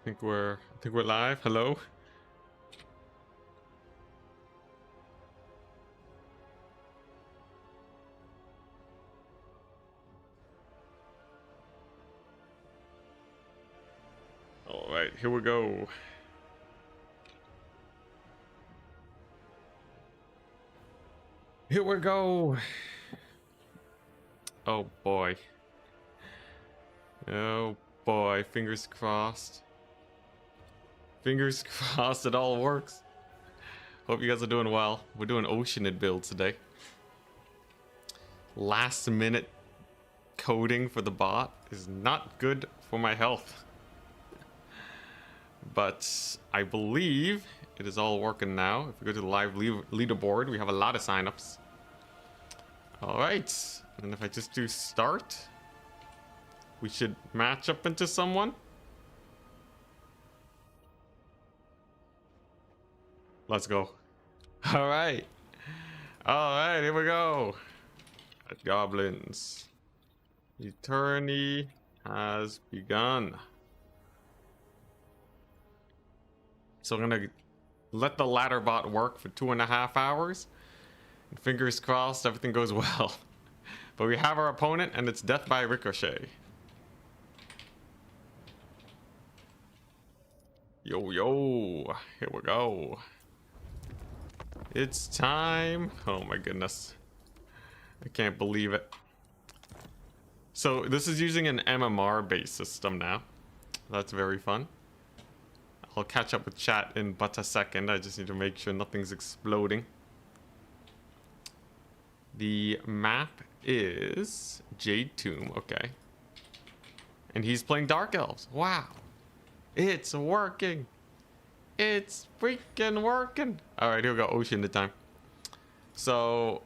I think we're live. Hello. All right, here we go. Here we go. Oh boy. Oh boy, fingers crossed. Fingers crossed it all works. Hope you guys are doing well. We're doing Oceanid build today. Last minute coding for the bot is not good for my health. But I believe it is all working now. If we go to the live leaderboard, we have a lot of signups. Alright, and if I just do start, we should match up into someone. Let's go. Alright. Alright, here we go. Goblins. The tourney has begun. So I'm gonna let the ladder bot work for 2.5 hours. And fingers crossed everything goes well. But we have our opponent and it's death by ricochet. Yo, yo, here we go. It's time. Oh my goodness. I can't believe it. So this is using an MMR based system now. That's very fun. I'll catch up with chat in but a second. I just need to make sure nothing's exploding. The map is Jade Tomb. Okay. And he's playing Dark Elves. Wow. It's working. It's freaking working. All right, here we go. Oceanid time. So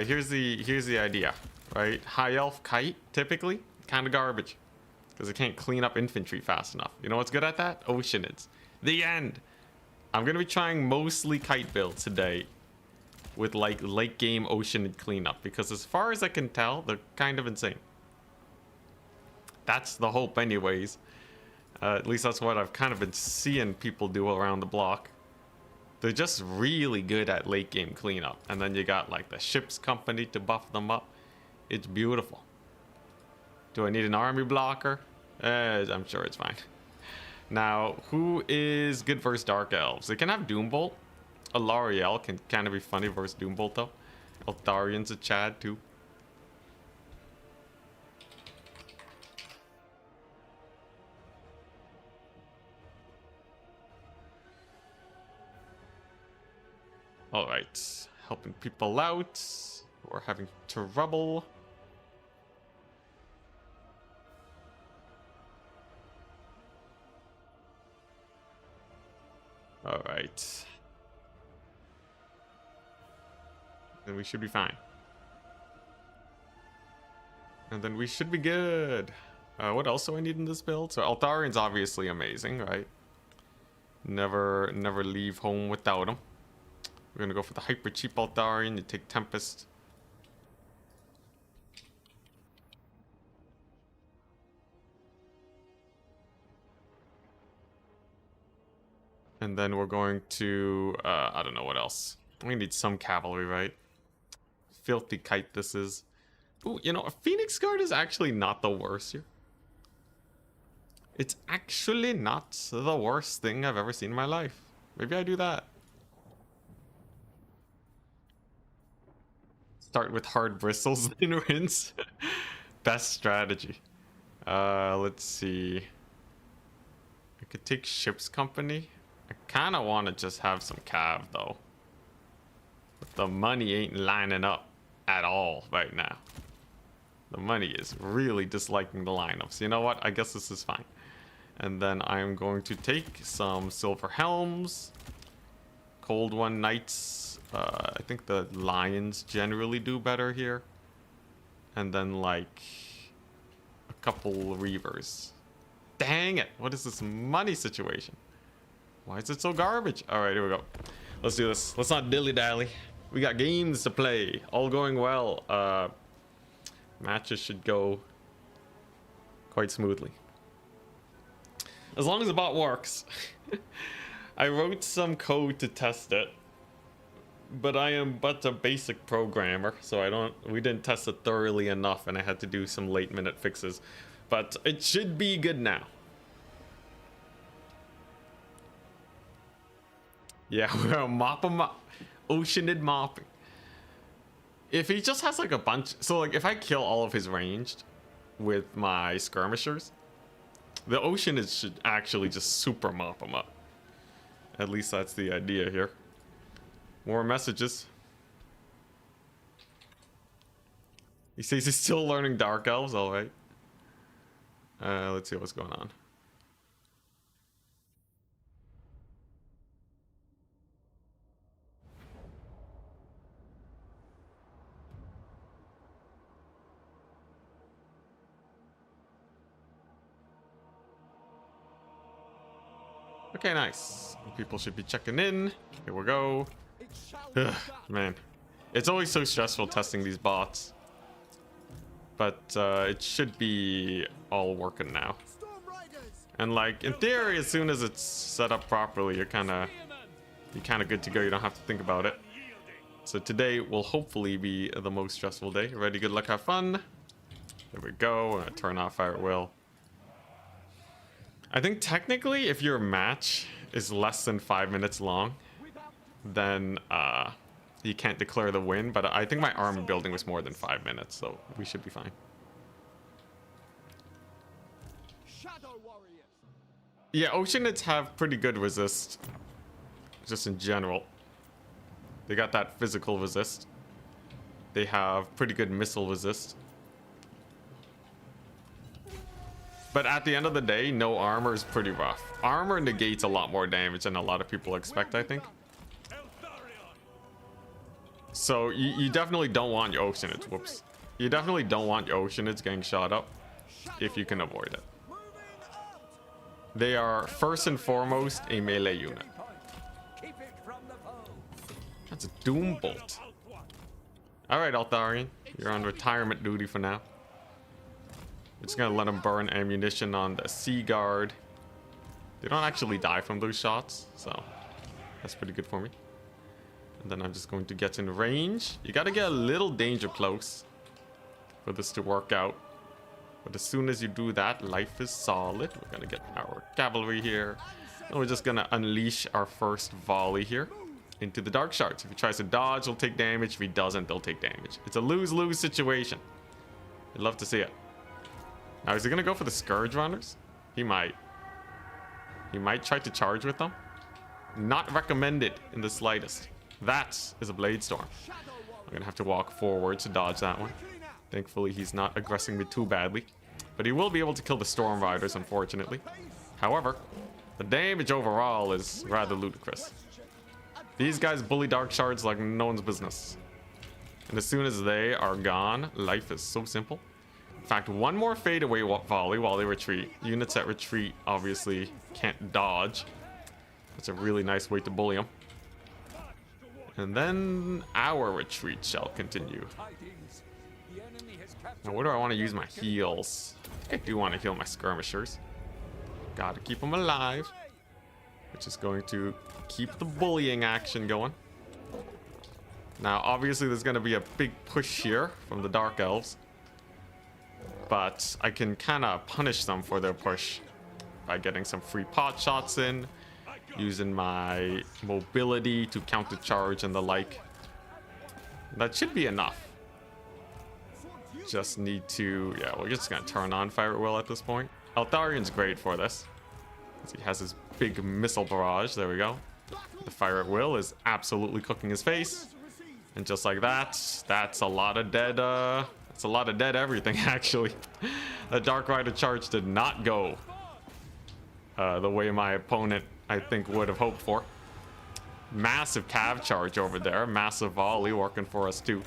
here's the idea, right? High elf kite typically kind of garbage because it can't clean up infantry fast enough. You know what's good at that? Oceanids. The end. I'm gonna be trying mostly kite build today with like late game Oceanid cleanup because as far as I can tell, they're kind of insane. That's the hope, anyways. At least that's what I've kind of been seeing people do around the block. They're just really good at late game cleanup. And then you got like the ship's company to buff them up. It's beautiful. Do I need an army blocker? I'm sure it's fine. Now, who is good versus Dark Elves? They can have Doombolt. Alariel can kind of be funny versus Doombolt though. Eltharian's a Chad too. All right, helping people out who are having trouble. All right. Then we should be fine. And then we should be good. What else do I need in this build? So Eltharian's obviously amazing, right? Never leave home without him. We're gonna go for the hyper cheap Eltharian. You take Tempest. And then we're going to, I don't know what else. We need some cavalry, right? Filthy kite this is. Ooh, you know, a Phoenix Guard is actually not the worst here. It's actually not the worst thing I've ever seen in my life. Maybe I do that. Start with hard bristles, then rinse. Best strategy. Let's see. I could take ship's company. I kind of want to just have some cav though. But the money ain't lining up at all right now. The money is really disliking the lineups. You know what? I guess this is fine. And then I'm going to take some silver helms. Cold One Knights. I think the lions generally do better here. And then like a couple reavers. Dang it! What is this money situation? Why is it so garbage? All right, here we go. Let's do this. Let's not dilly-dally. We got games to play. All going well. Matches should go quite smoothly. As long as the bot works. I wrote some code to test it, but I am but a basic programmer, so we didn't test it thoroughly enough, and I had to do some late minute fixes. But it should be good now. Yeah, we're mop him up. Oceanid mopping. If he just has like a bunch, so like if I kill all of his ranged with my skirmishers, the Oceanids should actually just super mop him up. At least that's the idea here. More messages. He says he's still learning Dark Elves, alright. Let's see what's going on. Okay, nice. People should be checking in. Here we go. Ugh, man, it's always so stressful testing these bots. But it should be all working now. And like in theory, as soon as it's set up properly, you're kind of good to go. You don't have to think about it. So today will hopefully be the most stressful day. Ready, good luck, have fun. There we go. I'm gonna turn off fire at will. I think technically, if your match is less than 5 minutes long, then you can't declare the win. But I think my army building was more than 5 minutes, so we should be fine. Yeah, Oceanids have pretty good resist, just in general. They got that physical resist. They have pretty good missile resist. But at the end of the day, no armor is pretty rough. Armor negates a lot more damage than a lot of people expect, I think. So you definitely don't want your Oceanids. Whoops. You definitely don't want your Oceanids getting shot up if you can avoid it. They are first and foremost a melee unit. That's a Doom Bolt. Alright, Altharian. You're on retirement duty for now. We're just gonna let him burn ammunition on the Sea Guard. They don't actually die from those shots, so that's pretty good for me. And then I'm just going to get in range. You gotta get a little danger close for this to work out. But as soon as you do that, life is solid. We're gonna get our cavalry here. And we're just gonna unleash our first volley here into the Dark Shards. If he tries to dodge, he'll take damage. If he doesn't, they'll take damage. It's a lose-lose situation. I'd love to see it. Now, is he gonna go for the Scourge Runners? He might. He might try to charge with them. Not recommended in the slightest. That is a Blade Storm. I'm gonna have to walk forward to dodge that one. Thankfully, he's not aggressing me too badly. But he will be able to kill the Storm Riders, unfortunately. However, the damage overall is rather ludicrous. These guys bully Dark Shards like no one's business. And as soon as they are gone, life is so simple. In fact, one more fadeaway volley while they retreat. Units that retreat obviously can't dodge. That's a really nice way to bully them. And then our retreat shall continue. Now, where do I want to use my heals? I think I do want to heal my skirmishers. Gotta keep them alive. Which is going to keep the bullying action going. Now, obviously, there's going to be a big push here from the Dark Elves. But I can kind of punish them for their push by getting some free pot shots in, using my mobility to counter charge and the like. That should be enough. Just need to, yeah, we're just gonna turn on fire at will at this point. Altharian's great for this. He has his big missile barrage. There we go. The fire at will is absolutely cooking his face, and just like that, that's a lot of dead. It's a lot of dead everything, actually. The Dark Rider charge did not go the way my opponent, I think, would have hoped for. Massive cav charge over there. Massive volley working for us, too.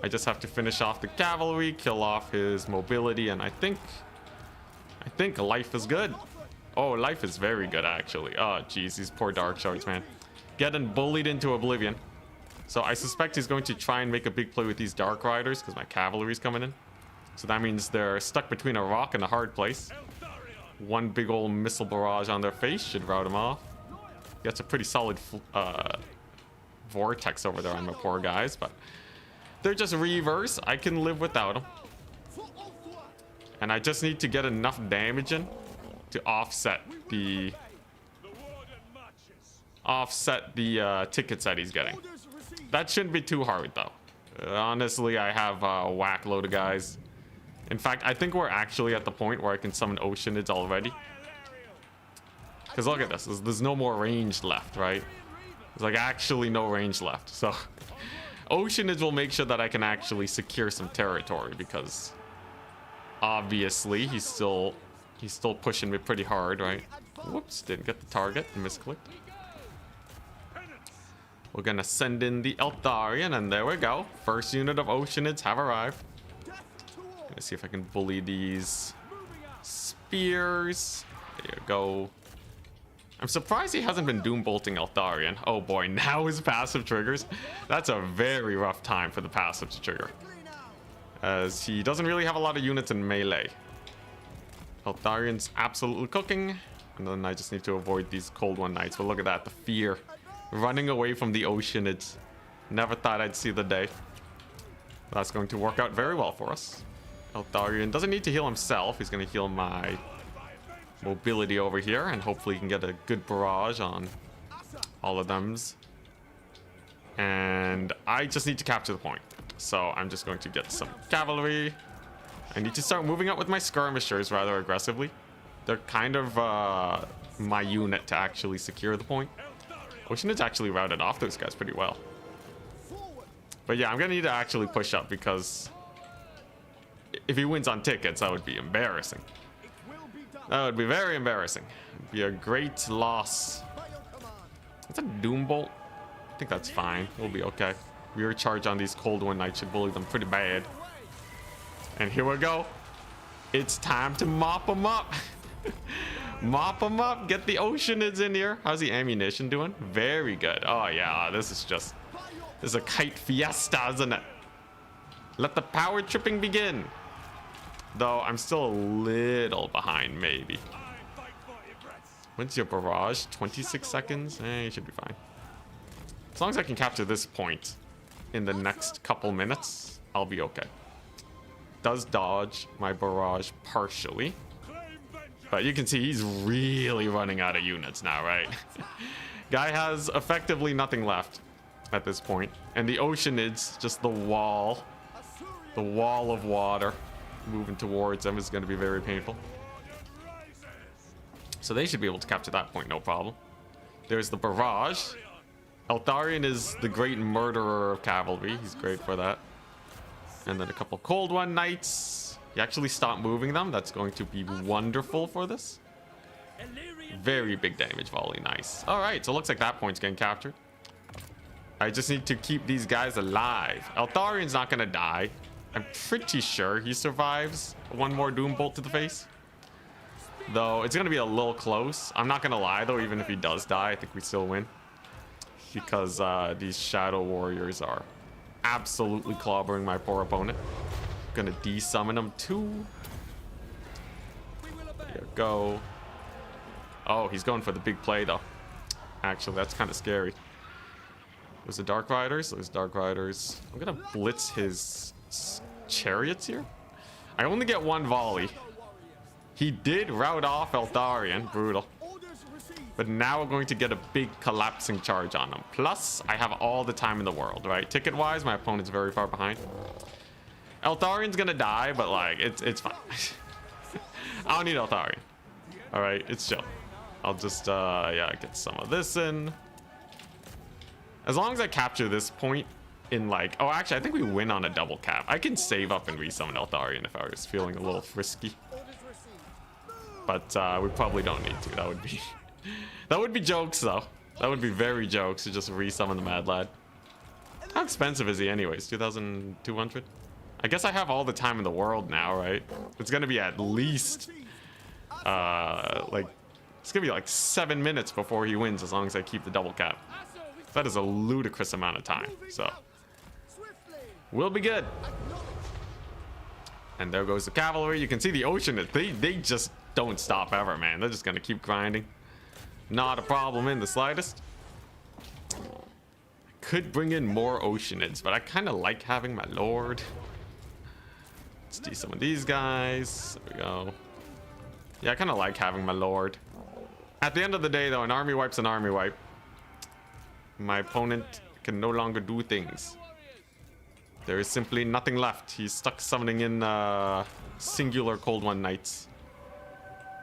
I just have to finish off the cavalry, kill off his mobility, and I think life is good. Oh, life is very good, actually. Oh, jeez, these poor Dark Shards, man. Getting bullied into oblivion. So I suspect he's going to try and make a big play with these Dark Riders because my cavalry's coming in. So that means they're stuck between a rock and a hard place. one big old missile barrage on their face should rout them off. Gets a pretty solid vortex over there on my poor guys, but they're just reverse. I can live without them. And I just need to get enough damage in to offset the tickets that he's getting. That shouldn't be too hard though. Honestly, I have a whack load of guys. In fact, I think we're actually at the point where I can summon Oceanids already. Because look at this, there's no more range left, right? There's like actually no range left. So Oceanids will make sure that I can actually secure some territory, because obviously he's still pushing me pretty hard, right? Whoops, didn't get the target, misclicked. We're gonna send in the Eltharion, and there we go. First unit of Oceanids have arrived. Gonna see if I can bully these spears. There you go. I'm surprised he hasn't been doom bolting Eltharion. Oh boy, now his passive triggers. That's a very rough time for the passive to trigger, as he doesn't really have a lot of units in melee. Eltharion's absolutely cooking, and then I just need to avoid these cold one knights. But look at that, the fear. Running away from the Oceanids. Never thought I'd see the day. That's going to work out very well for us. Eltharion doesn't need to heal himself. He's going to heal my mobility over here, and hopefully he can get a good barrage on all of them's. And I just need to capture the point. So I'm just going to get some cavalry. I need to start moving up with my skirmishers rather aggressively. They're kind of my unit to actually secure the point. Oceanid's actually routed off those guys pretty well. But yeah, I'm gonna need to actually push up, because if he wins on tickets, that would be embarrassing. That would be very embarrassing. It'd be a great loss. That's a doom bolt. I think that's fine. We'll be okay. Rear charge on these cold one knights should bully them pretty bad. And here we go. It's time to mop them up. Mop them up. Get the Oceanids in here. How's the ammunition doing? Very good. Oh yeah, this is a kite fiesta, isn't it? Let the power tripping begin. Though I'm still a little behind, maybe. When's your barrage? 26 seconds? You should be fine. As long as I can capture this point in the next couple minutes, I'll be okay. Does dodge my barrage partially. But you can see he's really running out of units now, right? Guy has effectively nothing left at this point. And the Oceanids, just the wall of water moving towards them is going to be very painful. So they should be able to capture that point, no problem. There's the barrage. Eltharion is the great murderer of cavalry. He's great for that. And then a couple cold one knights. You actually stop moving them. That's going to be wonderful for this. Very big damage volley. Nice. All right, so it looks like that point's getting captured. I just need to keep these guys alive. Eltharion's not going to die. I'm pretty sure he survives one more doom bolt to the face. Though it's going to be a little close. I'm not going to lie, though. Even if he does die, I think we still win. Because these shadow warriors are absolutely clobbering my poor opponent. Gonna de-summon him too. There you go. Oh, he's going for the big play though. Actually, that's kind of scary. There's the Dark Riders. There's Dark Riders. I'm gonna blitz his chariots here. I only get one volley. He did rout off Eltharion. Brutal. But now we're going to get a big collapsing charge on him. Plus, I have all the time in the world, right? Ticket-wise, my opponent's very far behind. Eltharion's gonna die, but like it's fine. I don't need Eltharion. All right, it's chill. I'll just yeah, get some of this in. As long as I capture this point in like, oh, actually, I think we win on a double cap. I can save up and resummon Eltharion if I was feeling a little frisky. But we probably don't need to. That would be jokes though. That would be very jokes to just resummon the Mad Lad. How expensive is he anyways? 2,200? I guess I have all the time in the world now, right? It's gonna be at least like it's gonna be like 7 minutes before he wins, as long as I keep the double cap. That is a ludicrous amount of time, so we'll be good. And there goes the cavalry. You can see the Oceanids. They just don't stop ever, man. They're just gonna keep grinding. Not a problem in the slightest. Could bring in more Oceanids, but I kind of like having my lord. Let's do some of these guys. There we go. Yeah, I kind of like having my lord. At the end of the day, though, an army wipe's an army wipe. My opponent can no longer do things. There is simply nothing left. He's stuck summoning in singular Cold One Knights.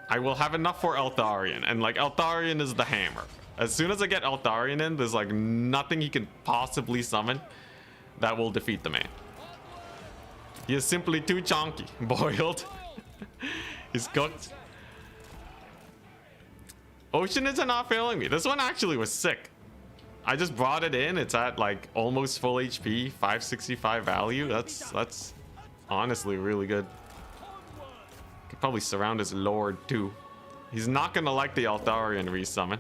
I will have enough for Eltharion, and like Eltharion is the hammer. As soon as I get Eltharion in, there's like nothing he can possibly summon that will defeat the man. He is simply too chonky. Boiled. He's cooked. Oceanids are not failing me. This one actually was sick. I just brought it in. It's at like almost full HP, 565 value. That's honestly really good. Could probably surround his lord too. He's not gonna like the Eltharion resummon.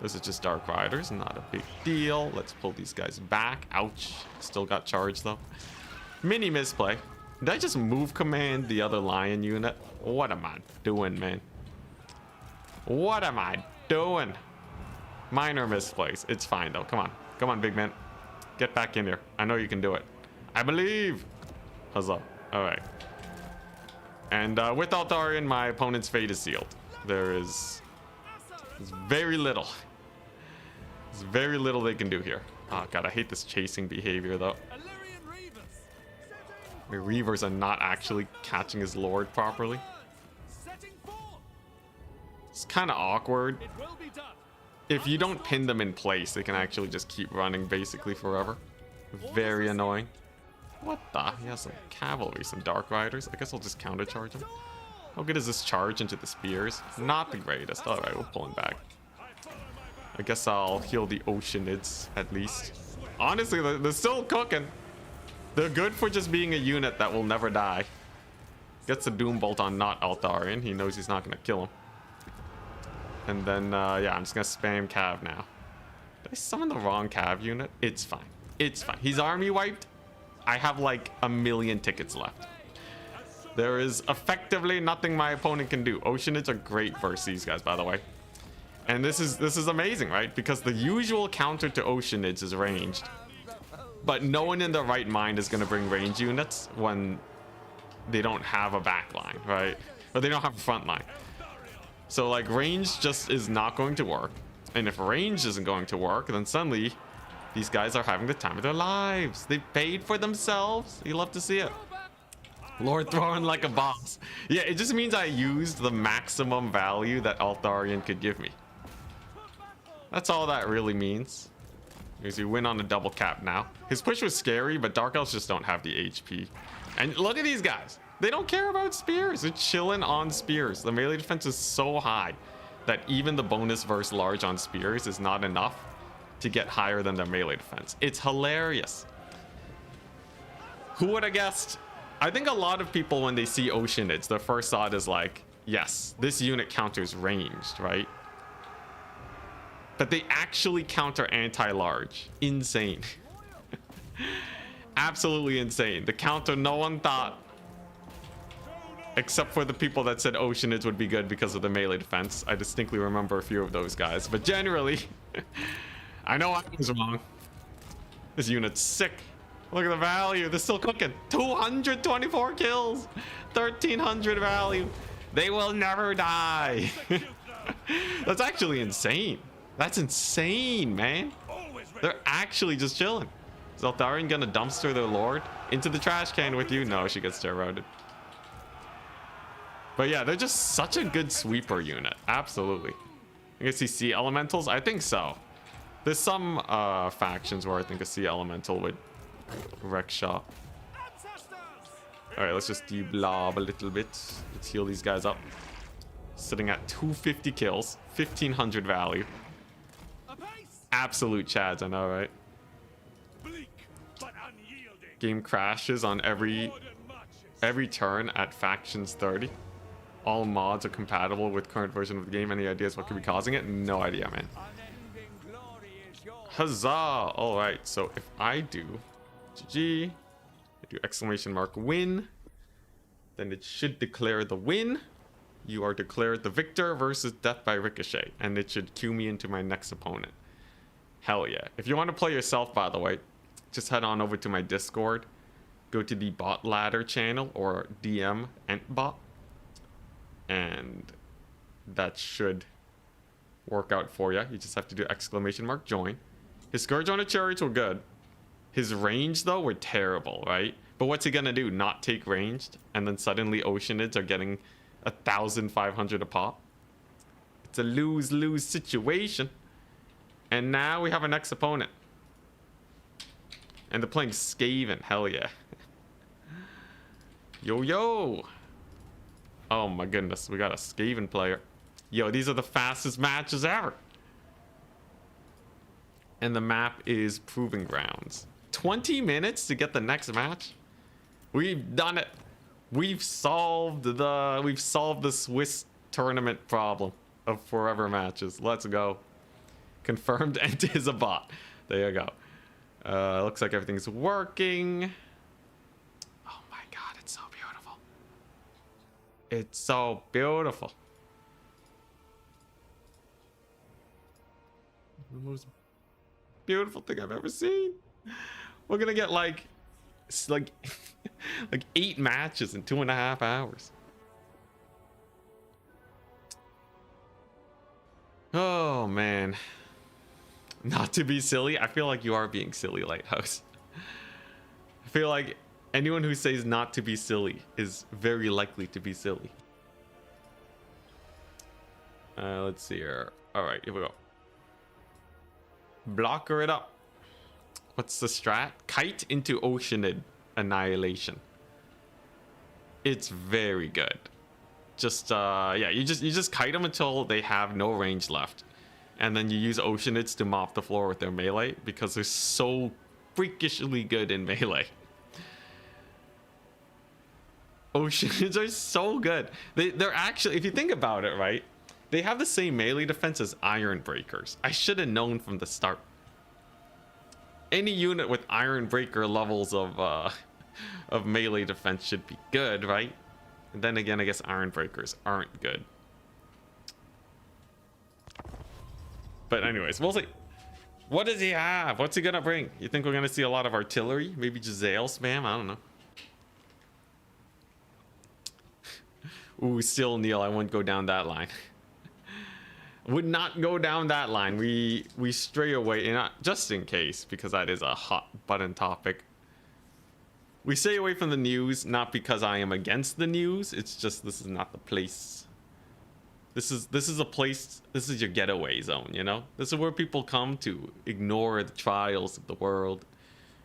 Those are just Dark Riders, not a big deal. Let's pull these guys back. Ouch. Still got charged though. Mini misplay. Did I just move command the other lion unit? What am I doing, man? What am I doing? Minor misplays. It's fine though. Come on. Come on, big man. Get back in here. I know you can do it. I believe. Huzzah. Alright. And with Eltharion, my opponent's fate is sealed. There's very little. There's very little they can do here. Oh god, I hate this chasing behavior though. The Reavers are not actually catching his lord properly. It's kind of awkward. If you don't pin them in place, they can actually just keep running basically forever. Very annoying. What the? He has some cavalry, some Dark Riders. I guess I'll just countercharge him. How good is this charge into the spears? Not the greatest. Alright, we'll pull him back. I guess I'll heal the Oceanids at least. Honestly, they're still cooking. They're good for just being a unit that will never die. Gets a Doom Bolt on not Eltharion. He knows he's not going to kill him. And then, yeah, I'm just going to spam Cav now. Did I summon the wrong Cav unit? It's fine. It's fine. He's army wiped. I have like a million tickets left. There is effectively nothing my opponent can do. Oceanids are great versus these guys, by the way. And this is amazing, right? Because the usual counter to Oceanids is ranged. But no one in their right mind is going to bring range units when they don't have a back line, right? Or they don't have a front line. So like range just is not going to work. And if range isn't going to work, then suddenly these guys are having the time of their lives. They paid for themselves. You love to see it. Lord throwing like a boss. Yeah, it just means I used the maximum value that Eltharion could give me. That's all that really means. Because you win on a double cap now. His push was scary, but Dark Elves just don't have the HP. And look at these guys. They don't care about spears. They're chilling on spears. The melee defense is so high that even the bonus versus large on spears is not enough to get higher than their melee defense. It's hilarious. Who would have guessed? I think a lot of people, when they see Oceanids, their first thought is like, yes, this unit counters ranged, right? But they actually counter anti-large. Insane. Absolutely insane. The counter no one thought, except for the people that said Oceanids would be good because of the melee defense. I distinctly remember a few of those guys. But generally, I know I was wrong. This unit's sick. Look at the value. They're still cooking. 224 kills. 1,300 value. They will never die. That's actually insane. That's insane, man. They're actually just chilling. Is Eltharion gonna dumpster their lord into the trash can with you? No, she gets terror-routed. But yeah, they're just such a good sweeper unit. Absolutely. I guess you see elementals? I think so. There's some factions where I think a sea elemental would wreck shop. Alright, let's just deblob a little bit. Let's heal these guys up. Sitting at 250 kills, 1,500 value. Absolute chads, I know, right? Game crashes on every turn at factions 30. All mods are compatible with current version of the game. Any ideas what could be causing it? No idea, man. Huzzah! Alright, so if I do GG, I do exclamation mark win, then it should declare the win. You are declared the victor versus death by ricochet, and it should cue me into my next opponent. Hell yeah. If you want to play yourself, by the way, just head on over to my Discord. Go to the bot ladder channel or DM Entbot, and that should work out for you. You just have to do ! join. His Scourge on the Chariots were good. His range, though, were terrible, right? But what's he gonna do? Not take ranged? And then suddenly Oceanids are getting 1,500 a pop? It's a lose-lose situation. And now we have our next opponent. And they're playing Skaven. Hell yeah. Yo, yo. Oh my goodness. We got a Skaven player. Yo, these are the fastest matches ever. And the map is Proving Grounds. 20 minutes to get the next match? We've done it. We've solved the Swiss tournament problem of forever matches. Let's go. Confirmed Ent is a bot. There you go. Looks like everything's working. Oh my god, it's so beautiful. It's so beautiful. The most beautiful thing I've ever seen. We're gonna get like 8 matches in 2.5 hours. Oh man. Not to be silly. I feel like you are being silly, Lighthouse. I feel like anyone who says not to be silly is very likely to be silly. Let's see here. Alright, here we go. Blocker it up. What's the strat? Kite into Oceanid Annihilation. It's very good. Just yeah, you just kite them until they have no range left. And then you use Oceanids to mop the floor with their melee because they're so freakishly good in melee. Oceanids are so good. They're actually, if you think about it, right? They have the same melee defense as Iron Breakers. I should have known from the start. Any unit with Iron Breaker levels of melee defense should be good, right? And then again, I guess Iron Breakers aren't good. But anyways, we'll see. What does he have? What's he gonna bring? You think we're gonna see a lot of artillery? Maybe Giselle spam? I don't know. Ooh, still Neil, I wouldn't go down that line. Would not go down that line. We stray away, just in case, because that is a hot button topic. We stay away from the news, not because I am against the news. It's just this is not the place. This is a place. This is your getaway zone. You know, this is where people come to ignore the trials of the world.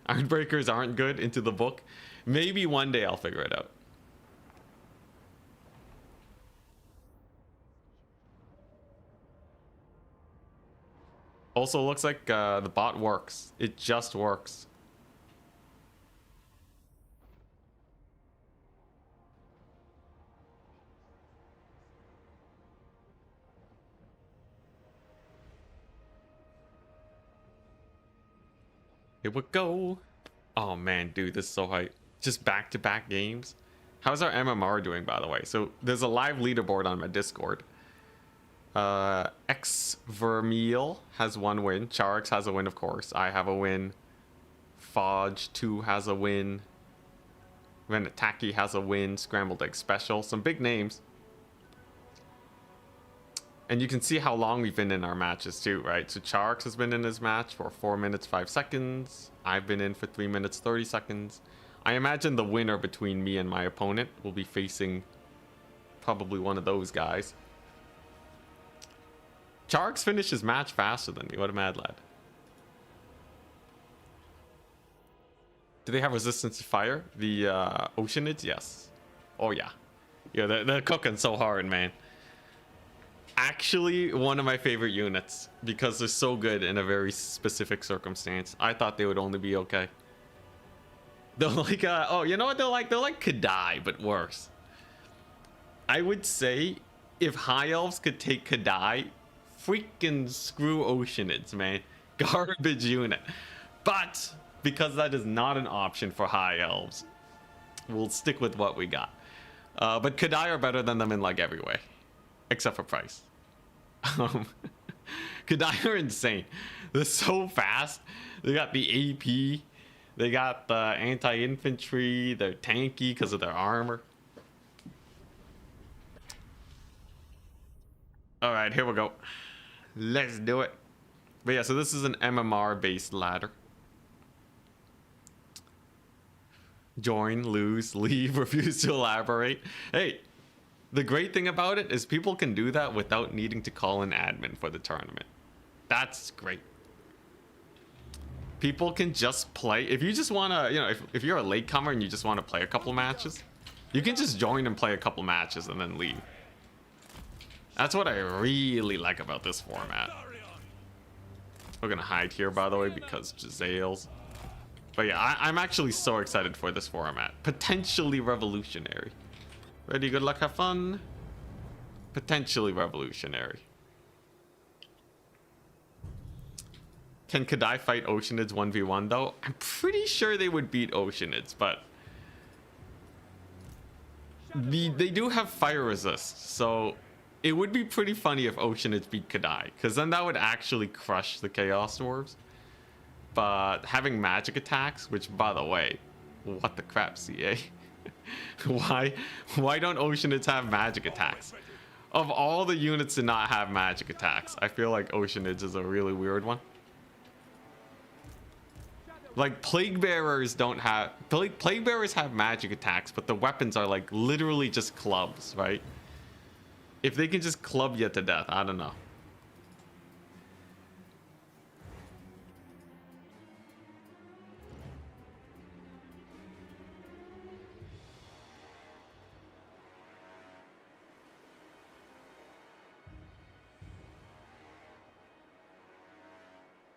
Ironbreakers aren't good into the book. Maybe one day I'll figure it out. Also, looks like the bot works. It just works. Here we go. Oh man, dude, this is so hype. Just back-to-back games. How's our MMR doing, by the way? So there's a live leaderboard on my Discord. X Vermeil has 1 win. Charix has a win, of course. I have a win. Fodge 2 has a win. Renataki has a win. Scrambled Egg Special. Some big names. And you can see how long we've been in our matches too, right? So Charix has been in his match for 4 minutes 5 seconds. I've been in for 3 minutes 30 seconds. I imagine the winner between me and my opponent will be facing probably one of those guys. Charix finished his match faster than me. What a mad lad. Do they have resistance to fire? The Oceanids? Yes. Oh yeah. Yeah, they're cooking so hard, man. Actually, one of my favorite units because they're so good in a very specific circumstance. I thought they would only be okay. They're like, oh, you know what they're like? They're like Kadai, but worse. I would say if High Elves could take Kadai, freaking screw Oceanids, man. Garbage unit. But because that is not an option for High Elves, we'll stick with what we got. But Kadai are better than them in like every way, except for price. Kadai are insane. They're so fast. They got the AP. They got the anti-infantry. They're tanky because of their armor. All right, here we go. Let's do it. But yeah, so this is an MMR based ladder. Join, lose, leave, refuse to elaborate. Hey, the great thing about it is people can do that without needing to call an admin for the tournament. That's great. People can just play. If you just want to, you know, if you're a latecomer and you just want to play a couple matches, you can just join and play a couple matches and then leave. That's what I really like about this format. We're going to hide here, by the way, because Gisele's. But yeah, I'm actually so excited for this format. Potentially revolutionary. Ready, good luck, have fun. Potentially revolutionary. Can Kadai fight Oceanids 1v1 though? I'm pretty sure they would beat Oceanids, but they do have fire resist, so it would be pretty funny if Oceanids beat Kadai, because then that would actually crush the Chaos Dwarves. But having magic attacks, which by the way, what the crap, CA? Why don't Oceanids have magic attacks? Of all the units to not have magic attacks, I feel like Oceanids is a really weird one. Like Plague Bearers don't have Plague Bearers have magic attacks, but the weapons are like literally just clubs, right? If they can just club you to death, I don't know.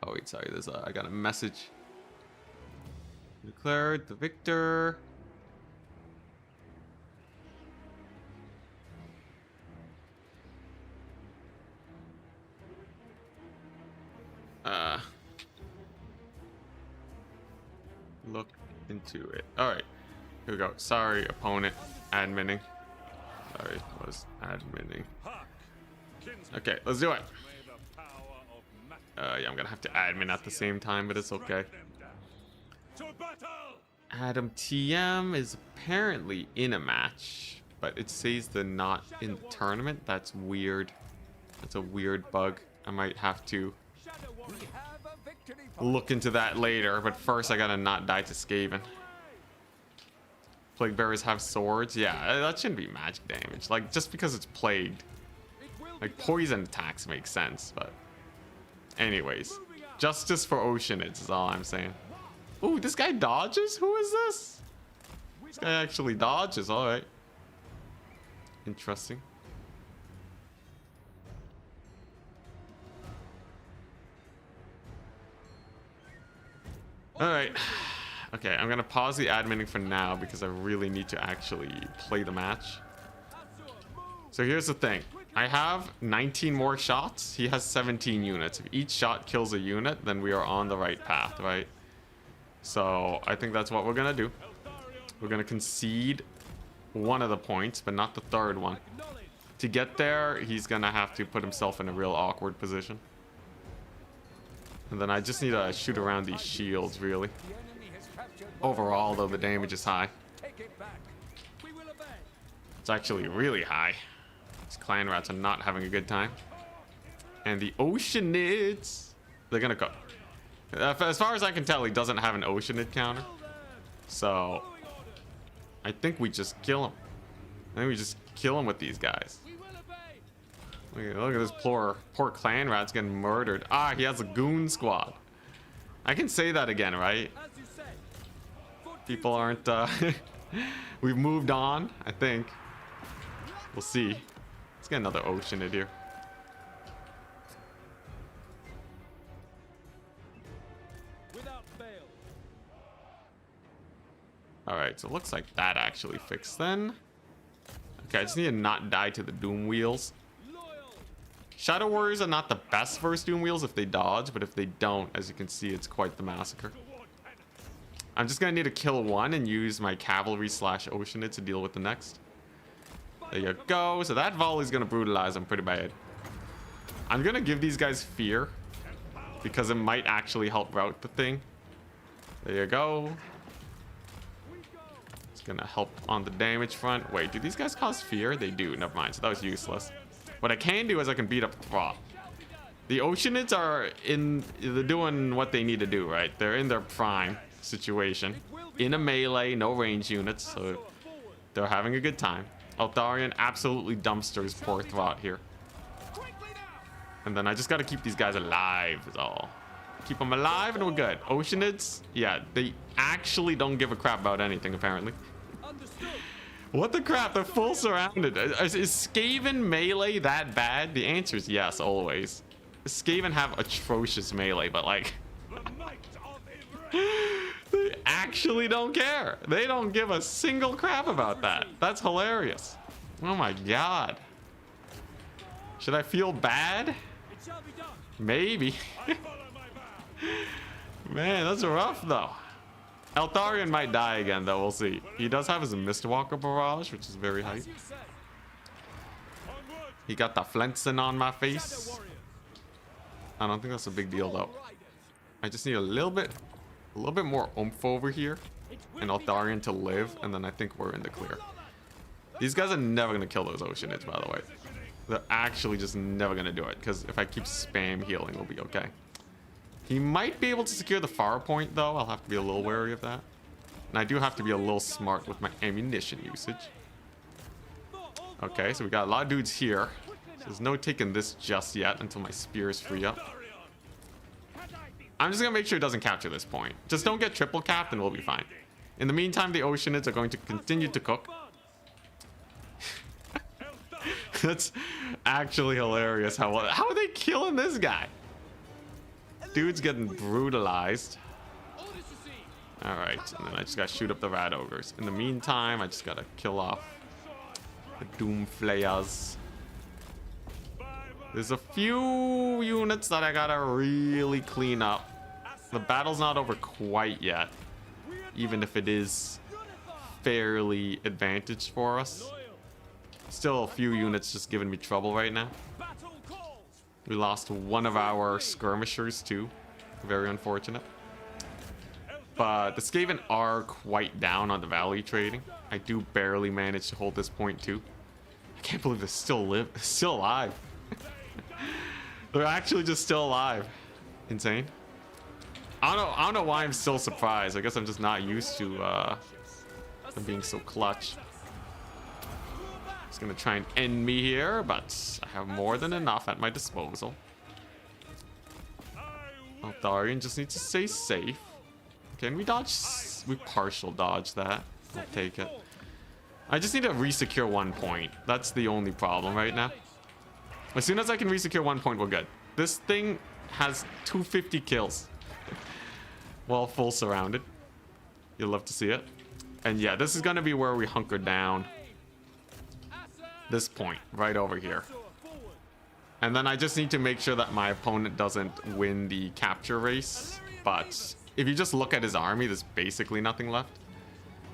Oh wait, sorry, there's I got a message. Declared the victor. Look into it. All right, here we go. Sorry, opponent. Adminning. Sorry, was adminning. Okay, let's do it. Yeah, I'm gonna have to admin at the same time, but it's okay. Adam TM is apparently in a match, but it says they're not in the tournament. That's weird. That's a weird bug. I might have to look into that later, but first I gotta not die to Skaven. Plague Bearers have swords. Yeah, that shouldn't be magic damage. Like, just because it's plagued. Like, poison attacks make sense, but anyways. Justice for Oceanids is all I'm saying. Ooh, this guy dodges? Who is this? This guy actually dodges, alright. Interesting. Alright. Okay, I'm gonna pause the adminning for now because I really need to actually play the match. So here's the thing. I have 19 more shots. He has 17 units. If each shot kills a unit, then we are on the right path, right? So I think that's what we're gonna do. We're gonna concede one of the points, but not the third one. To get there, he's gonna have to put himself in a real awkward position. And then I just need to shoot around these shields, really. Overall, though, the damage is high. It's actually really high. These clan rats are not having a good time. And the Oceanids, they're gonna go. As far as I can tell, he doesn't have an Oceanid counter. So I think we just kill him. I think we just kill him with these guys. Look at this poor clan rat's getting murdered. Ah, he has a goon squad. I can say that again, right? People aren't we've moved on, I think. We'll see. Let's get another Oceanid here. Alright, so it looks like that actually fixed then. Okay, I just need to not die to the Doom Wheels. Shadow Warriors are not the best versus Doom Wheels if they dodge, but if they don't, as you can see, it's quite the massacre. I'm just gonna need to kill one and use my cavalry / Oceanid to deal with the next. There you go. So that volley's gonna brutalize them pretty bad. I'm gonna give these guys fear because it might actually help route the thing. There you go. It's gonna help on the damage front. Wait, do these guys cause fear? They do. Never mind. So that was useless. What I can do is I can beat up Throt. The Oceanids are they're doing what they need to do, right? They're in their prime situation. In a melee, no range units, so they're having a good time. Altarian absolutely dumpsters poor Throt here. And then I just gotta keep these guys alive is all. Keep them alive and we're good. Oceanids, yeah, they actually don't give a crap about anything apparently. What the crap? They're full surrounded. Is Skaven melee that bad? The answer is yes, always. Skaven have atrocious melee, but like... they actually don't care. They don't give a single crap about that. That's hilarious. Oh my god. Should I feel bad? Maybe. Man, that's rough though. Altarian might die again though, we'll see. He does have his Mistwalker barrage, which is very hype. He got the Flenson on my face. I don't think that's a big deal though. I just need a little bit more oomph over here and Altarian to live, and then I think we're in the clear. These guys are never gonna kill those Oceanids, by the way. They're actually just never gonna do it, because if I keep spam healing, we'll be okay. He might be able to secure the far point though. I'll have to be a little wary of that. And I do have to be a little smart with my ammunition usage. Okay, so we got a lot of dudes here. So there's no taking this just yet until my spears free up. I'm just gonna make sure it doesn't capture this point. Just don't get triple capped and we'll be fine. In the meantime, the Oceanids are going to continue to cook. That's actually hilarious. How are they killing this guy? Dude's getting brutalized. Alright, and then I just gotta shoot up the Rat Ogres. In the meantime, I just gotta kill off the Doom Flayers. There's a few units that I gotta really clean up. The battle's not over quite yet, even if it is fairly advantaged for us. Still a few units just giving me trouble right now. We lost one of our skirmishers too. Very unfortunate. But the Skaven are quite down on the value trading. I do barely manage to hold this point too. I can't believe they're still alive. They're actually just still alive. Insane. I don't know why I'm still surprised. I guess I'm just not used to them being so clutch. Just gonna try and end me here, but I have more than enough at my disposal. Altarian just needs to stay safe. Can we dodge? We partial dodge that. I'll take it. I just need to resecure 1 point. That's the only problem right now. As soon as I can resecure 1 point, we're good. This thing has 250 kills. Well, full surrounded. You'll love to see it. And yeah, this is gonna be where we hunker down. This point right over here, and then I just need to make sure that my opponent doesn't win the capture race. But if you just look at his army, there's basically nothing left.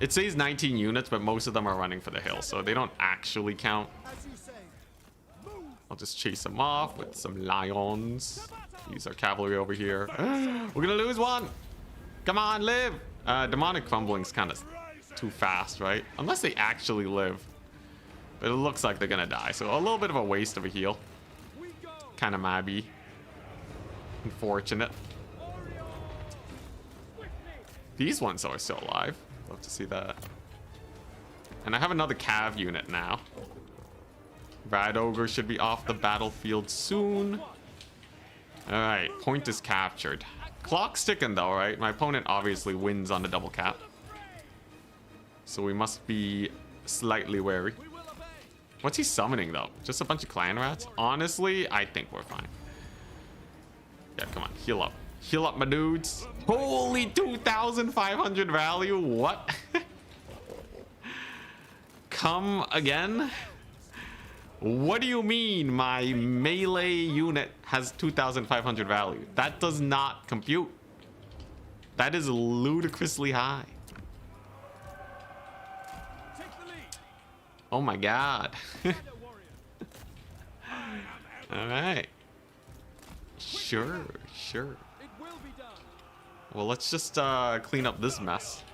It says 19 units, but most of them are running for the hill, so they don't actually count. I'll just chase them off with some lions. Use our cavalry over here. We're gonna lose one. Come on, live. Demonic crumbling's kind of too fast, right? Unless they actually live. But it looks like they're gonna die, so a little bit of a waste of a heal. Kind of maybe. Unfortunate. These ones are still alive. Love to see that. And I have another cav unit now. Rat Ogre should be off the battlefield soon. Alright, point is captured. Clock's ticking though, right? My opponent obviously wins on the double cap. So we must be slightly wary. What's he summoning though? Just a bunch of clan rats? Honestly, I think we're fine. Yeah, come on, heal up. Heal up, my dudes. Holy 2,500 value. What? Come again? What do you mean my melee unit has 2,500 value? That does not compute. That is ludicrously high. Oh my god. Alright. Sure, sure. Well, let's just clean up this mess.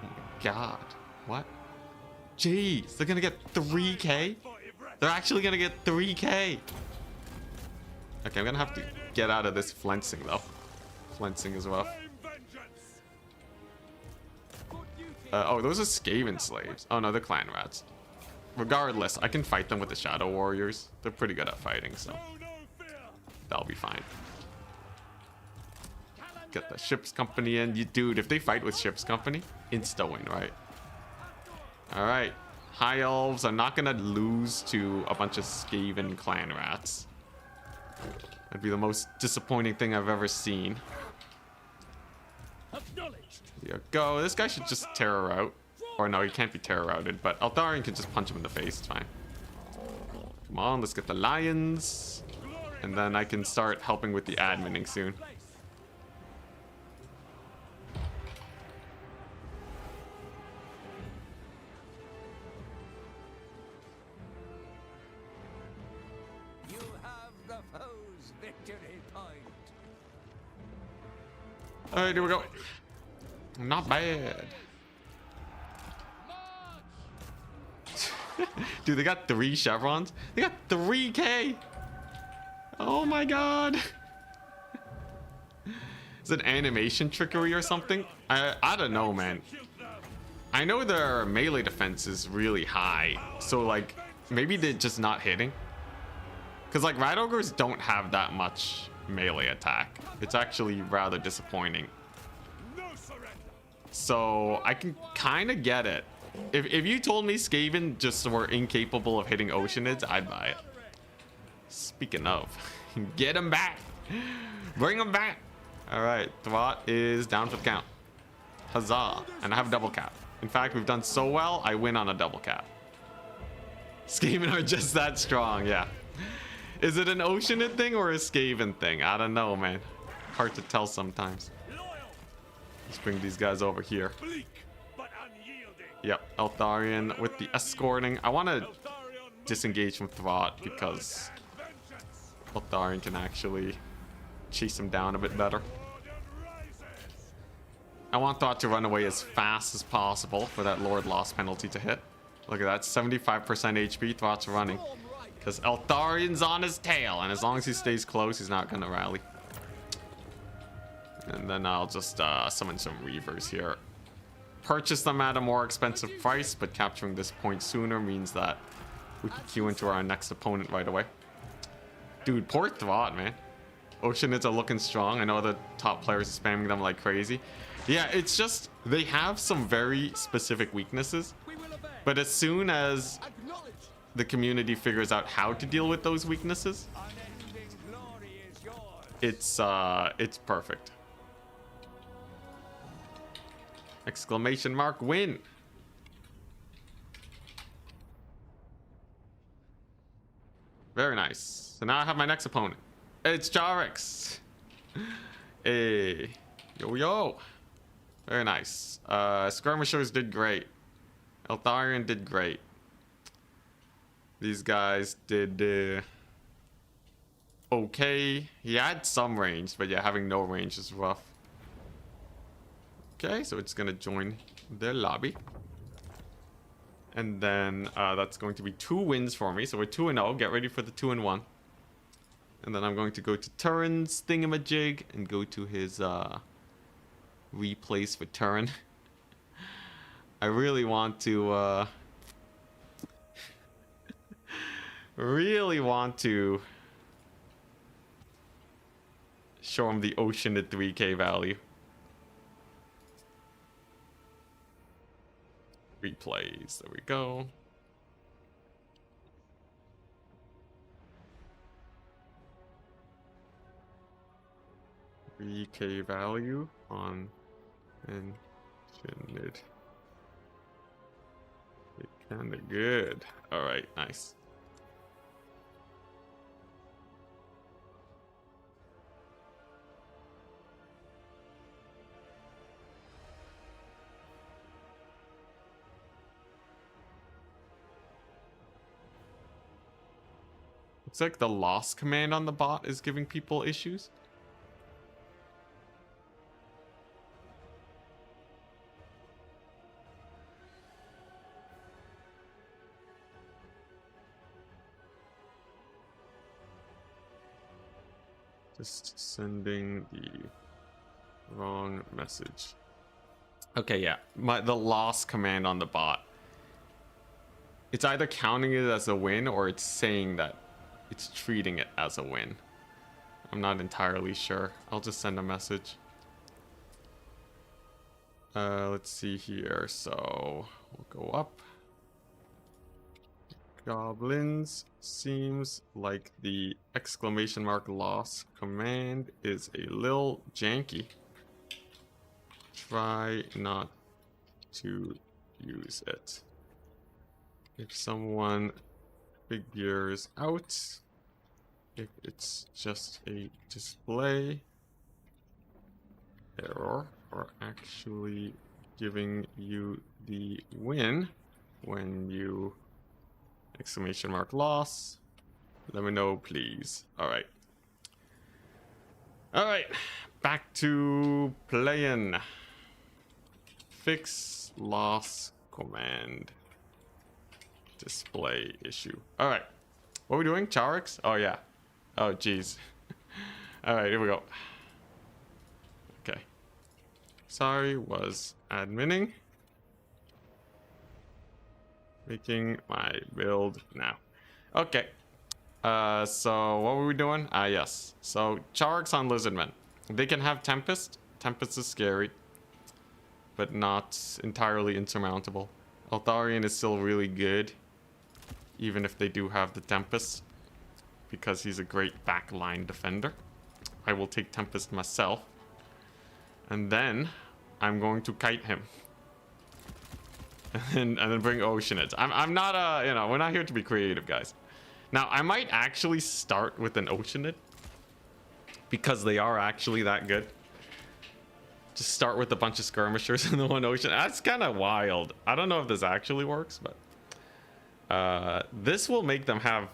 Oh my god. What? Jeez, they're gonna get 3k? They're actually gonna get 3k. Okay, I'm gonna have to get out of this flensing though. Flensing is rough. Oh, those are Skaven slaves. Oh no, they're clan rats. Regardless, I can fight them with the Shadow Warriors. They're pretty good at fighting, so that'll be fine. Get the ship's company in. Dude, if they fight with ship's company, insta win, right? Alright. High elves are not gonna lose to a bunch of Skaven clan rats. That'd be the most disappointing thing I've ever seen. There you go. This guy should just terror out. Or no, he can't be terror routed, but Altarian can just punch him in the face. It's fine. Come on, let's get the lions. And then I can start helping with the adminning soon. You have the foe's victory point. Alright, here we go. Not bad. Dude, they got 3 chevrons. They got 3k. Oh my god. Is it animation trickery or something? I don't know, man. I know their melee defense is really high, so like maybe they're just not hitting. Because like Rat Ogres don't have that much melee attack. It's actually rather disappointing. So I can kind of get it. If you told me Skaven just were incapable of hitting Oceanids, I'd buy it. Speaking of, get him back. Bring him back. All right, Thwart is down for the count. Huzzah. And I have a double cap. In fact, we've done so well, I win on a double cap. Skaven are just that strong, yeah. Is it an Oceanid thing or a Skaven thing? I don't know, man. Hard to tell sometimes. Let's bring these guys over here. Yep, Eltharion with the escorting. I want to disengage from Thwart because Eltharion can actually chase him down a bit better. I want Thwart to run away as fast as possible for that Lord Loss penalty to hit. Look at that, 75% HP, Thwart's running. Because Eltharion's on his tail, and as long as he stays close, he's not going to rally. And then I'll just summon some Reavers here. Purchase them at a more expensive price, but capturing this point sooner means that we can queue into our next opponent right away. Dude, poor Thwart, man. Oceanids are looking strong. I know the top players are spamming them like crazy. Yeah, it's just they have some very specific weaknesses. But as soon as the community figures out how to deal with those weaknesses, it's perfect. Exclamation mark win. Very nice. So now I have my next opponent. It's Jarix. Hey. Yo, yo. Very nice. Skirmishers did great. Eltharion did great. These guys did okay. He had some range, but yeah, having no range is rough. Okay, so it's gonna join their lobby. And then that's going to be 2 wins for me. So we're 2-0. Get ready for the 2-1. And then I'm going to go to Turin's thingamajig and go to his replays for Turin. I really want to really want to show him the Oceanid 3k value. Replays, there we go. K value on Oceanid. Kinda good. Alright, nice. Looks like the loss command on the bot is giving people issues. Just sending the wrong message. Okay, yeah. The loss command on the bot. It's either counting it as a win or it's saying that it's treating it as a win. I'm not entirely sure. I'll just send a message. Let's see here. So we'll go up. Goblins. Seems like the exclamation mark loss command is a little janky. Try not to use it. If someone figures out if it's just a display error or actually giving you the win when you exclamation mark loss, let me know, please. All right, back to playing. Fix loss command display issue. All right, what are we doing? Charix? Oh yeah. Oh geez. All right, here we go. Okay, sorry, was adminning. Making my build now. Okay. So what were we doing? Yes. So Charix on Lizardmen. They can have Tempest. Tempest is scary, but not entirely insurmountable. Altharian is still really good, even if they do have the Tempest, because he's a great backline defender. I will take Tempest myself, and then I'm going to kite him. And then bring Oceanids. I'm not you know, we're not here to be creative, guys. Now I might actually start with an Oceanid because they are actually that good. Just start with a bunch of skirmishers and the one Ocean. That's kind of wild. I don't know if this actually works, but this will make them have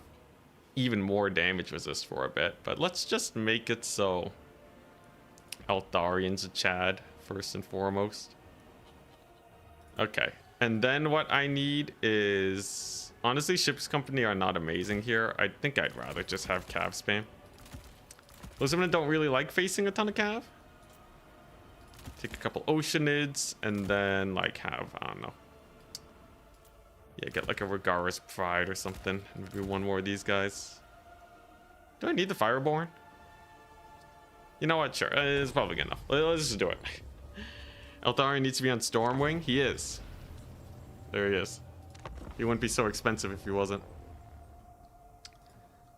even more damage resist for a bit. But let's just make it so Altharian's a Chad first and foremost. Okay. And then what I need is... Honestly, Ships Company are not amazing here. I think I'd rather just have Cav spam. Lizardmen don't really like facing a ton of Cav. Take a couple Oceanids and then like have, I don't know. Yeah, get like a Regaris Pride or something. And maybe one more of these guys. Do I need the Fireborn? You know what? Sure. It's probably good enough. Let's just do it. Eltharion needs to be on Stormwing. He is. There he is. He wouldn't be so expensive if he wasn't.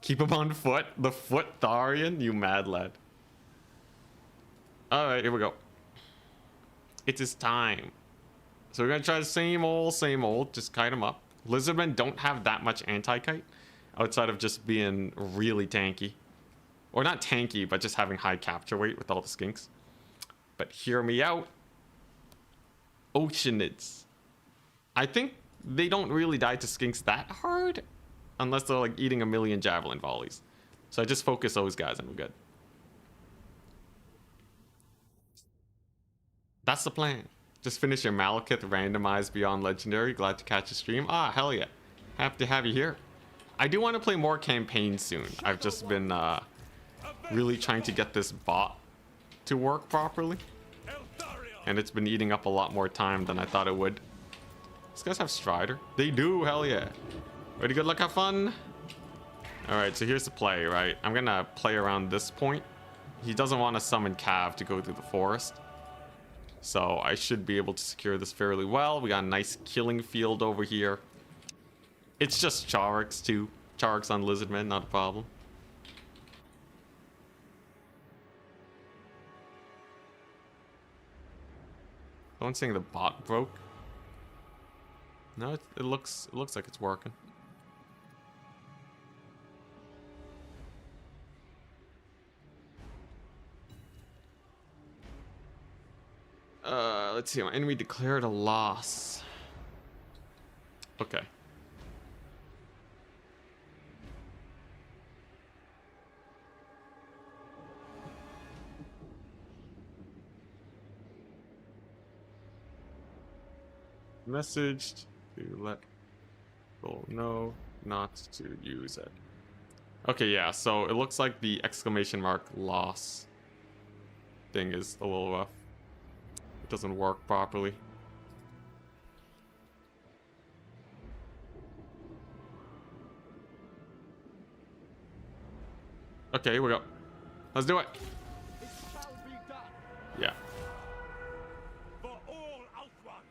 Keep him on foot. The foot Tharian, you mad lad. Alright, here we go. It is time. So we're gonna try the same old, just kite him up. Lizardmen don't have that much anti-kite outside of just being really tanky. Or not tanky, but just having high capture weight with all the skinks. But hear me out. Oceanids. I think they don't really die to skinks that hard unless they're like eating a million javelin volleys. So I just focus those guys and we're good. That's the plan. Just finish your Malekith randomized beyond legendary. Glad to catch a stream. Ah, hell yeah. Happy to have you here. I do want to play more campaigns soon. I've just been really trying to get this bot to work properly. And it's been eating up a lot more time than I thought it would. These guys have Strider. They do, hell yeah. Ready, good luck, have fun. Alright, so here's the play, right? I'm gonna play around this point. He doesn't want to summon Cav to go through the forest. So I should be able to secure this fairly well. We got a nice killing field over here. It's just Charix too. Charix on Lizardmen, not a problem. Someone's saying the bot broke. No, it looks like it's working. Let's see. My enemy declared a loss. Okay. messaged to let people know not to use it. Okay, yeah, so it looks like the exclamation mark loss thing is a little rough. It doesn't work properly. Okay, here we go. Let's do it. It shall be done. Yeah. For all Outrun.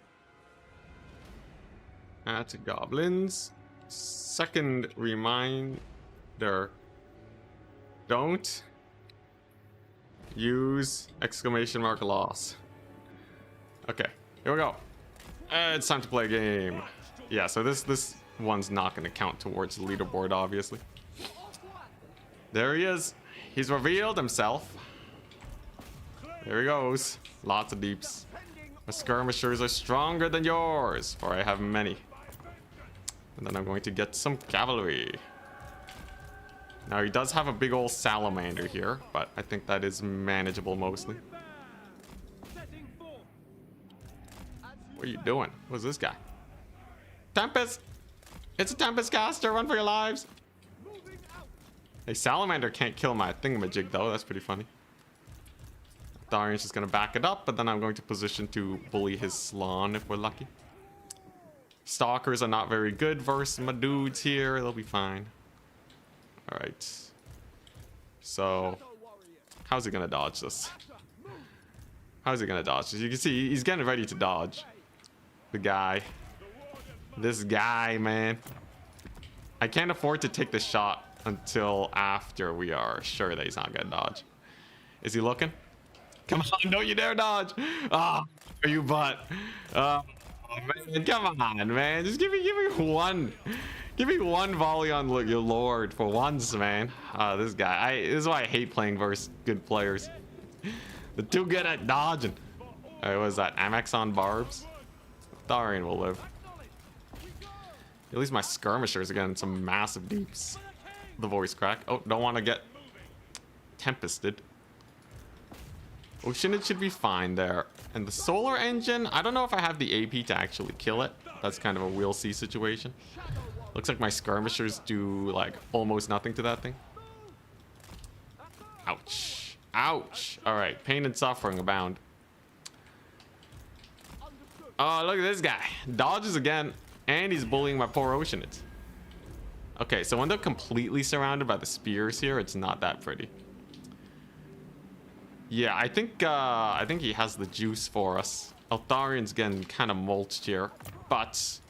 Add to goblins. Second reminder. Don't use exclamation mark loss. Okay, here we go. It's time to play a game. Yeah, so this one's not going to count towards the leaderboard, obviously. There he is. He's revealed himself. There he goes. Lots of deeps. My skirmishers are stronger than yours, for I have many. And then I'm going to get some cavalry. Now he does have a big old salamander here, but I think that is manageable mostly. What are you doing? What's this guy? Tempest! It's a Tempest caster! Run for your lives! A salamander can't kill my thingamajig though, that's pretty funny. Darian's just gonna back it up, but then I'm going to position to bully his Slan if we're lucky. Stalkers are not very good versus my dudes here, they'll be fine. Alright. So, how's he gonna dodge this? How's he gonna dodge this? You can see he's getting ready to dodge. The guy. This guy, man. I can't afford to take the shot until after we are sure that he's not gonna dodge. Is he looking? Come on, don't you dare dodge! Ah, oh, you butt. Oh man, come on, man. Just give me one. Give me one volley on your lord for once, man. This guy. This is why I hate playing versus good players. They're too good at dodging. Alright, what is that? Amex on barbs? Darian will live. At least my skirmishers are getting some massive deeps. The voice crack. Oh, don't want to get tempested. Oceanid should be fine there. And the solar engine, I don't know if I have the AP to actually kill it. That's kind of a we'll see situation. Looks like my skirmishers do like almost nothing to that thing. Ouch. Ouch. Alright, pain and suffering abound. Oh, look at this guy. Dodges again. And he's bullying my poor Oceanids. Okay, so when they're completely surrounded by the spears here, it's not that pretty. Yeah, I think he has the juice for us. Eltharian's getting kind of mulched here, but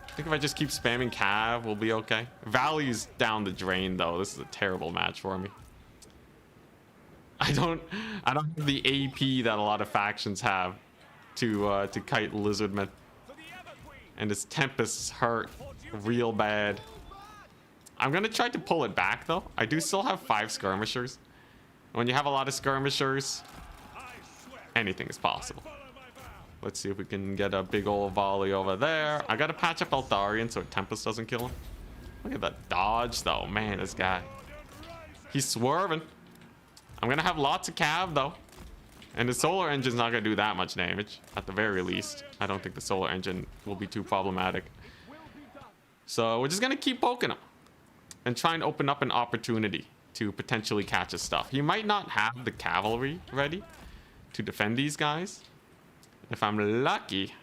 I think if I just keep spamming Cav, we'll be okay. Value's down the drain though. This is a terrible match for me. I don't have the AP that a lot of factions have to kite Lizardmen. And his Tempest's hurt real bad. I'm gonna try to pull it back though. I do still have 5 skirmishers. When you have a lot of skirmishers, anything is possible. Let's see if we can get a big old volley over there. I gotta patch up Eltharian so Tempest doesn't kill him. Look at that dodge though. Man, this guy. He's swerving. I'm gonna have lots of cav though. And the solar engine's not gonna do that much damage. At the very least. I don't think the solar engine will be too problematic. So we're just gonna keep poking him. And try and open up an opportunity to potentially catch his stuff. He might not have the cavalry ready to defend these guys. If I'm lucky,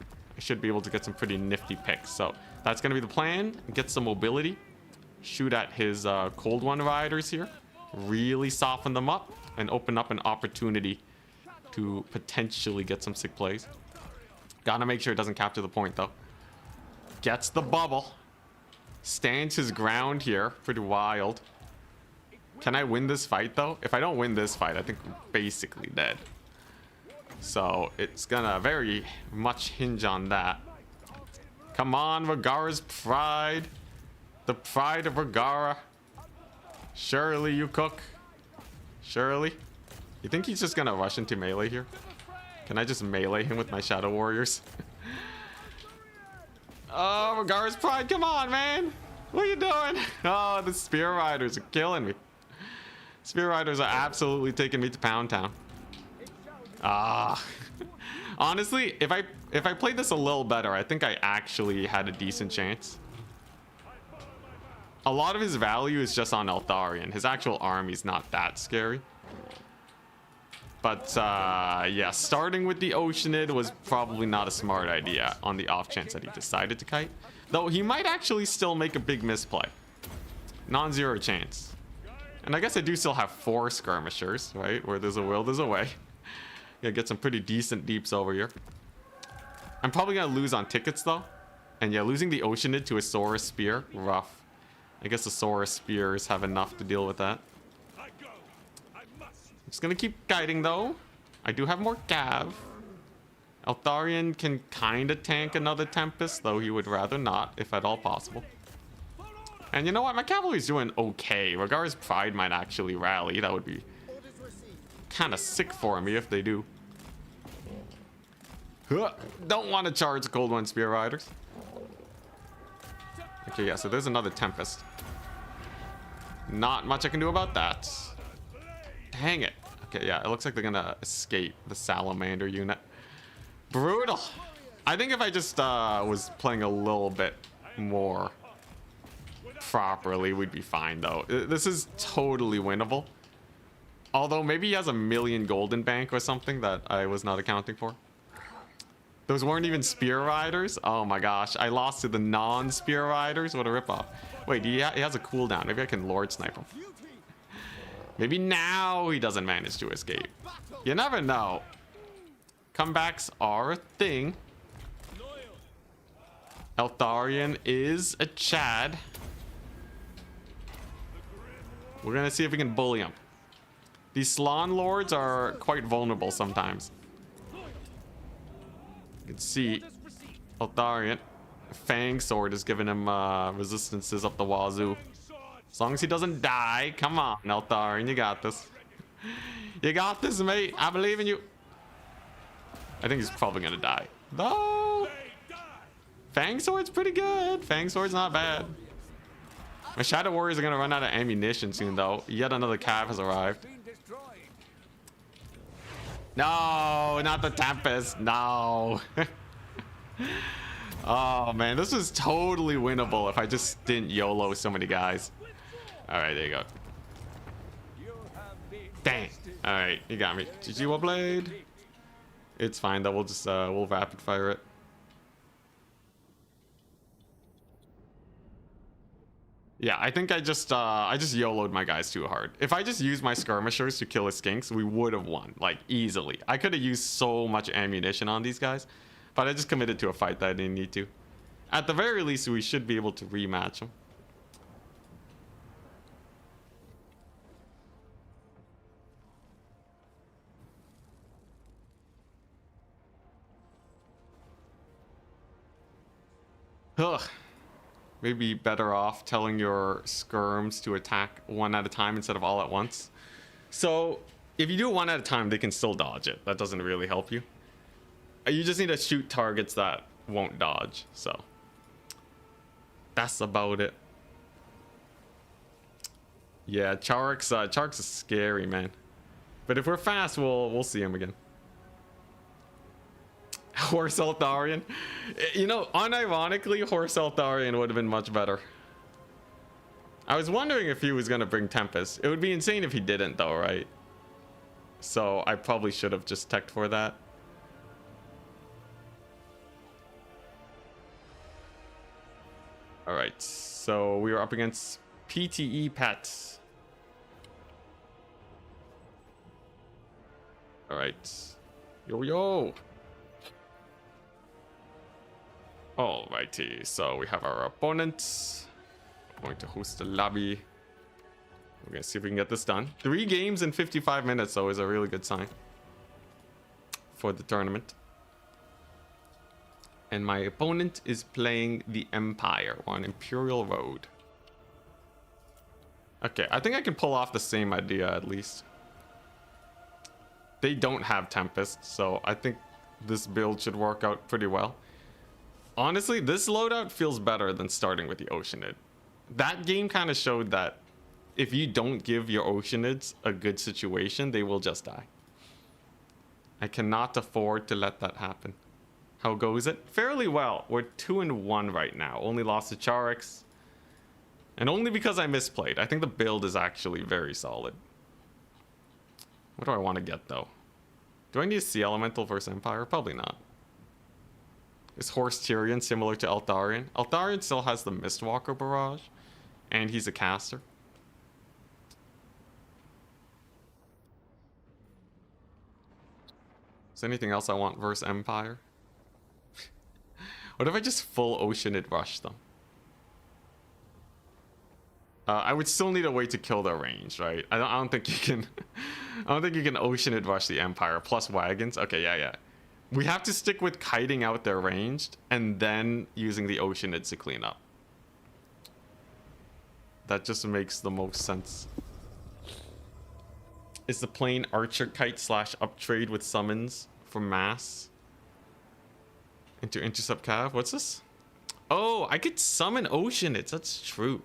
I should be able to get some pretty nifty picks. So that's gonna be the plan. Get some mobility. Shoot at his cold one riders here. Really soften them up and open up an opportunity to potentially get some sick plays. Gotta make sure it doesn't capture the point though. Gets the bubble. Stands his ground here. Pretty wild. Can I win this fight though? If I don't win this fight, I think we're basically dead. So it's gonna very much hinge on that. Come on, Ragara's pride. The pride of Ragara. Surely you cook. Surely. You think he's just gonna rush into melee here? Can I just melee him with my Shadow Warriors? Oh, Ragara's pride, come on, man. What are you doing? Oh, the Spear Riders are killing me. Spear Riders are absolutely taking me to Pound Town. Ah. Honestly, if If I played this a little better, I think I actually had a decent chance. A lot of his value is just on Eltharion. His actual army's not that scary. But yeah, starting with the Oceanid was probably not a smart idea on the off chance that he decided to kite. Though he might actually still make a big misplay. Non-zero chance. And I guess I do still have 4 skirmishers, right? Where there's a will, there's a way. Yeah, get some pretty decent deeps over here. I'm probably gonna lose on tickets though. And yeah, losing the Oceanid to a Saurus Spear, rough. I guess the Saurus Spears have enough to deal with that. Just gonna keep guiding though. I do have more cav. Eltharion can kinda tank another Tempest, though he would rather not, if at all possible. And you know what? My cavalry's doing okay. Rhaegar's Pride might actually rally. That would be kinda sick for me if they do. Don't want to charge the Cold One Spear Riders. Okay, yeah, so there's another Tempest. Not much I can do about that. Dang it. Okay, yeah, it looks like they're gonna escape the Salamander unit. Brutal. I think if I just was playing a little bit more properly, we'd be fine though. This is totally winnable. Although maybe he has a million golden bank or something that I was not accounting for. Those weren't even spear riders. Oh my gosh, I lost to the non-spear riders. What a ripoff. Wait, he has a cooldown. Maybe I can Lord Snipe him. Maybe now he doesn't manage to escape. You never know. Comebacks are a thing. Eltharion is a Chad. We're gonna see if we can bully him. These Slann Lords are quite vulnerable sometimes. You can see Eltharion. Fang Sword is giving him resistances up the wazoo. As long as he doesn't die. Come on, Eltharion, you got this. You got this, mate. I believe in you. I think he's probably gonna die. No! Fang Sword's pretty good. Fang Sword's not bad. My Shadow Warriors are gonna run out of ammunition soon, though. Yet another cav has arrived. No, not the Tempest. No. Oh, man. This was totally winnable if I just didn't YOLO so many guys. Alright, there you go. Dang. Alright, you got me. GG Warblade. It's fine, though. We'll just, we'll rapid fire it. Yeah, I think I just YOLO'd my guys too hard. If I just used my skirmishers to kill a skinks, we would have won, like, easily. I could have used so much ammunition on these guys, but I just committed to a fight that I didn't need to. At the very least, we should be able to rematch them. Ugh. Maybe better off telling your skirms to attack one at a time instead of all at once. So if you do it one at a time, they can still dodge it. That doesn't really help you. You just need to shoot targets that won't dodge. So that's about it. Yeah, Chark's is scary, man. But if we're fast, we'll see him again. Horse Eltharion. You know, unironically, Horse Eltharion would have been much better. I was wondering if he was going to bring Tempest. It would be insane if he didn't, though, right? So I probably should have just teched for that. Alright, so we were up against PTE Pets. Alright. Yo, yo! Alrighty, so we have our opponent. Going to host the lobby. We're gonna see if we can get this done. 3 games in 55 minutes, though, is a really good sign for the tournament. And my opponent is playing the Empire on Imperial Road. Okay, I think I can pull off the same idea at least. They don't have Tempest, so I think this build should work out pretty well. Honestly, this loadout feels better than starting with the Oceanid. That game kind of showed that if you don't give your Oceanids a good situation, they will just die. I cannot afford to let that happen. How goes it? Fairly well. We're 2-1 right now. Only lost to Charix. And only because I misplayed. I think the build is actually very solid. What do I want to get, though? Do I need a Sea Elemental versus Empire? Probably not. Is Horse Tyrion similar to Eltharion? Eltharion still has the Mistwalker barrage. And he's a caster. Is there anything else I want versus Empire? What if I just full Oceanid rush them? I would still need a way to kill their range, right? I don't think you can. I don't think you can Oceanid rush the Empire plus wagons. Okay, yeah. We have to stick with kiting out their ranged and then using the Oceanids to clean up. That just makes the most sense. Is the plain archer kite / uptrade with summons for mass into intercept cav? What's this? Oh, I could summon Oceanids. That's true.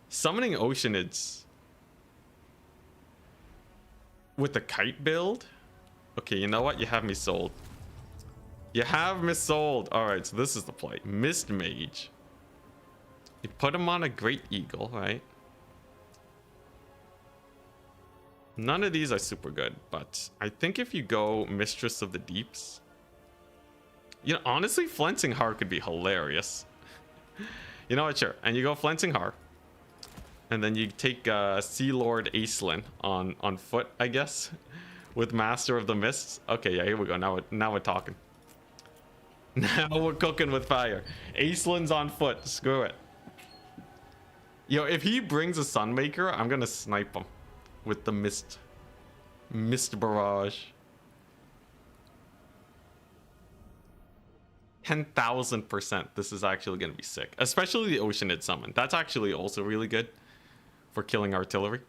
Summoning Oceanids with the kite build? Okay, you know what? You have me sold. You have me sold. Alright, so this is the play. Mist Mage. You put him on a Great Eagle, right? None of these are super good, but I think if you go Mistress of the Deeps, you know, honestly, Flensing Har could be hilarious. You know what? Sure. And you go Flensing Har. And then you take Sea Lord Acelin on foot, I guess, with Master of the Mists. Okay, yeah, here we go. Now we're talking. Now we're cooking with fire. Acelin's on foot. Screw it. Yo, if he brings a Sunmaker, I'm gonna snipe him with the Mist Barrage. 10,000%. This is actually gonna be sick, especially the Oceanid summon. That's actually also really good for killing artillery.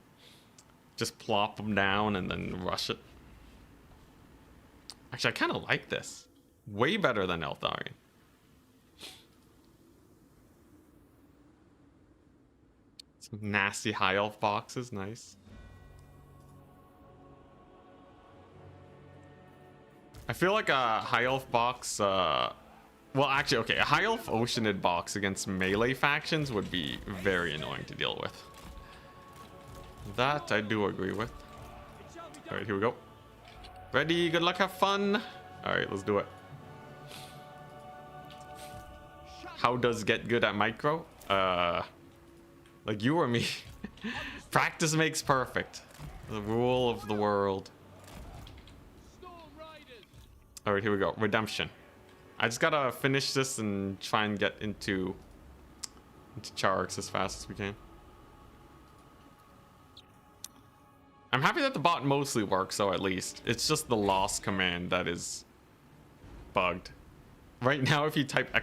Just plop them down and then rush it. Actually, I kind of like this. Way better than Eltharion. Some nasty high elf boxes, nice. I feel like a high elf box, well actually, okay, a high elf Oceanid box against melee factions would be very annoying to deal with. That I do agree with. Alright, here we go. Ready, good luck, have fun. Alright, let's do it. How does get good at micro? Like you or me. Practice makes perfect. The rule of the world. Alright, here we go. Redemption. I just gotta finish this and try and get into Charix as fast as we can. I'm happy that the bot mostly works, though, at least. It's just the lost command that is bugged. Right now, if you type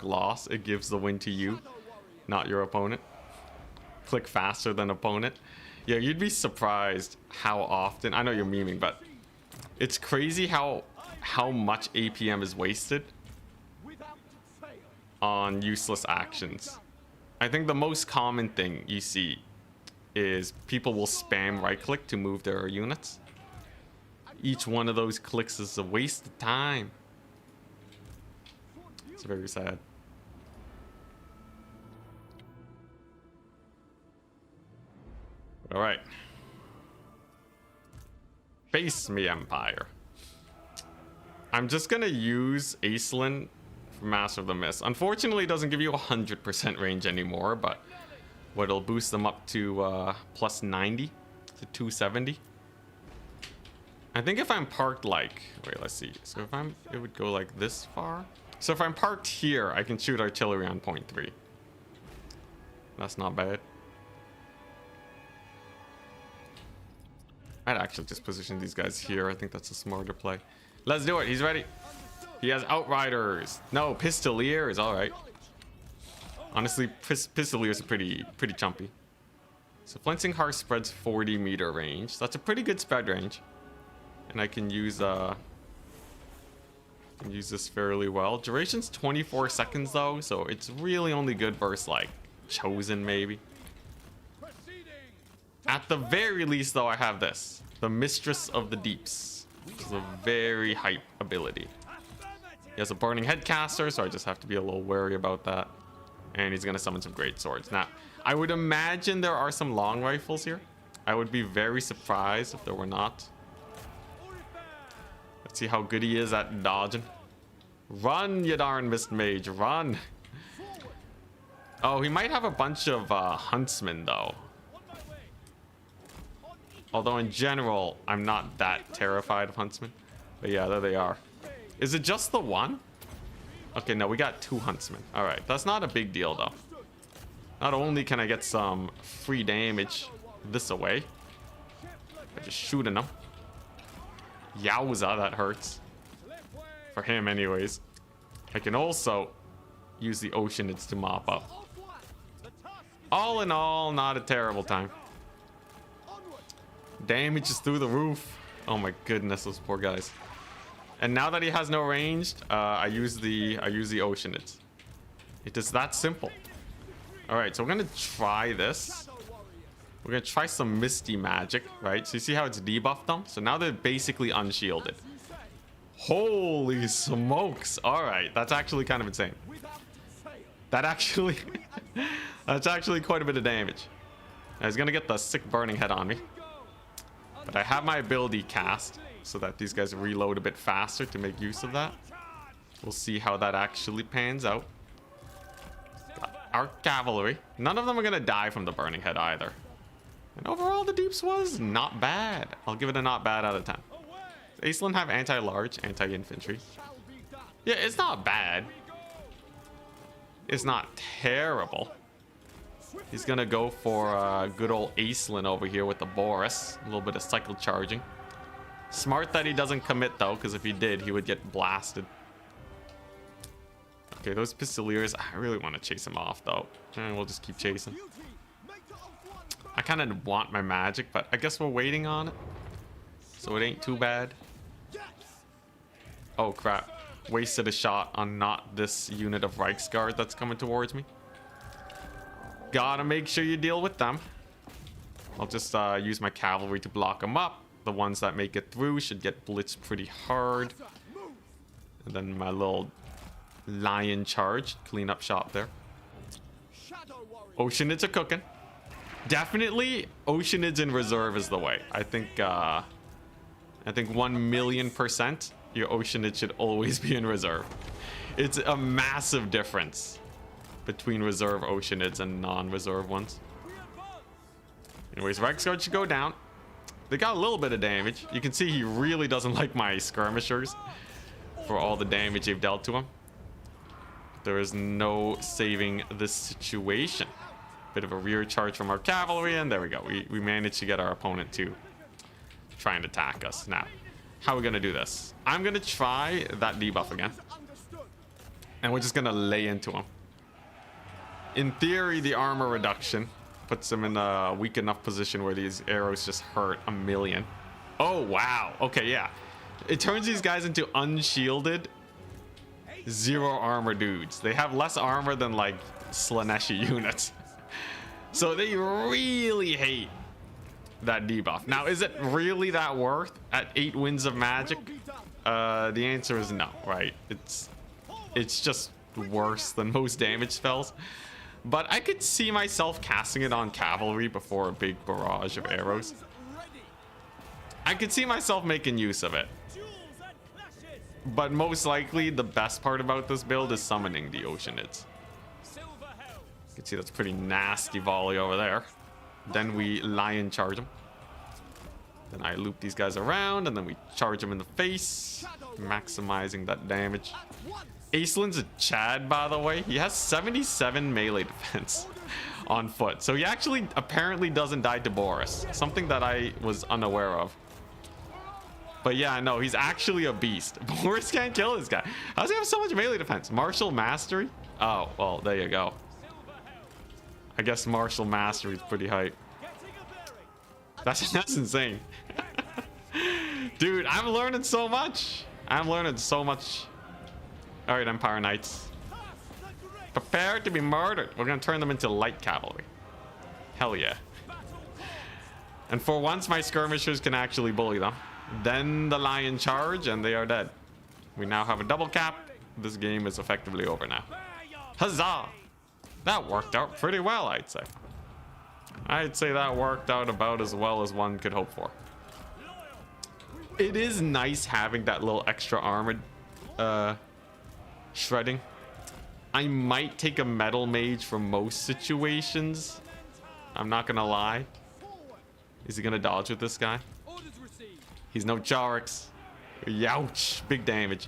!loss, it gives the win to you, not your opponent. Click faster than opponent. Yeah, you'd be surprised how often... I know you're memeing, but it's crazy how much APM is wasted on useless actions. I think the most common thing you see is people will spam right click to move their units. Each one of those clicks is a waste of time. It's very sad. All right. Face me, Empire. I'm just gonna use Acelin for Master of the Mist. Unfortunately, it doesn't give you 100% range anymore, but what it'll boost them up to plus 90 to 270. I think if I'm parked like, wait, let's see. So if it would go like this far. So if I'm parked here, I can shoot artillery on point 3. That's not bad. I'd actually just position these guys here. I think that's a smarter play. Let's do it. He's ready. He has Outriders. No, Pistoliers. All right. Honestly, Pistoliers are pretty chumpy. So Flensing Har spreads 40-meter range. That's a pretty good spread range. And I can use this fairly well. Duration's 24 seconds though, so it's really only good versus like Chosen maybe. At the very least though, I have this. The Mistress of the Deeps. Which is a very hype ability. He has a burning head caster, so I just have to be a little wary about that. And he's gonna summon some great swords. Now, I would imagine there are some long rifles here. I would be very surprised if there were not. Let's see how good he is at dodging. Run, you darn mist mage, run. Oh, he might have a bunch of huntsmen though. Although in general, I'm not that terrified of huntsmen. But yeah, there they are. Is it just the one? Okay, no, we got 2 huntsmen. All right, that's not a big deal though. Not only can I get some free damage this away by just shooting them. Yowza, that hurts. For him anyways. I can also use the Oceanids to mop up. All in all, not a terrible time. Damage is through the roof. Oh my goodness, those poor guys. And now that he has no ranged, I use the Oceanids. It is that simple. All right, so we're gonna try this. We're gonna try some misty magic, right? So you see how it's debuffed them? So now they're basically unshielded. Holy smokes! All right, that's actually kind of insane. That actually, that's actually quite a bit of damage. Now he's gonna get the sick burning head on me, but I have my ability cast so that these guys reload a bit faster to make use of that. We'll see how that actually pans out. Got our cavalry. None of them are gonna die from the burning head either. And overall, the dupes was not bad. I'll give it a not bad out of 10. Does Acelin have anti-large, anti-infantry? Yeah, it's not bad. It's not terrible. He's gonna go for good old Acelin over here with the Boris. A little bit of cycle charging. Smart that he doesn't commit though, because if he did, he would get blasted. Okay, those Pistoliers, I really want to chase him off though. And we'll just keep chasing. I kind of want my magic, but I guess we're waiting on it. So it ain't too bad. Oh crap. Wasted a shot on not this unit of Reiksguard that's coming towards me. Gotta make sure you deal with them. I'll just use my cavalry to block them up. The ones that make it through should get blitzed pretty hard. And then my little lion charge. Clean up shop there. Oceanids are cooking. Definitely Oceanids in reserve is the way. I think 1,000,000% your Oceanid should always be in reserve. It's a massive difference between reserve Oceanids and non-reserve ones. Anyways, Reiksguard should go down. They got a little bit of damage. You can see he really doesn't like my skirmishers for all the damage they've dealt to him. There is no saving this situation. Bit of a rear charge from our cavalry, and there we go. We managed to get our opponent to try and attack us. Now, how are we going to do this? I'm going to try that debuff again. And we're just going to lay into him. In theory, the armor reduction puts him in a weak enough position where these arrows just hurt a million. Oh, wow. Okay, yeah. It turns these guys into unshielded, 0 armor dudes. They have less armor than, like, Slaneshi units. So they really hate that debuff. Now, is it really that worth at 8 winds of magic? The answer is no, right? It's just worse than most damage spells. But I could see myself casting it on cavalry before a big barrage of arrows. I could see myself making use of it. But most likely, the best part about this build is summoning the Oceanids. You can see that's a pretty nasty volley over there. Then we lion charge them. Then I loop these guys around, and then we charge them in the face, maximizing that damage. Acelin's a Chad, by the way. He has 77 melee defense on foot. So he actually apparently doesn't die to Boris, something that I was unaware of. But yeah, no, he's actually a beast. Boris can't kill this guy. How does he have so much melee defense? Martial Mastery? Oh, well, there you go. I guess Martial Mastery is pretty hype. That's insane. Dude, I'm learning so much. I'm learning so much. All right, Empire Knights. Prepare to be murdered. We're going to turn them into light cavalry. Hell yeah. And for once, my skirmishers can actually bully them. Then the lion charge, and they are dead. We now have a double cap. this game is effectively over now. Huzzah! That worked out pretty well, I'd say. I'd say that worked out about as well as one could hope for. It is nice having that little extra armored shredding. I might take a metal mage for most situations. I'm not gonna lie. Is he gonna dodge with this guy? He's no Charix. Youch, big damage.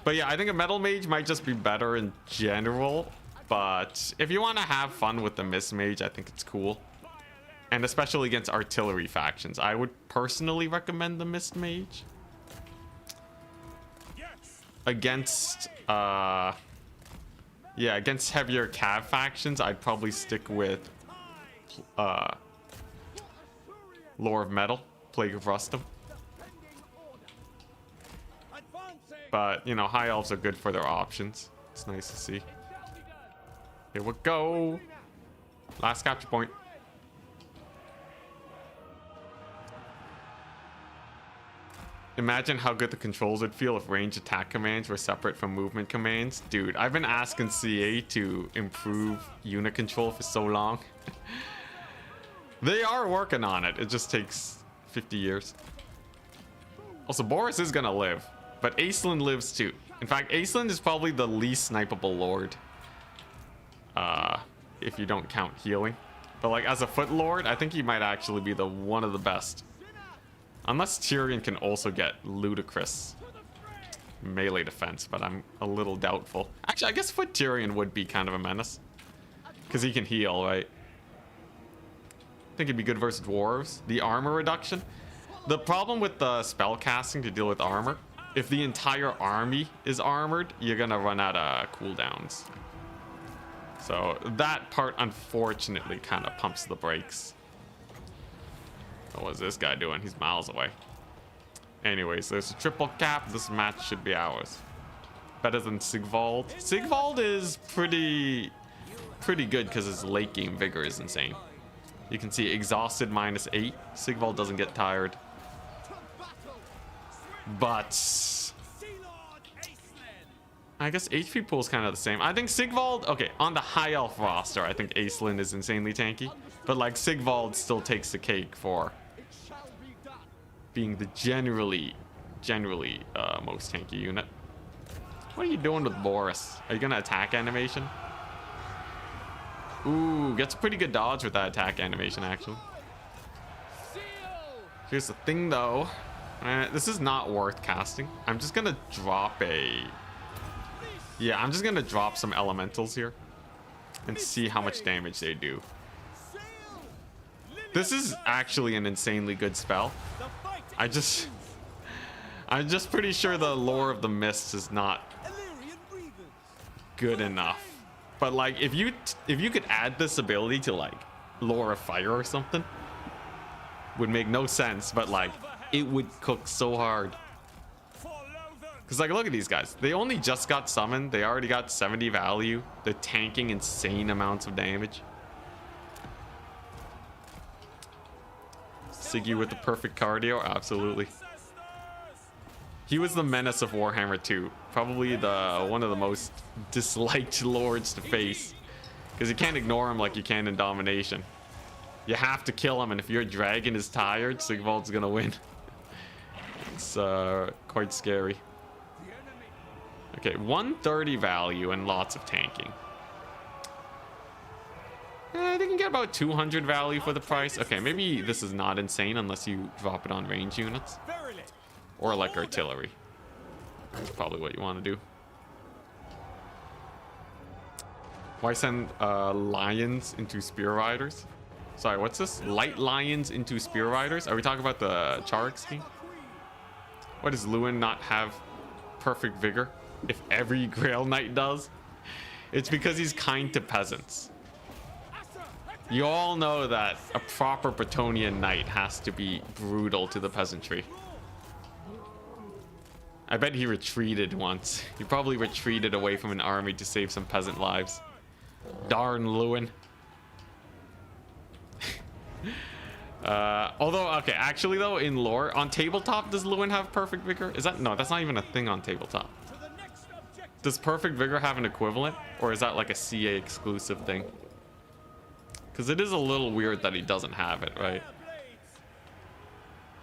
But yeah, I think a metal mage might just be better in general. But if you want to have fun with the mist mage, I think it's cool. And especially against artillery factions, I would personally recommend the mist mage. Against against heavier cav factions, I'd probably stick with Lore of Metal, Plague of Rustum. But, you know, high elves are good for their options. It's nice to see. Here we go. Last capture point. Imagine how good the controls would feel if range attack commands were separate from movement commands. Dude, I've been asking CA to improve unit control for so long. They are working on it. It just takes 50 years. Also, Boris is gonna live, but Acelin lives too. In fact, Acelin is probably the least snipeable lord. If you don't count healing. But like as a foot lord, I think he might actually be the one of the best. Unless Tyrion can also get ludicrous melee defense, but I'm a little doubtful. Actually, I guess foot Tyrion would be kind of a menace. Because he can heal, right? I think it'd be good versus dwarves. The armor reduction. The problem with the spell casting to deal with armor, if the entire army is armored, you're gonna run out of cooldowns. So that part, unfortunately, kind of pumps the brakes. What was this guy doing? He's miles away. Anyways, there's a triple cap. This match should be ours. Better than Sigvald. Sigvald is pretty good because his late game vigor is insane. You can see exhausted -8. Sigvald doesn't get tired. But I guess HP pool is kind of the same. I think Sigvald, okay, on the high elf roster, I think Acelin is insanely tanky. But like Sigvald still takes the cake for being the generally most tanky unit. What are you doing with Boris? Are you gonna attack animation? Ooh, gets a pretty good dodge with that attack animation actually. Here's the thing though. This is not worth casting. I'm just gonna drop I'm just gonna drop some elementals here and see how much damage they do. This is actually an insanely good spell. I'm just pretty sure the lore of the mists is not good enough. But like if you could add this ability to like lore of fire or something, would make no sense, but like it would cook so hard. Because like look at these guys, they only just got summoned, they already got 70 value, they're tanking insane amounts of damage. Siggy with the perfect cardio, absolutely. He was the menace of Warhammer 2, probably one of the most disliked lords to face, because you can't ignore him like you can in Domination. You have to kill him, and if your dragon is tired, Sigvald's gonna win. It's quite scary. Okay, 130 value and lots of tanking. They can get about 200 value for the price. Okay, maybe this is not insane unless you drop it on range units. Or like artillery. That's probably what you want to do. Why send lions into spear riders? Sorry, what's this? Light lions into spear riders? Are we talking about the Charix scheme? Why does Lewin not have perfect vigor? If every Grail Knight does? It's because he's kind to peasants. You all know that a proper Bretonnian knight has to be brutal to the peasantry. I bet he retreated once. He probably retreated away from an army to save some peasant lives. Darn Lewin. Although, okay, actually though, in lore, on tabletop, does Lewin have perfect vigor? Is that, no, that's not even a thing on tabletop. Does Perfect Vigor have an equivalent? Or is that like a CA exclusive thing? Because it is a little weird that he doesn't have it, right?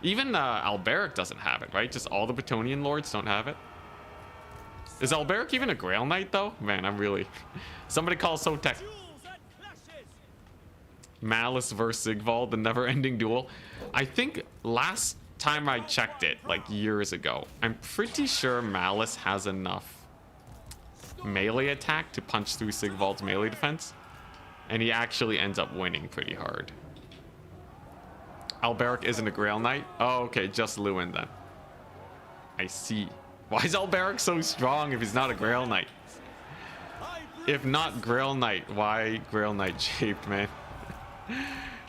Even Alberic doesn't have it, right? Just all the Bretonnian lords don't have it. Is Alberic even a Grail Knight, though? Man, I'm really... Somebody call Sotek. Malice versus Sigvald, the never-ending duel. I think last time I checked it, like years ago, I'm pretty sure Malice has enough melee attack to punch through Sigvald's melee defense. And he actually ends up winning pretty hard. Alberic isn't a Grail Knight? Oh, okay, just Lewin then. I see. Why is Alberic so strong if he's not a Grail Knight? If not Grail Knight, why Grail Knight shaped, man?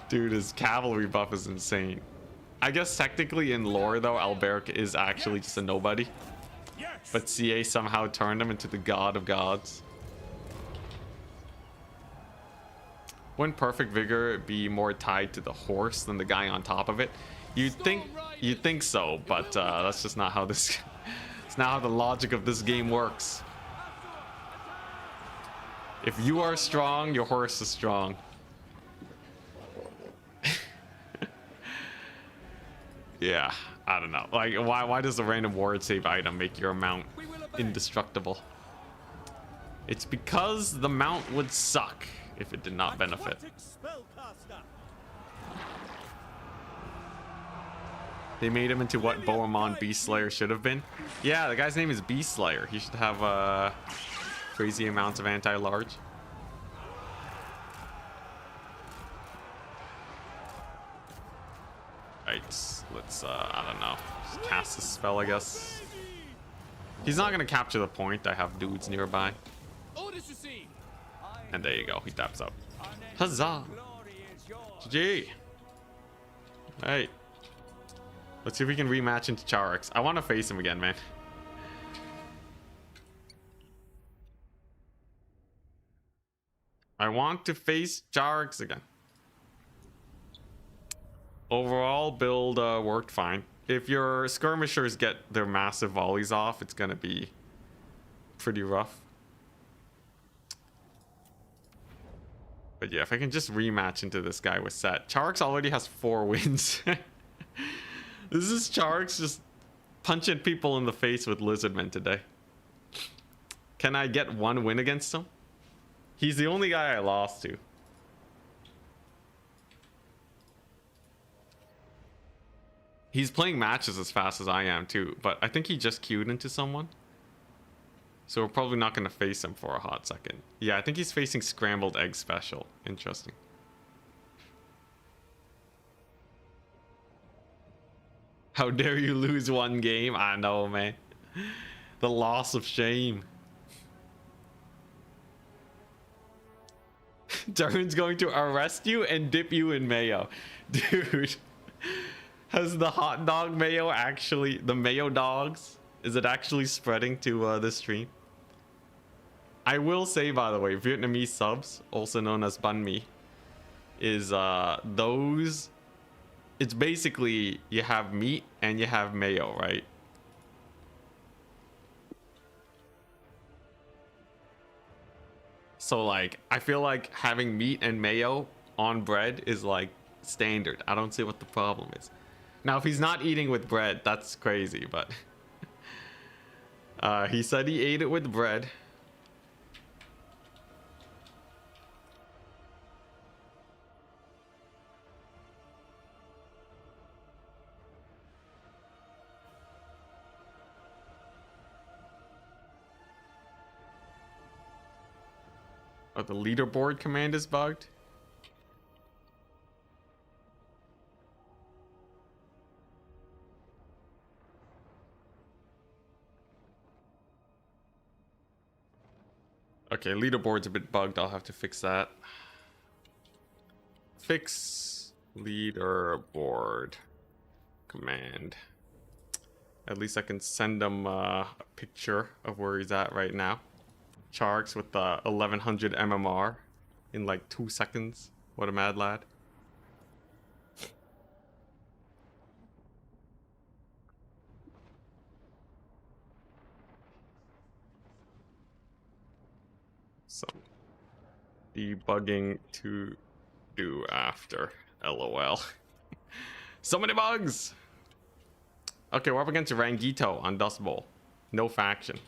Dude, his cavalry buff is insane. I guess technically in lore though, Alberic is actually just a nobody. But CA somehow turned him into the god of gods. Wouldn't Perfect Vigor be more tied to the horse than the guy on top of it? You'd think so, but that's just not how this... It's not how the logic of this game works. If you are strong, your horse is strong. Yeah, I don't know. Like, why does the random ward save item make your mount indestructible? It's because the mount would suck if it did not benefit. They made him into what Bohemond Beast Slayer should have been. Yeah, the guy's name is Beast Slayer. He should have crazy amounts of anti-large. Right, let's I don't know, just cast this spell, I guess. He's not gonna capture the point. I have dudes nearby. And there you go, he taps up. Huzzah! GG! Hey. Let's see if we can rematch into Charix. I want to face him again, man. I want to face Charix again. Overall, build worked fine. If your skirmishers get their massive volleys off, it's gonna be pretty rough. But yeah, if I can just rematch into this guy with Set. Charix already has 4 wins. This is Charix just punching people in the face with Lizardmen today. Can I get 1 win against him? He's the only guy I lost to. He's playing matches as fast as I am too, but I think he just queued into someone. So we're probably not going to face him for a hot second. Yeah, I think he's facing Scrambled Egg Special. Interesting. How dare you lose 1 game? I know, man. The loss of shame. Darren's going to arrest you and dip you in mayo. Dude. Has the hot dog mayo actually... The mayo dogs? Is it actually spreading to this stream? I will say, by the way, Vietnamese subs, also known as banh mi, is those... It's basically you have meat and you have mayo, right? So like, I feel like having meat and mayo on bread is like standard. I don't see what the problem is. Now, if he's not eating with bread, that's crazy, but he said he ate it with bread. Oh, the leaderboard command is bugged? Okay, leaderboard's a bit bugged. I'll have to fix that. Fix leaderboard command. At least I can send him a picture of where he's at right now. Charix with the 1100 MMR in like 2 seconds. What a mad lad. some debugging to do after. LOL. So many bugs! Okay, we're up against Rangito on Dust Bowl. No faction.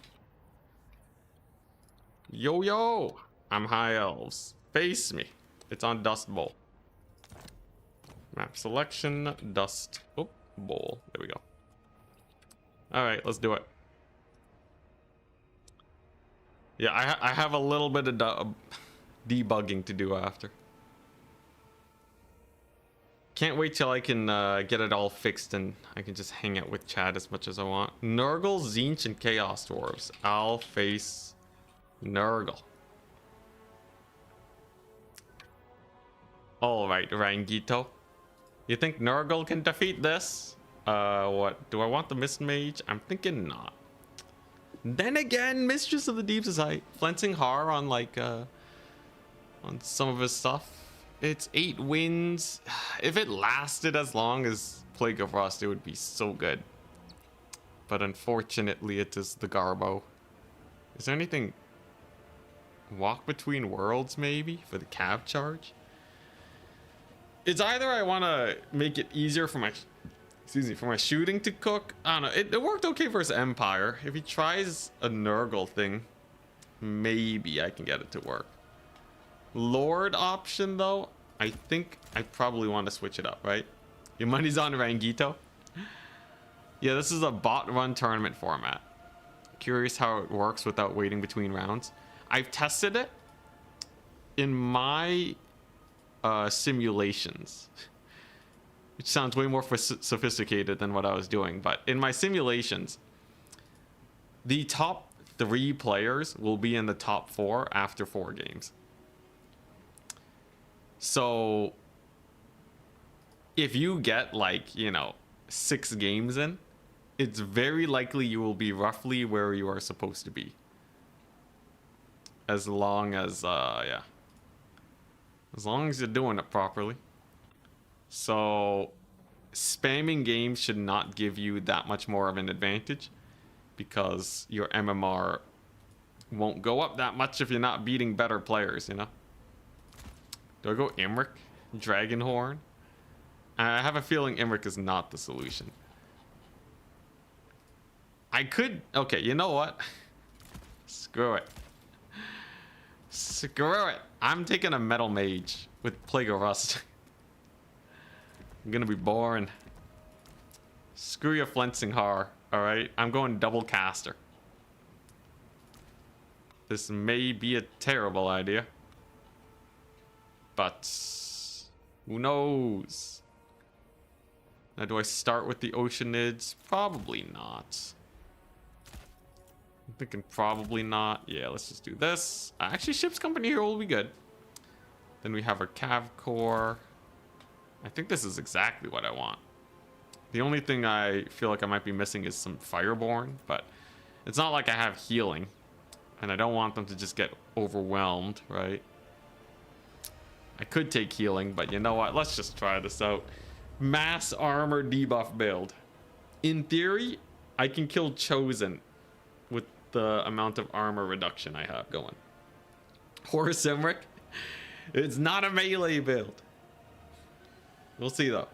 Yo, yo! I'm High Elves. Face me. It's on Dust Bowl. Map selection, Dust Bowl. There we go. Alright, let's do it. Yeah, I have a little bit of debugging to do after. Can't wait till I can get it all fixed and I can just hang out with Chad as much as I want. Nurgle, Tzeentch, and Chaos Dwarves. I'll face Nurgle. Alright, Rangito. You think Nurgle can defeat this? What? Do I want the Mist Mage? I'm thinking not. Then again, Mistress of the Deep Society. Flensing Har on like, on some of his stuff. It's 8 wins. If it lasted as long as Plague of Rust, it would be so good. But unfortunately, it is the Garbo. Is there anything? Walk Between Worlds, maybe? For the cav charge? It's either I want to make it easier for my... Excuse me, for my shooting to cook. I don't know. It worked okay versus Empire. If he tries a Nurgle thing, maybe I can get it to work. Lord option though, I think I probably want to switch it up, right? Your money's on Rangito. Yeah, this is a bot run tournament format. Curious how it works without waiting between rounds. I've tested it in my simulations, which sounds way more sophisticated than what I was doing, but in my simulations, the top 3 players will be in the top 4 after 4 games. So if you get like, you know, 6 games in, it's very likely you will be roughly where you are supposed to be. As long as, yeah. As long as you're doing it properly. So spamming games should not give you that much more of an advantage because your MMR won't go up that much if you're not beating better players, you know? Do I go Imric? Dragonhorn? I have a feeling Imric is not the solution. I could... Okay, you know what? Screw it. Screw it. I'm taking a Metal Mage with Plague of Rust. I'm gonna be boring. Screw your Flensing Har, alright? I'm going double caster. This may be a terrible idea. But who knows? Now, do I start with the Oceanids? Probably not. I'm thinking probably not. Yeah, let's just do this. Actually, Ship's Company here will be good. Then we have our Cav Core. I think this is exactly what I want. The only thing I feel like I might be missing is some Fireborn, but it's not like I have healing. And I don't want them to just get overwhelmed, right? I could take healing, but you know what? Let's just try this out. Mass armor debuff build. In theory, I can kill Chosen with the amount of armor reduction I have going. Horus Imric. It's not a melee build. We'll see though.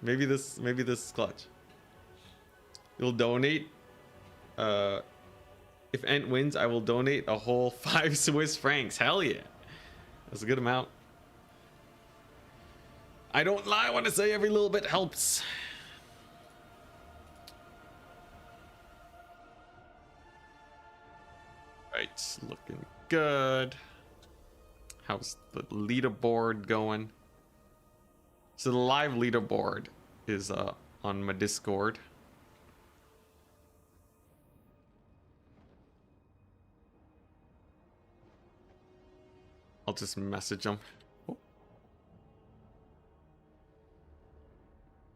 Maybe this is clutch. You'll donate. If Ent wins, I will donate a whole 5 Swiss francs. Hell yeah. That's a good amount. I don't lie when I say every little bit helps. Right, looking good. How's the leaderboard going? So the live leaderboard is on my Discord. I'll just message them. Oh.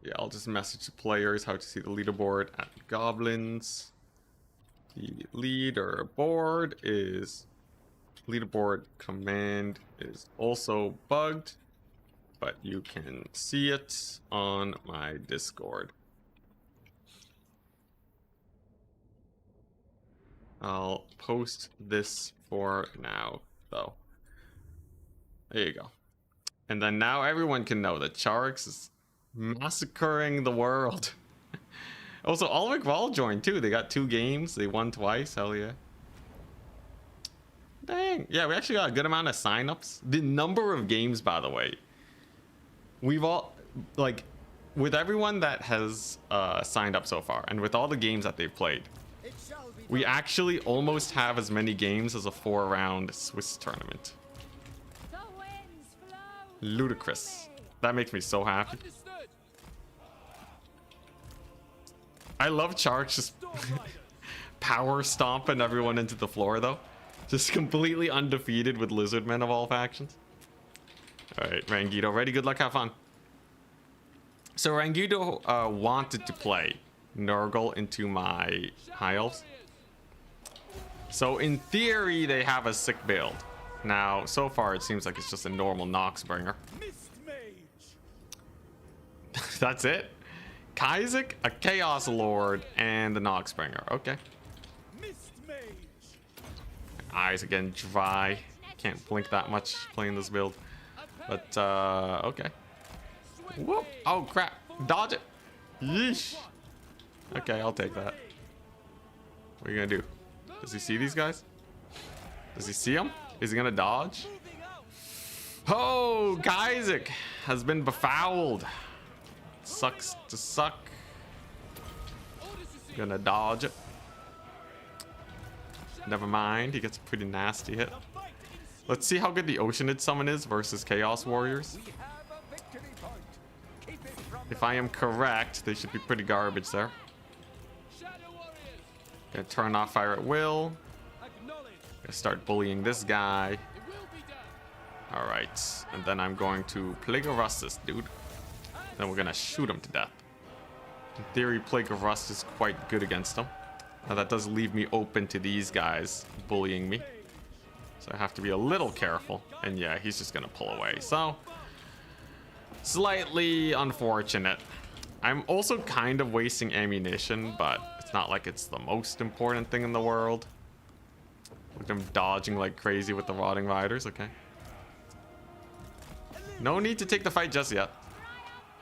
Yeah, I'll just message the players how to see the leaderboard at Goblins. The leaderboard command is also bugged, but you can see it on my Discord. I'll post this for now. though. There you go. And then now everyone can know that Charix is massacring the world. Also, Alwick Wall joined too. They got 2 games. They won twice. Hell yeah. Dang. Yeah, we actually got a good amount of signups. The number of games, by the way. We've all, like, with everyone that has signed up so far, and with all the games that they've played, we actually almost have as many games as a 4-round Swiss tournament. Ludicrous. That makes me so happy. I love Charix just power stomping everyone into the floor, though. Just completely undefeated with Lizardmen of all factions. Alright, Rangido, ready? Good luck, have fun. So Rangido wanted to play Nurgle into my High Elves. So in theory, they have a sick build. Now, so far, it seems like it's just a normal Noxbringer. That's it? Kaizek, a Chaos Lord, and the Noxbringer. Okay. Eyes again dry. Can't blink that much playing this build. But, okay. Whoop. Oh, crap. Dodge it. Yeesh. Okay, I'll take that. What are you gonna do? Does he see these guys? Does he see them? Is he gonna dodge? Oh, Kaizek has been befouled. Sucks to suck. Gonna dodge it. Never mind, he gets a pretty nasty hit. Let's see how good the Oceanid summon is versus Chaos Warriors. If I am correct, they should be pretty garbage there. Gonna turn off fire at will. Gonna start bullying this guy. Alright, and then I'm going to Plague of Rust this dude. Then we're gonna shoot him to death. In theory, Plague of Rust is quite good against him. Now that does leave me open to these guys bullying me. So I have to be a little careful. And yeah, he's just gonna pull away. So, slightly unfortunate. I'm also kind of wasting ammunition, but it's not like it's the most important thing in the world. Look at him dodging like crazy with the Rotting Riders, okay. No need to take the fight just yet.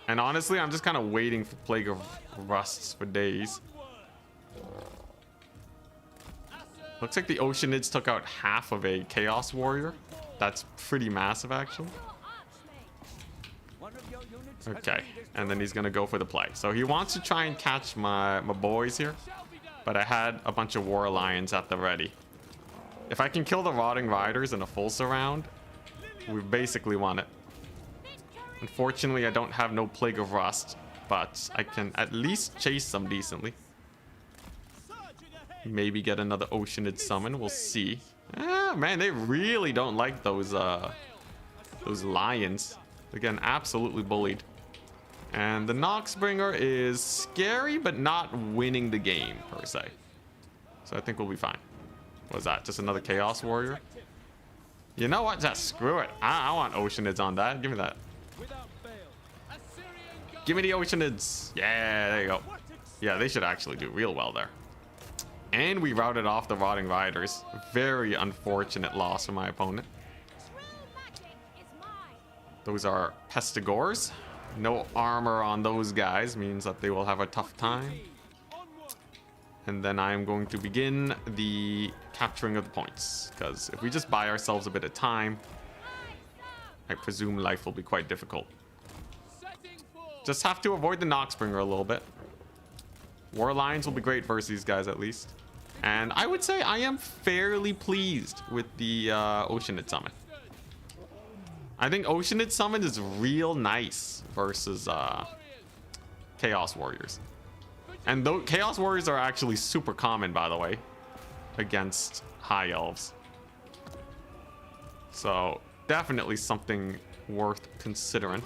And honestly, I'm just kind of waiting for Plague of Rusts for days. Looks like the Oceanids took out half of a Chaos Warrior. That's pretty massive, actually. Okay, and then he's gonna go for the play. So he wants to try and catch my boys here, but I had a bunch of War Lions at the ready. If I can kill the Rotting Riders in a full surround, we basically won it. Unfortunately, I don't have no Plague of Rust, but I can at least chase them decently. Maybe get another Oceanid summon. We'll see. Ah, man, they really don't like those lions. Again, absolutely bullied. And the Noxbringer is scary, but not winning the game, per se. So I think we'll be fine. What was that? Just another Chaos Warrior? You know what? Just screw it. I want Oceanids on that. Give me that. Give me the Oceanids. Yeah, there you go. Yeah, they should actually do real well there. And we routed off the Rotting Riders. Very unfortunate loss for my opponent. Those are Pestigores. No armor on those guys means that they will have a tough time. And then I'm going to begin the capturing of the points. Because if we just buy ourselves a bit of time, I presume life will be quite difficult. Just have to avoid the Noxbringer a little bit. War Lions will be great versus these guys at least. And I would say I am fairly pleased with the Oceanid summon. I think Oceanid summon is real nice versus Chaos Warriors. And though Chaos Warriors are actually super common, by the way, against High Elves. So definitely something worth considering.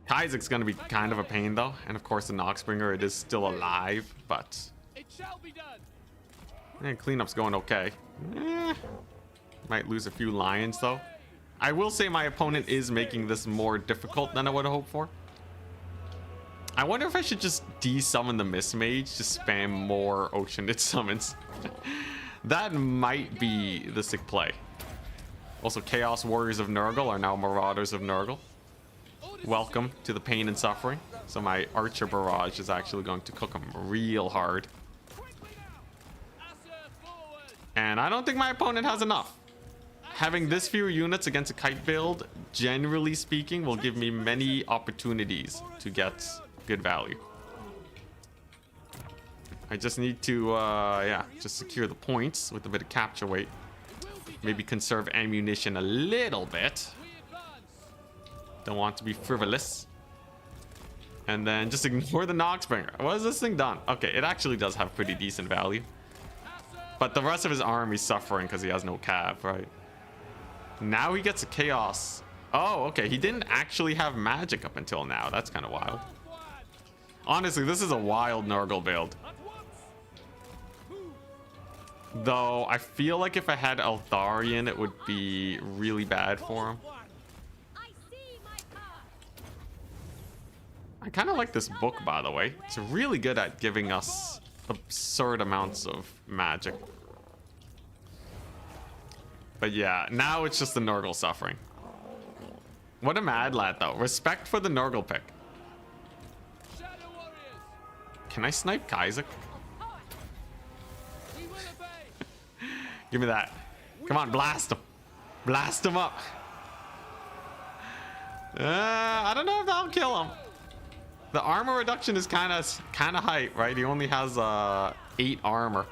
Kaizek's gonna be kind of a pain though, and of course the Noxbringer, it is still alive, but cleanup's going okay. Might lose a few lions though. I will say my opponent is making this more difficult than I would have hoped for. I wonder if I should just de-summon the Mist Mage to spam more Oceanid summons. That might be the sick play. Also, Chaos Warriors of Nurgle are now Marauders of Nurgle. Welcome to the pain and suffering. So my Archer Barrage is actually going to cook them real hard. And I don't think my opponent has enough. Having this few units against a kite build, generally speaking, will give me many opportunities to get good value. I just need to, yeah, just secure the points with a bit of capture weight. Maybe conserve ammunition a little bit. Don't want to be frivolous. And then just ignore the Noxbringer. What has this thing done? Okay, it actually does have pretty decent value. But the rest of his army's suffering because he has no cav, right? Now he gets a chaos. Oh, okay. He didn't actually have magic up until now. That's kind of wild. Honestly, this is a wild Nurgle build. Though, I feel like if I had Eltharion, it would be really bad for him. I kind of like this book, by the way. It's really good at giving us absurd amounts of magic. But yeah, now it's just the Nurgle suffering. What a mad lad, though. Respect for the Nurgle pick. Can I snipe Isaac? Give me that. Come on, blast him. Blast him up. I don't know if that'll kill him. The armor reduction is kind of hype, right? He only has 8 armor.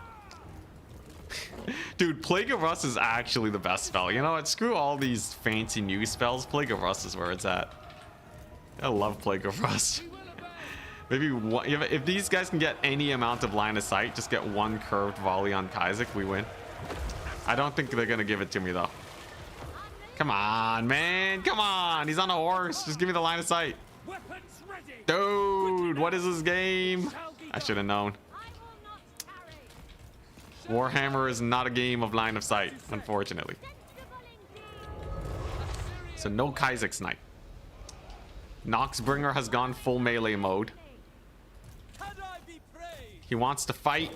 Dude, Plague of Rust is actually the best spell. You know what? Screw all these fancy new spells. Plague of Rust is where it's at. I love Plague of Rust. Maybe one, if these guys can get any amount of line of sight, just get one curved volley on Isaac, we win. I don't think they're gonna give it to me though. Come on, man. Come on. He's on a horse. Just give me the line of sight. Dude, what is this game? I should have known. Warhammer is not a game of line of sight, unfortunately. So no Isaac snipe. Noxbringer has gone full melee mode. He wants to fight.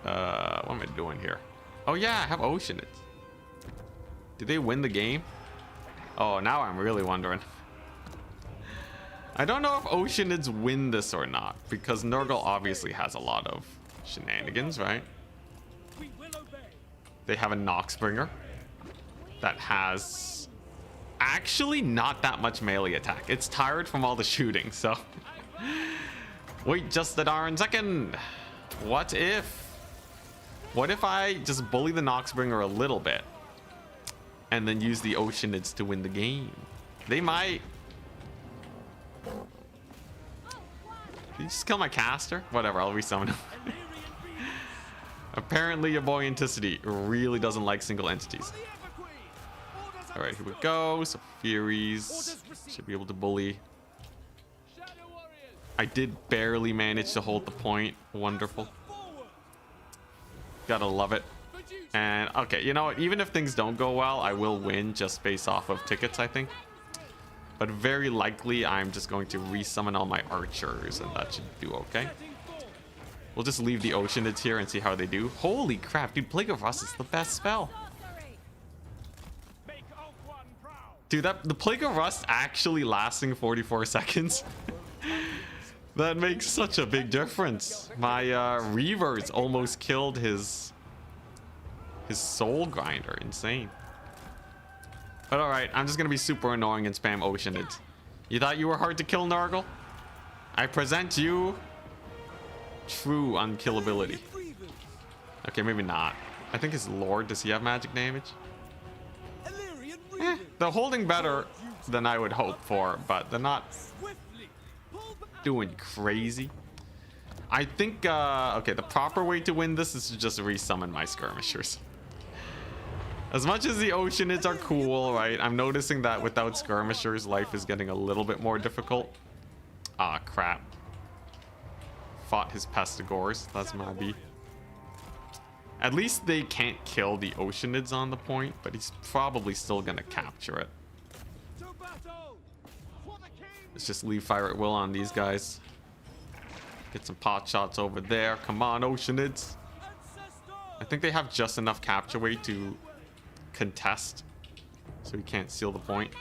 What am I doing here? Oh yeah, I have Oceanids. Did they win the game? Oh, now I'm really wondering. I don't know if Oceanids win this or not, because Nurgle obviously has a lot of shenanigans, right? They have a Noxbringer that has actually not that much melee attack. It's tired from all the shooting, so... Wait just a darn second. What if I just bully the Noxbringer a little bit and then use the Oceanids to win the game? They might. Did you just kill my caster? Whatever, I'll resummon him. Apparently your boy Anticity really doesn't like single entities. Alright, here we go. So Furies should be able to bully. I did barely manage to hold the point. Wonderful. Gotta love it. And okay, you know what? Even if things don't go well, I will win just based off of tickets, I think. But very likely, I'm just going to resummon all my archers, and that should do okay. We'll just leave the Oceanids here and see how they do. Holy crap, dude, Plague of Rust is the best spell. Dude, the Plague of Rust actually lasting 44 seconds. That makes such a big difference. My Reavers almost killed his Soul Grinder. Insane. But alright, I'm just gonna be super annoying and spam Oceanids. You thought you were hard to kill, Nurgle? I present you true unkillability. Okay, maybe not. I think his Lord, does he have magic damage? They're holding better than I would hope for, but they're not doing crazy. I think, okay, the proper way to win this is to just resummon my skirmishers. As much as the Oceanids are cool, right? I'm noticing that without skirmishers, life is getting a little bit more difficult. Ah, crap. Fought his Pestigores. That's my B. At least they can't kill the Oceanids on the point, but he's probably still gonna capture it. Let's just leave fire at will on these guys. Get some pot shots over there. Come on, Oceanids. I think they have just enough capture weight to contest, so we can't seal the point.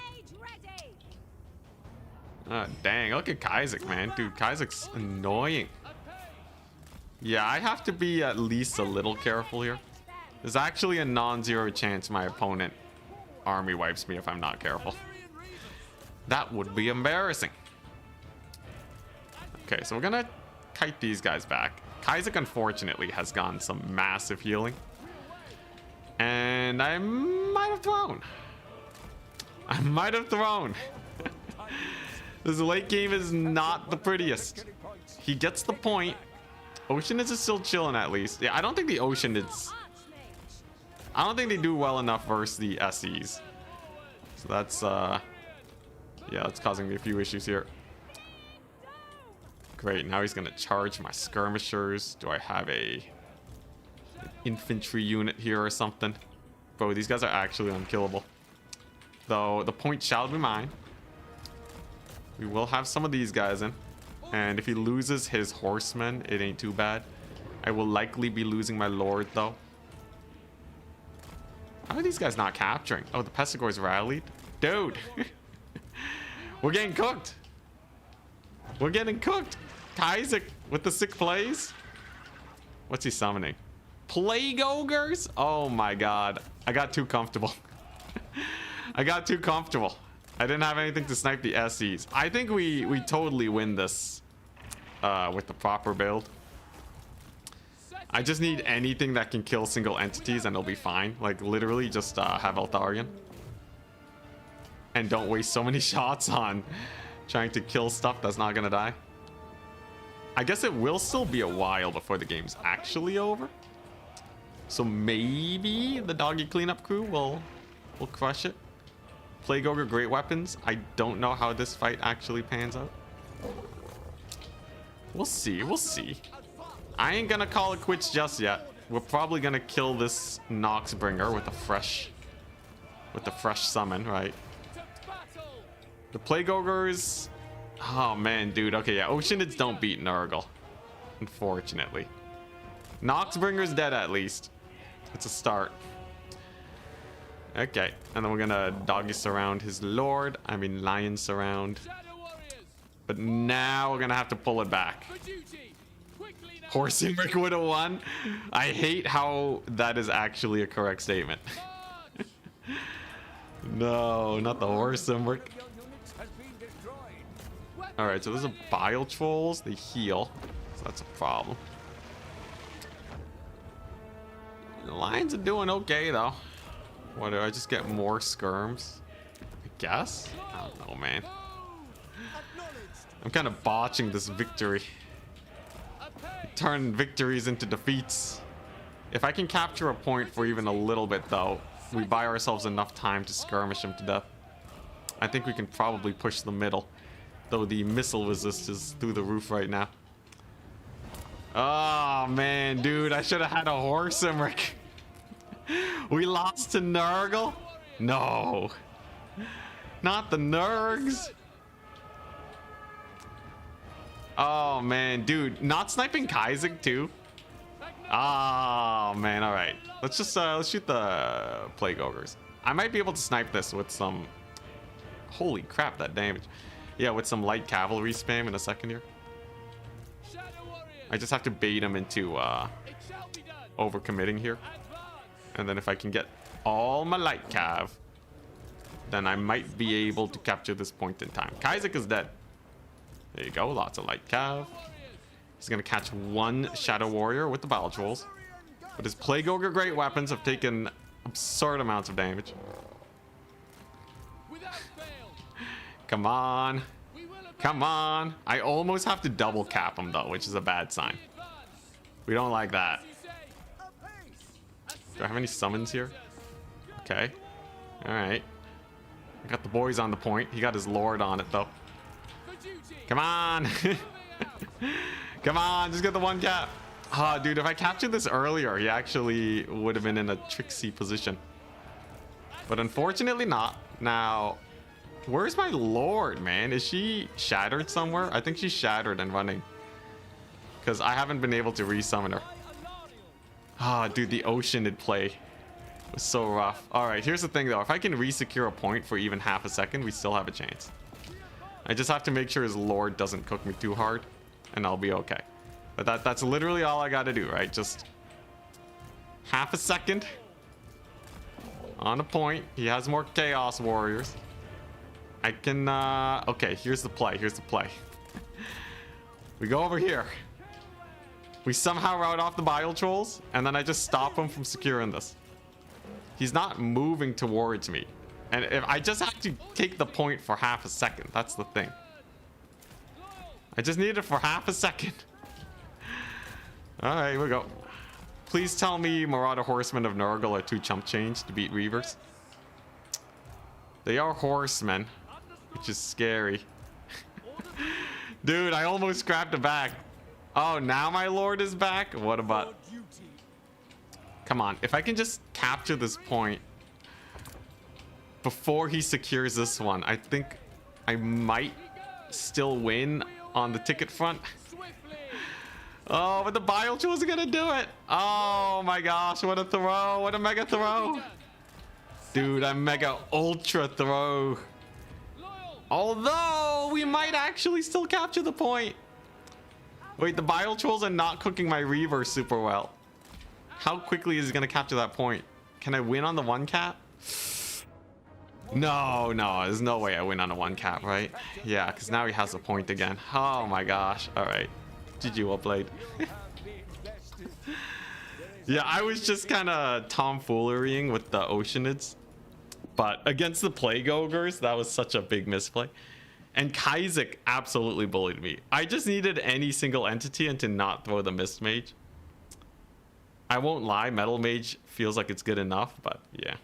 Dang, look at Kaizek, man. Dude, Kaizek's annoying. Yeah, I have to be at least a little careful here. There's actually a non-zero chance my opponent army wipes me if I'm not careful. That would be embarrassing. Okay, so we're gonna kite these guys back. Kaizek, unfortunately, has gotten some massive healing. And I might have thrown. This late game is not the prettiest. He gets the point. Oceanids is still chilling at least. Yeah, I don't think the Oceanids... I don't think they do well enough versus the SEs. So that's, yeah, that's causing me a few issues here. Great, now he's gonna charge my skirmishers. Do I have an infantry unit here or something? Bro, these guys are actually unkillable. Though, the point shall be mine. We will have some of these guys in. And if he loses his horsemen, it ain't too bad. I will likely be losing my lord, though. How are these guys not capturing? Oh, the Pestigors rallied? Dude! We're getting cooked! We're getting cooked! Kaizek with the sick plays? What's he summoning? Plague Ogres? Oh my god. I got too comfortable. I got too comfortable. I didn't have anything to snipe the SEs. I think we totally win this with the proper build. I just need anything that can kill single entities and it'll be fine. Like literally just have Eltharion. And don't waste so many shots on trying to kill stuff that's not gonna die. I guess it will still be a while before the game's actually over. So maybe the doggy cleanup crew will crush it. Plague Ogre, great weapons. I don't know how this fight actually pans out. We'll see, we'll see. I ain't gonna call it quits just yet. We're probably gonna kill this Noxbringer with a fresh summon, right? The Plague Ogres. Oh man, dude. Okay, yeah. Oceanids don't beat Nurgle, unfortunately. Noxbringer's dead at least. It's a start. Okay, and then we're gonna doggy surround his lord. I mean lion surround. But now we're gonna have to pull it back. Horse Imric would have won. I hate how that is actually a correct statement. No, not the Horse Imric. Alright, so there's a Bile Trolls. They heal. So that's a problem. The lions are doing okay though. What, do I just get more skirms? I guess? I don't know, man. I'm kind of botching this victory. Turn victories into defeats. If I can capture a point for even a little bit though, we buy ourselves enough time to skirmish him to death. I think we can probably push the middle. Though the missile resist is through the roof right now. Oh man, dude, I should have had a Horse Imric. We lost to Nurgle? No. Not the Nurgs. Oh man, dude, not sniping Kaizek too. Oh man, all right. Let's just let's shoot the Plague Ogres. I might be able to snipe this with some. Holy crap, that damage. Yeah, with some light cavalry spam in a second here. I just have to bait him into overcommitting here. And then if I can get all my light cav, then I might be able to capture this point in time. Kaizek is dead. There you go, lots of light cav. He's gonna catch one Shadow Warrior with the Bile Trolls. But his Plague Ogre great weapons have taken absurd amounts of damage. Come on. Come on. I almost have to double cap him though, which is a bad sign. We don't like that. Do I have any summons here? Okay. Alright. I got the boys on the point. He got his lord on it though. Come on. Come on, just get the one cap. Ah, dude, if I captured this earlier, he actually would have been in a tricksy position. But unfortunately not. Now, where's my lord, man? Is she shattered somewhere? I think she's shattered and running. Because I haven't been able to resummon her. Ah, dude, the Oceanid play was so rough. All right, here's the thing though. If I can re-secure a point for even half a second, we still have a chance. I just have to make sure his lord doesn't cook me too hard, and I'll be okay. But that's literally all I gotta do, right? Just half a second on a point. He has more Chaos Warriors. I can, okay, here's the play. Here's the play. We go over here. We somehow rout off the Bile Trolls, and then I just stop him from securing this. He's not moving towards me. And if I just have to take the point for half a second, that's the thing. I just need it for half a second. All right, here we go. Please tell me Marauder Horsemen of Nurgle are too chump change to beat Reavers. They are horsemen, which is scary. Dude, I almost grabbed it back. Oh, now my lord is back? What about... Come on, if I can just capture this point before he secures this one, I think I might still win on the ticket front. Oh, but the Bile Trolls are gonna do it. Oh my gosh, what a throw. What a mega throw. Dude, a mega ultra throw. Although, we might actually still capture the point. Wait, the Bile Trolls are not cooking my Reaver super well. How quickly is he gonna capture that point? Can I win on the one cap? No, there's no way I win on a one cap, right? Yeah, because now he has a point again. Oh my gosh. All right. GG, well played. Yeah, I was just kind of tomfoolerying with the Oceanids. But against the Plague Ogres, that was such a big misplay. And Kaizek absolutely bullied me. I just needed any single entity and to not throw the Mist Mage. I won't lie, Metal Mage feels like it's good enough, but yeah.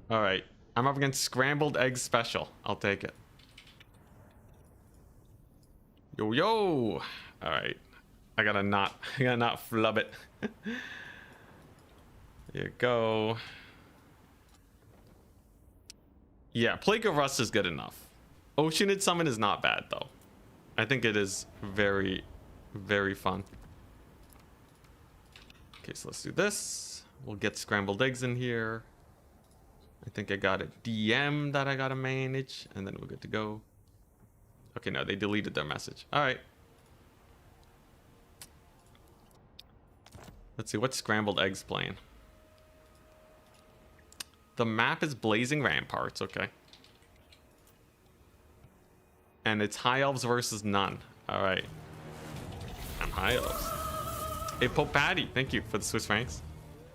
All right, I'm up against Scrambled Egg Special. I'll take it. Yo. All right, I gotta not flub it. There you go. Yeah, Plague of Rust is good enough. Oceanid Summon is not bad though. I think it is very, very fun. Okay, so let's do this. We'll get Scrambled Eggs in here. I think I got a DM that I gotta manage, and then we're good to go. Okay, no, they deleted their message. All right. Let's see, what's Scrambled Eggs playing? The map is Blazing Ramparts, okay. And it's High Elves versus none. All right. I'm High Elves. Hey, Pope Patty, thank you for the Swiss francs.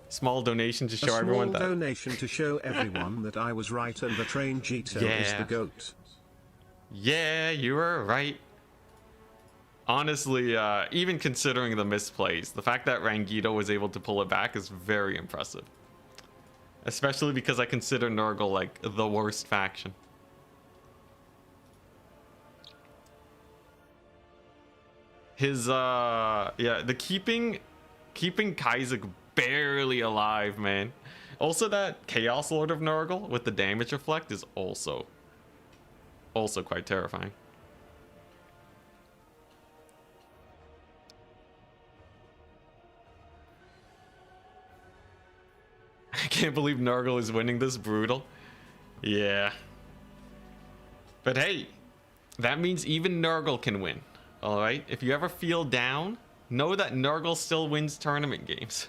Small donation to show everyone that. A small donation to show everyone that I was right and the train Gito is the GOAT. Yeah, you were right. Honestly, even considering the misplays, the fact that Rangito was able to pull it back is very impressive. Especially because I consider Nurgle like the worst faction. His, yeah, the keeping Kaizek barely alive, man. Also, that Chaos Lord of Nurgle with the damage reflect is also quite terrifying. I can't believe Nurgle is winning this. Brutal. Yeah. But hey, that means even Nurgle can win. Alright? If you ever feel down, know that Nurgle still wins tournament games.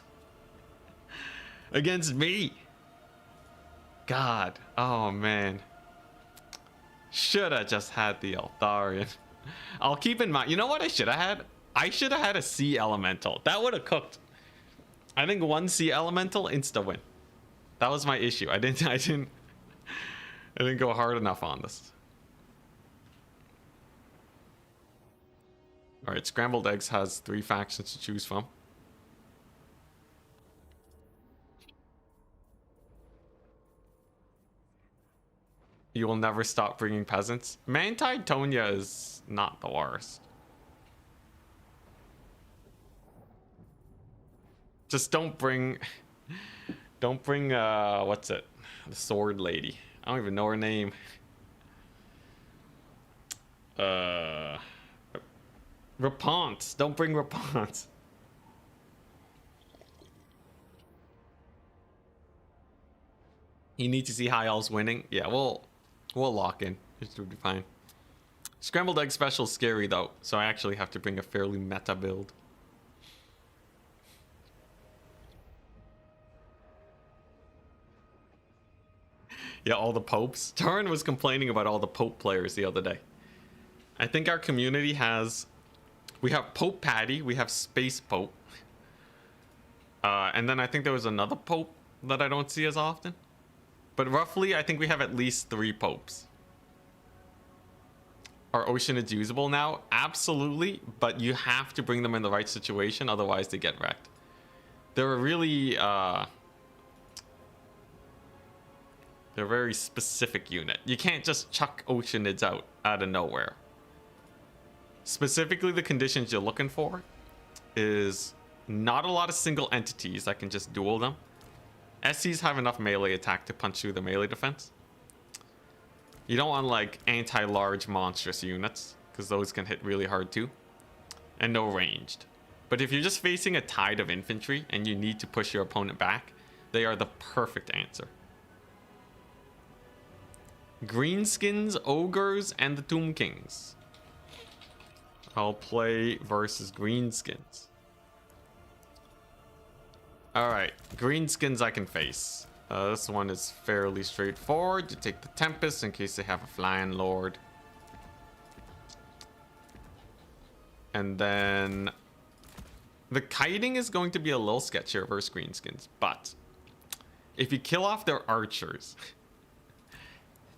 Against me. God. Oh, man. Should have just had the Eltharion. I'll keep in mind. You know what I should have had? I should have had a Sea Elemental. That would have cooked. I think one Sea Elemental, insta win. That was my issue. I didn't go hard enough on this. All right, Scrambled Eggs has 3 factions to choose from. You will never stop bringing peasants. Mantide Tonya is not the worst. Just don't bring Don't bring, what's it? The sword lady. I don't even know her name. Rapunzel. Don't bring Rapunzel. You need to see high elves winning. Yeah, we'll lock in. It should be fine. Scrambled egg special is scary though, so I actually have to bring a fairly meta build. Yeah, all the popes. Tarn was complaining about all the pope players the other day. I think our community has... We have Pope Patty, we have Space Pope. And then I think there was another pope that I don't see as often. But roughly, I think we have at least 3 popes. Are Oceanids usable now? Absolutely, but you have to bring them in the right situation, otherwise they get wrecked. They're a really... They're a very specific unit. You can't just chuck Oceanids out of nowhere. Specifically, the conditions you're looking for is not a lot of single entities that can just duel them. SCs have enough melee attack to punch through the melee defense. You don't want like anti-large monstrous units, because those can hit really hard too. And no ranged. But if you're just facing a tide of infantry and you need to push your opponent back, they are the perfect answer. Greenskins, Ogres, and the Tomb Kings. I'll play versus Greenskins. Alright, Greenskins I can face. This one is fairly straightforward. You take the Tempest in case they have a Flying Lord. And then... The kiting is going to be a little sketchier versus Greenskins, but... If you kill off their archers...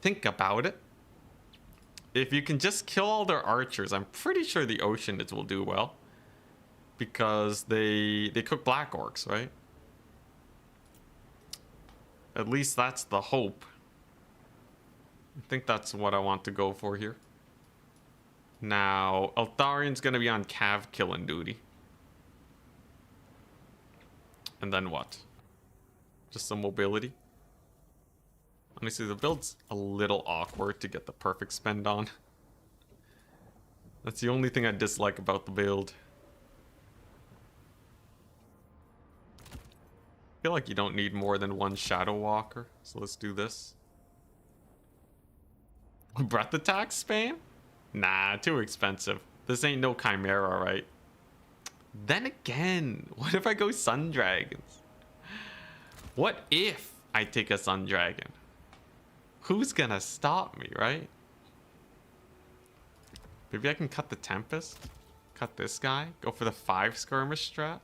Think about it. If you can just kill all their archers, I'm pretty sure the Oceanids will do well. Because they cook Black Orcs, right? At least that's the hope. I think that's what I want to go for here. Now, Eltharian's going to be on Cav killing duty. And then what? Just some mobility. Honestly, the build's a little awkward to get the perfect spend on. That's the only thing I dislike about the build. I feel like you don't need more than one Shadow Walker, so let's do this. Breath attack spam? Nah, too expensive. This ain't no Chimera, right? Then again, what if I go Sun Dragons? What if I take a Sun Dragon? Who's gonna stop me, right? Maybe I can cut the Tempest? Cut this guy? Go for the 5 skirmish strat?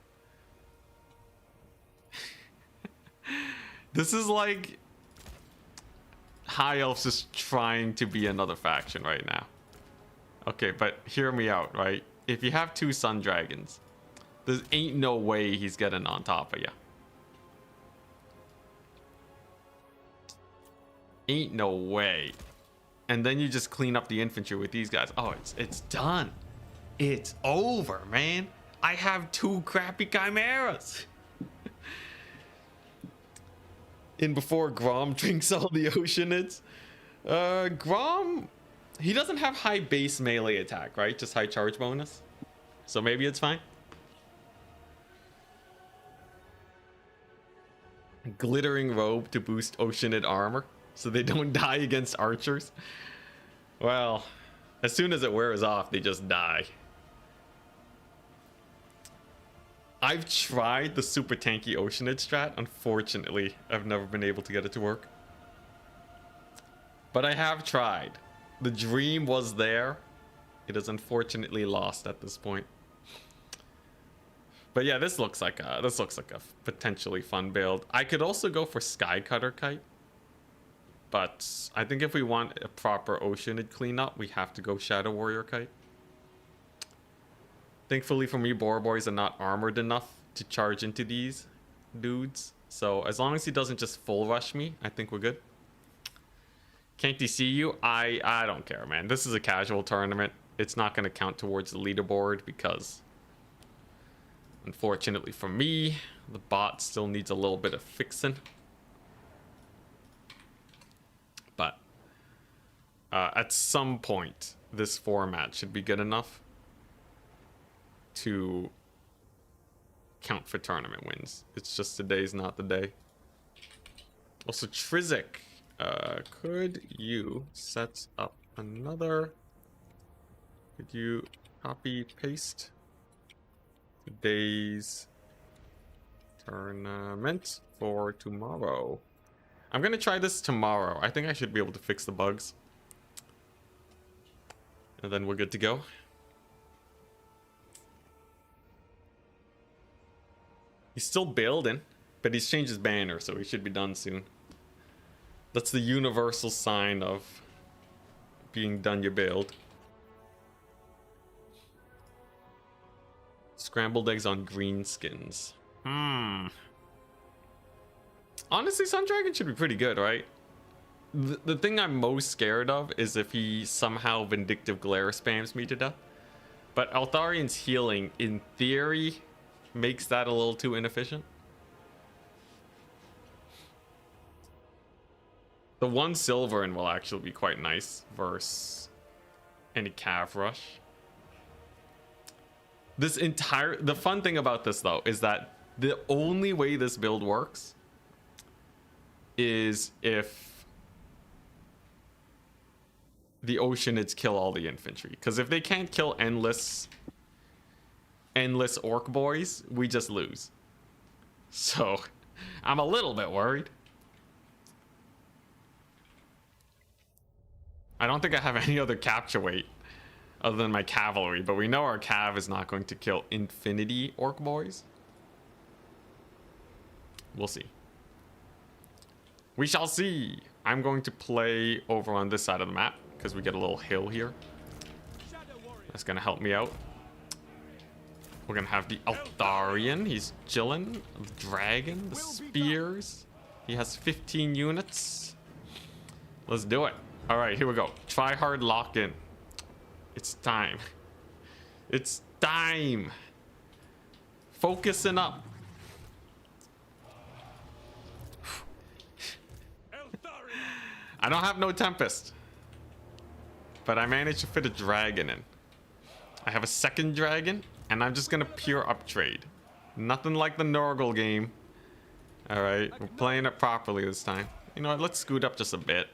This is like... High Elves just trying to be another faction right now. Okay, but hear me out, right? If you have 2 Sun Dragons, there ain't no way he's getting on top of you. Ain't no way. And then you just clean up the infantry with these guys. Oh, it's done. It's over, man. I have 2 crappy Chimeras. In before Grom drinks all the Oceanids. Grom, he doesn't have high base melee attack, right? Just high charge bonus. So maybe it's fine. Glittering robe to boost Oceanid armor, so they don't die against archers. Well, as soon as it wears off, they just die. I've tried the super tanky Oceanid strat. Unfortunately, I've never been able to get it to work. But I have tried. The dream was there. It is unfortunately lost at this point. But yeah, this looks like a potentially fun build. I could also go for Skycutter Kite. But I think if we want a proper Oceanid cleanup, we have to go Shadow Warrior Kite. Thankfully for me, Boar Boys are not armored enough to charge into these dudes. So as long as he doesn't just full rush me, I think we're good. Can't he see you? I don't care, man. This is a casual tournament. It's not going to count towards the leaderboard because Unfortunately for me, the bot still needs a little bit of fixing. But at some point, this format should be good enough to count for tournament wins. It's just today's not the day. Also, Trizik, could you set up another? Could you copy paste today's tournament for tomorrow? I'm gonna try this tomorrow. I think I should be able to fix the bugs, and then we're good to go. He's still building, but he's changed his banner, so he should be done soon. That's the universal sign of being done your build. Scrambled eggs on Greenskins. Honestly, Sun Dragon should be pretty good, right? The thing I'm most scared of is if he somehow Vindictive Glare spams me to death. But Altharian's healing, in theory, makes that a little too inefficient. The 1 Silverin will actually be quite nice versus any Cav Rush. The fun thing about this though is that the only way this build works is if the Oceanids kill all the infantry. Because if they can't kill endless orc boys, we just lose. So I'm a little bit worried. I don't think I have any other capture weight other than my cavalry, but we know our cav is not going to kill infinity orc boys. We'll see. We shall see. I'm going to play over on this side of the map because we get a little hill here. That's going to help me out. We're going to have the Altharian. He's chilling. The dragon. The spears. He has 15 units. Let's do it. All right, here we go. Try hard lock in. It's time. It's time. Focusing up. I don't have no Tempest, but I managed to fit a dragon in. I have a second dragon, and I'm just gonna pure up trade. Nothing like the Nurgle game. All right, we're playing it properly this time. You know what? Let's scoot up just a bit.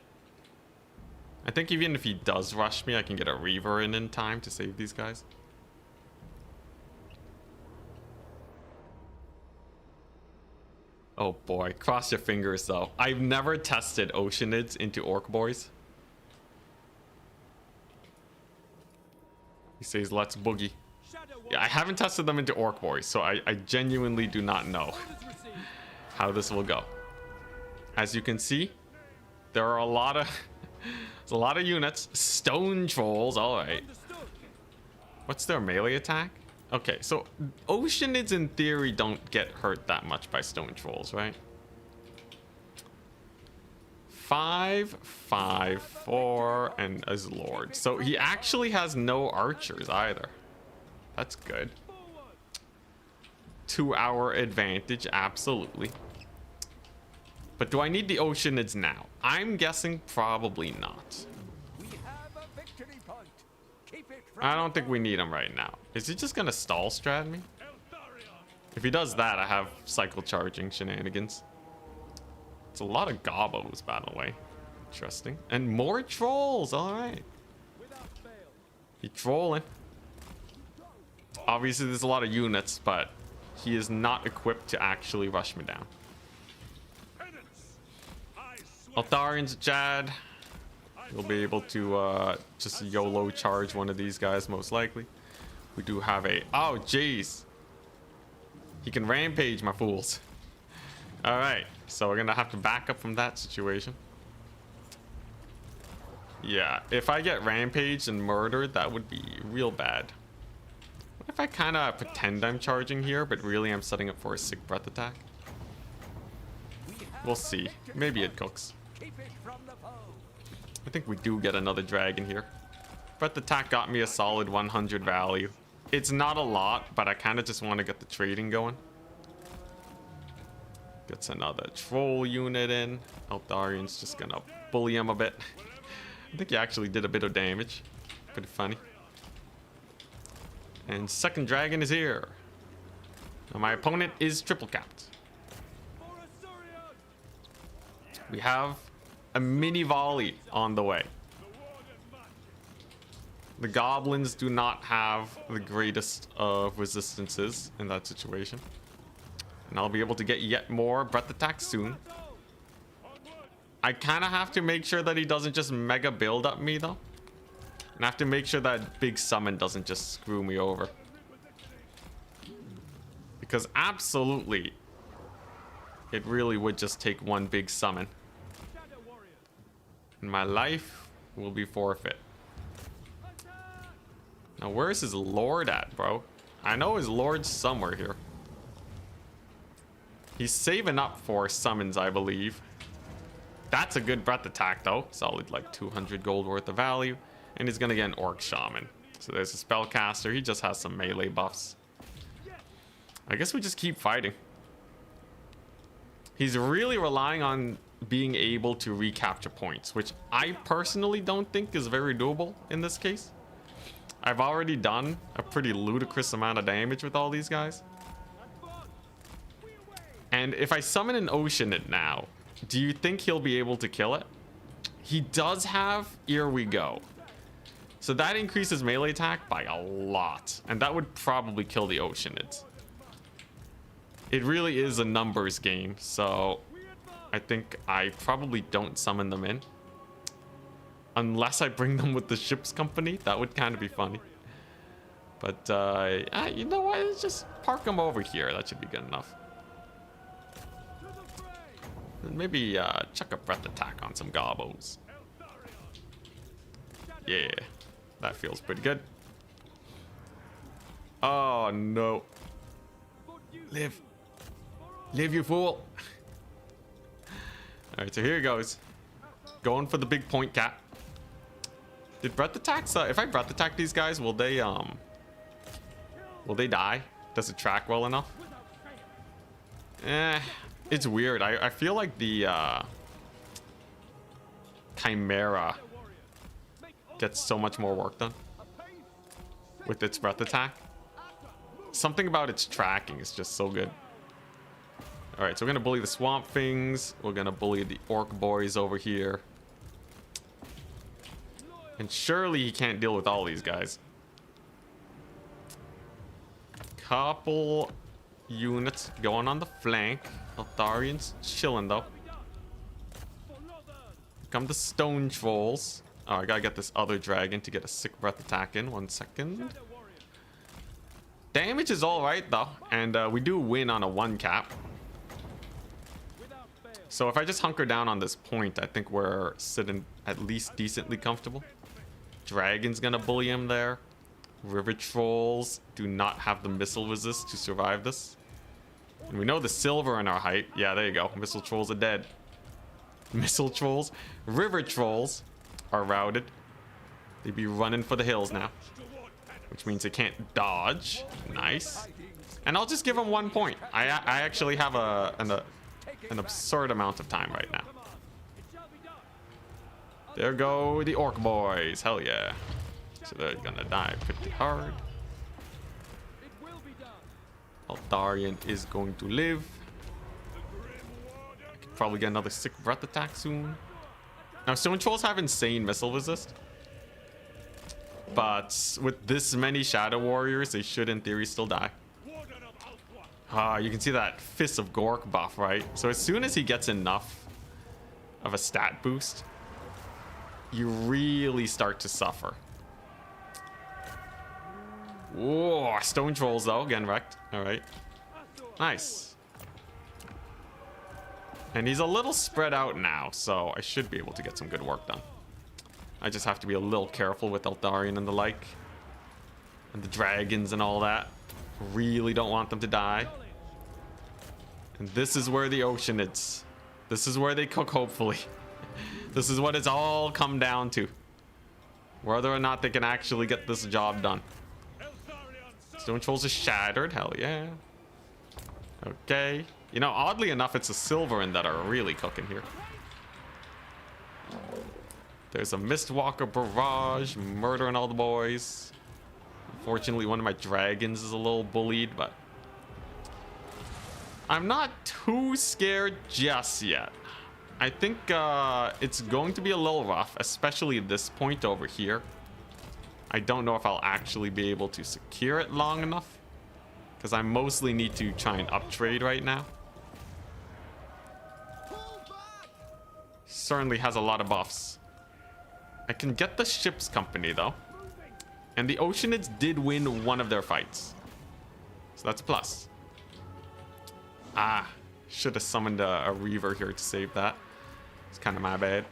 I think even if he does rush me, I can get a Reaver in time to save these guys. Oh boy, cross your fingers though. I've never tested Oceanids into Orc Boys. He says, let's boogie. Yeah, I haven't tested them into Orc Boys, so I genuinely do not know how this will go. As you can see, there are a lot of... There's a lot of units. Stone trolls, alright. What's their melee attack? Okay, so Oceanids in theory don't get hurt that much by stone trolls, right? 5, 5, 4, and as Lord. So he actually has no archers either. That's good. 2-hour advantage, absolutely. But do I need the Oceanids now? I'm guessing probably not. I don't think we need him right now. Is he just gonna stall strat me? If he does that, I have cycle charging shenanigans. It's a lot of gobos, by the way. Interesting. And more trolls, alright. He's trolling. Obviously, there's a lot of units, but he is not equipped to actually rush me down. Altharian's Jad. We'll be able to just YOLO charge one of these guys, most likely. We do have a... Oh, jeez. He can rampage, my fools. Alright, so we're gonna have to back up from that situation. Yeah, if I get rampaged and murdered, that would be real bad. What if I kind of pretend I'm charging here, but really I'm setting up for a sick breath attack? We'll see. Maybe it cooks. I think we do get another dragon here. Breath attack got me a solid 100 value. It's not a lot, but I kind of just want to get the trading going. Gets another troll unit in. Eldarian's just gonna bully him a bit. I think he actually did a bit of damage. Pretty funny. And second dragon is here. Now my opponent is triple capped. We have a mini volley on the way. The goblins do not have the greatest of resistances in that situation. And I'll be able to get yet more breath attacks soon. I kind of have to make sure that he doesn't just mega build up me though. And I have to make sure that big summon doesn't just screw me over. Because absolutely, it really would just take one big summon. And my life will be forfeit. Now, where's his lord at, bro? I know his lord's somewhere here. He's saving up for summons, I believe. That's a good breath attack, though. Solid, like, 200 gold worth of value. And he's gonna get an orc shaman. So there's a spellcaster. He just has some melee buffs. I guess we just keep fighting. He's really relying on being able to recapture points, which I personally don't think is very doable in this case. I've already done a pretty ludicrous amount of damage with all these guys. And if I summon an Oceanid now, do you think he'll be able to kill it? He does have Here We Go. So that increases melee attack by a lot. And that would probably kill the Oceanids. It really is a numbers game, so I think I probably don't summon them in. Unless I bring them with the ship's company. That would kind of be funny. But, you know what? Let's just park them over here. That should be good enough. And maybe chuck a breath attack on some gobos. Yeah, that feels pretty good. Oh, no. Live. Live, you fool. Alright, so here he goes. Going for the big point cap. Did breath attacks, if I breath attack these guys, will they die? Does it track well enough? It's weird. I feel like the Chimera gets so much more work done with its breath attack. Something about its tracking is just so good. Alright, so we're gonna bully the swamp things. We're gonna bully the orc boys over here. And surely he can't deal with all these guys. Couple units going on the flank. Eldarian's chilling though. Come the stone trolls. Oh, I gotta get this other dragon to get a sick breath attack in. 1 second. Damage is alright though. And we do win on a 1 cap. So if I just hunker down on this point, I think we're sitting at least decently comfortable. Dragon's gonna bully him there. River trolls do not have the missile resist to survive this. And we know the silver in our height. Yeah, there you go. Missile trolls are dead. Missile trolls. River trolls are routed. They be running for the hills now. Which means they can't dodge. Nice. And I'll just give them 1 point. I actually have an absurd amount of time right now. There go the orc boys. Hell yeah. So they're gonna die pretty hard. Eldarian is going to live. I could probably get another sick breath attack soon. Now, stone trolls have insane missile resist. But with this many shadow warriors, they should in theory still die. You can see that Fist of Gork buff, right? So as soon as he gets enough of a stat boost, you really start to suffer. Whoa, stone trolls though, getting wrecked. All right, nice. And he's a little spread out now, so I should be able to get some good work done. I just have to be a little careful with Eldarian and the like. And the dragons and all that. Really don't want them to die. And this is where the Oceanids. This is where they cook, hopefully. This is what it's all come down to. Whether or not they can actually get this job done. Stone trolls are shattered. Hell yeah. Okay. You know, oddly enough, it's the Silverin that are really cooking here. There's a Mistwalker barrage, murdering all the boys. Unfortunately, one of my dragons is a little bullied, but I'm not too scared just yet. I think it's going to be a little rough, especially at this point over here. I don't know if I'll actually be able to secure it long enough, because I mostly need to try and uptrade right now. Certainly has a lot of buffs. I can get the ship's company though. And the Oceanids did win one of their fights. So that's a plus. Ah, should have summoned a Reaver here to save that. It's kind of my bad.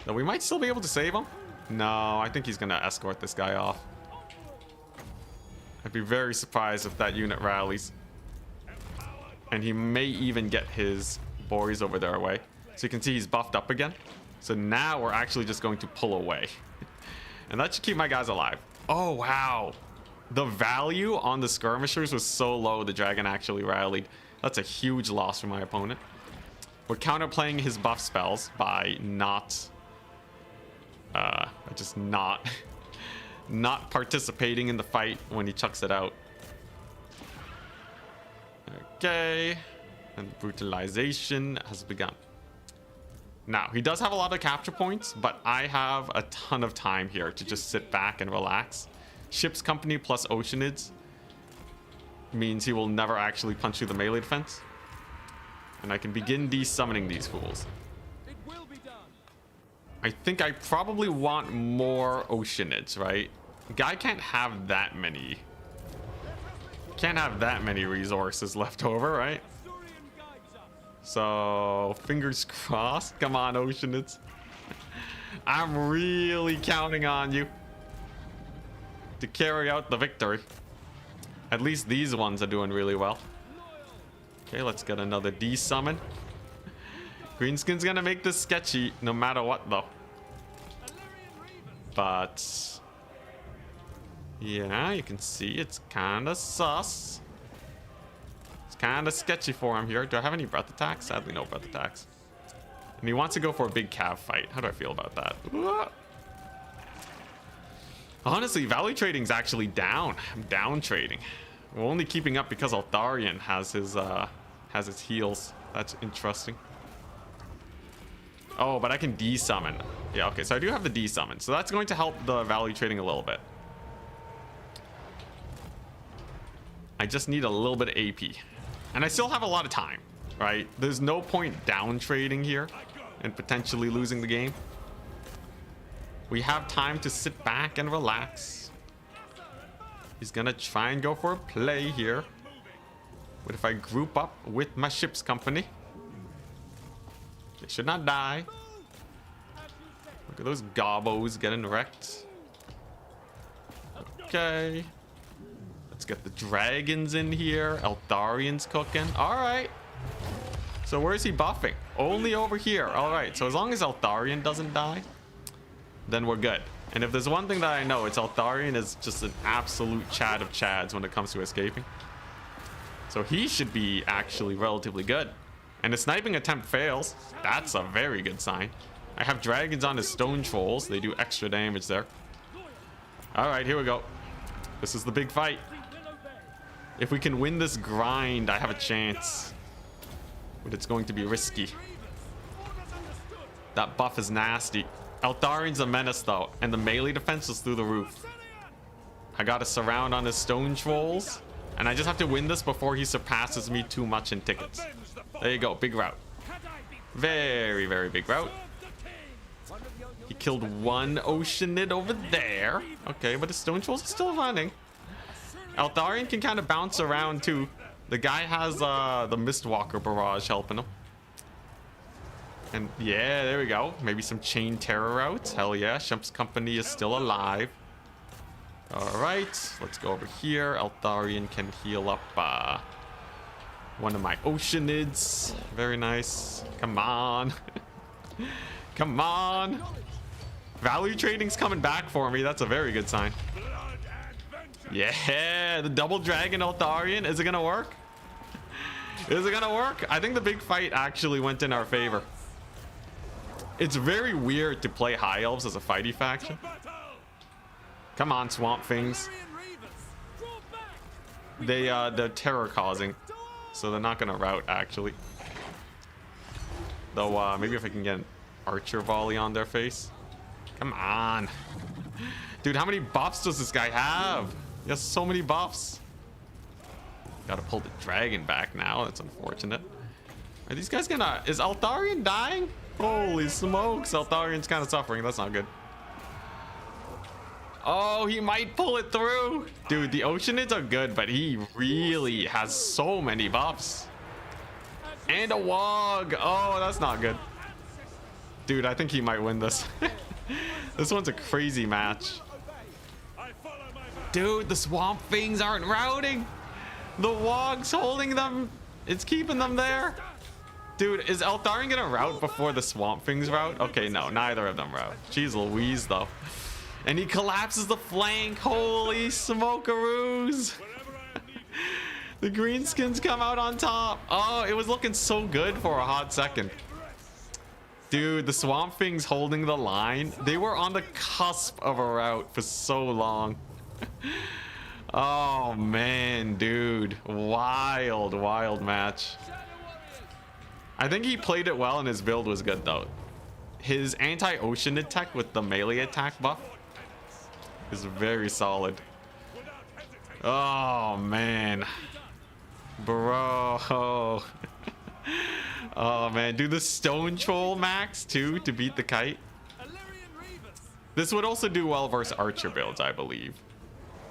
Though we might still be able to save him. No, I think he's going to escort this guy off. I'd be very surprised if that unit rallies. And he may even get his boys over their way. So you can see he's buffed up again. So now we're actually just going to pull away. And that should keep my guys alive. Oh, wow. The value on the skirmishers was so low, the dragon actually rallied. That's a huge loss for my opponent. We're counterplaying his buff spells by not not participating in the fight when he chucks it out. Okay. And brutalization has begun. Now, he does have a lot of capture points, but I have a ton of time here to just sit back and relax. Ship's company plus Oceanids means he will never actually punch through the melee defense. And I can begin de-summoning these fools. It will be done. I think I probably want more Oceanids, right? Guy can't have that many. Can't have that many resources left over, right? So, fingers crossed. Come on, Oceanids. I'm really counting on you to carry out the victory. At least these ones are doing really well. Okay, let's get another D-summon. Greenskin's gonna make this sketchy no matter what, though. But yeah, you can see it's kind of sus. Kind of sketchy for him here. Do I have any breath attacks? Sadly, no breath attacks. And he wants to go for a big cav fight. How do I feel about that? Honestly, value trading's actually down. I'm down trading. We're only keeping up because Altharian has his heals. That's interesting. Oh, but I can de-summon. Yeah, okay, so I do have the de-summon. So that's going to help the value trading a little bit. I just need a little bit of AP. And I still have a lot of time, right? There's no point down trading here and potentially losing the game. We have time to sit back and relax. He's gonna try and go for a play here. But if I group up with my ship's company, they should not die. Look at those gobbos getting wrecked. Okay. Let's get the dragons in here. Eltharian's cooking. All right. So where is he buffing? Only over here. All right. So as long as Eltharian doesn't die, then we're good. And if there's one thing that I know, it's Eltharian is just an absolute Chad of Chads when it comes to escaping. So he should be actually relatively good. And the sniping attempt fails. That's a very good sign. I have dragons on his stone trolls. They do extra damage there. All right, here we go. This is the big fight. If we can win this grind, I have a chance. But it's going to be risky. That buff is nasty. Eltharian's a menace though, and the melee defense is through the roof. I got a surround on his stone trolls, and I just have to win this before he surpasses me too much in tickets. There you go, big route. Very, very big route. He killed one Oceanid over there. Okay, but his stone trolls are still running. Eltharian can kind of bounce around too. The guy has the Mistwalker barrage helping him. And yeah, there we go. Maybe some chain terror routes. Hell yeah, Shemp's company is still alive. All right, let's go over here. Eltharian can heal up one of my Oceanids. Very nice. Come on. Come on. Value trading's coming back for me. That's a very good sign. Yeah, the double dragon Altarian. Is it gonna work? Is it gonna work? I think the big fight actually went in our favor. It's very weird to play High Elves as a fighty faction. Come on, Swamp Things. They're terror causing, so they're not gonna rout actually. Though maybe if I can get an archer volley on their face. Come on, dude. How many buffs does this guy have? He has so many buffs. Gotta pull the dragon back now. That's unfortunate. Are these guys gonna... Is Altarian dying? Holy smokes. Altarian's kind of suffering. That's not good. Oh, he might pull it through. Dude, the Oceanids are good, but he really has so many buffs. And a Wog. Oh, that's not good. Dude, I think he might win this. This one's a crazy match. Dude, the Swamp Things aren't routing. The Wog's holding them. It's keeping them there. Dude, is Eltharion gonna rout before the Swamp Things rout? Okay, no, neither of them rout. Jeez Louise, though. And he collapses the flank. Holy smokeroos. The Greenskins come out on top. Oh, it was looking so good for a hot second. Dude, the Swamp Things holding the line. They were on the cusp of a rout for so long. Oh, man, dude. Wild, wild match. I think he played it well and his build was good, though. His anti-Oceanid tech with the melee attack buff is very solid. Oh, man. Bro. Oh, man. Do the Stone Troll max, too, to beat the kite. This would also do well versus Archer builds, I believe.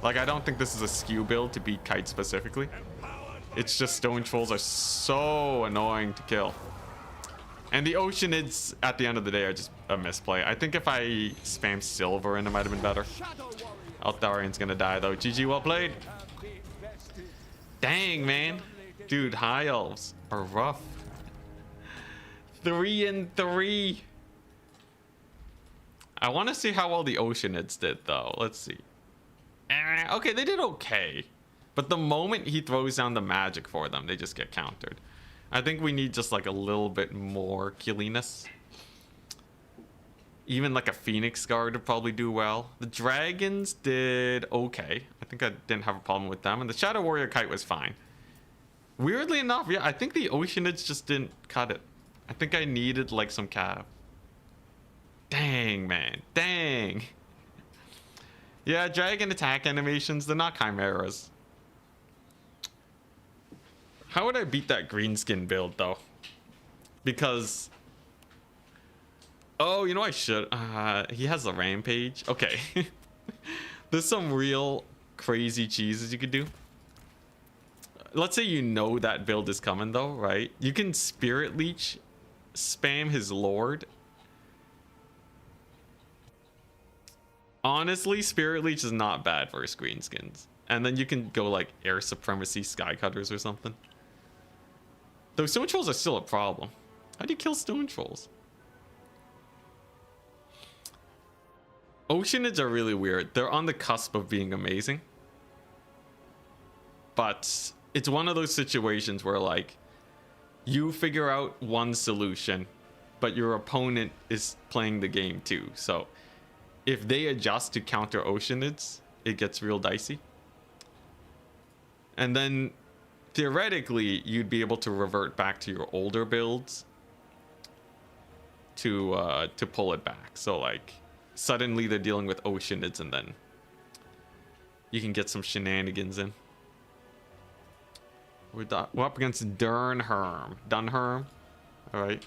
Like, I don't think this is a skew build to beat kite specifically. It's just Stone Trolls are so annoying to kill. And the Oceanids, at the end of the day, are just a misplay. I think if I spam Silver in, it might have been better. Altarian's gonna die, though. GG, well played. Dang, man. Dude, High Elves are rough. 3-3. I want to see how well the Oceanids did, though. Let's see. Okay, they did okay. But the moment he throws down the magic for them, they just get countered. I think we need just like a little bit more killiness. Even like a Phoenix Guard would probably do well. The Dragons did okay. I think I didn't have a problem with them. And the Shadow Warrior Kite was fine. Weirdly enough, yeah, I think the Oceanids just didn't cut it. I think I needed like some cav. Dang, man. Dang. Yeah, dragon attack animations, they're not chimeras. How would I beat that Greenskin build, though? Because... Oh, you know I should... he has a Rampage. Okay. There's some real crazy cheeses you could do. Let's say you know that build is coming, though, right? You can Spirit Leech spam his Lord. Honestly, Spirit Leech is not bad for his Greenskins. And then you can go like Air Supremacy Skycutters or something. Though Stone Trolls are still a problem. How do you kill Stone Trolls? Oceanids are really weird. They're on the cusp of being amazing. But it's one of those situations where like you figure out one solution, but your opponent is playing the game too. So if they adjust to counter Oceanids, it gets real dicey. And then theoretically, you'd be able to revert back to your older builds to pull it back. So like suddenly they're dealing with Oceanids and then you can get some shenanigans in. We're up against Dunherm. All right.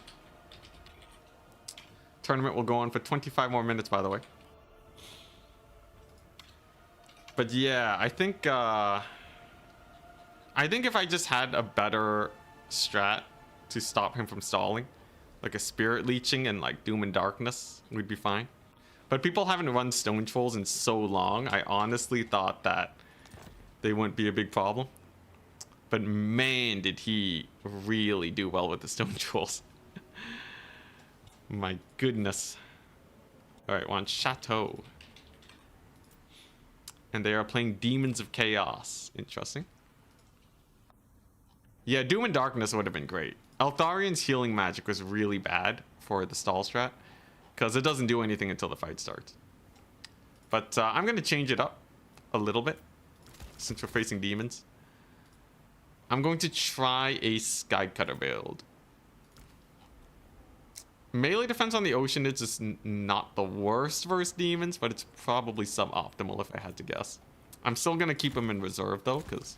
Tournament will go on for 25 more minutes, by the way. But yeah, I think if I just had a better strat to stop him from stalling, like a Spirit Leeching and like Doom and Darkness, we'd be fine. But people haven't run Stone Trolls in so long, I honestly thought that they wouldn't be a big problem. But man, did he really do well with the Stone Trolls. My goodness. All right, we're on Chateau. And they are playing Demons of Chaos. Interesting. Yeah, Doom and Darkness would have been great. Altharian's healing magic was really bad for the stall strat, because it doesn't do anything until the fight starts. But I'm going to change it up a little bit, since we're facing demons. I'm going to try a Skycutter build. Melee defense on the Oceanids is not the worst versus demons, but it's probably suboptimal if I had to guess. I'm still going to keep them in reserve though, because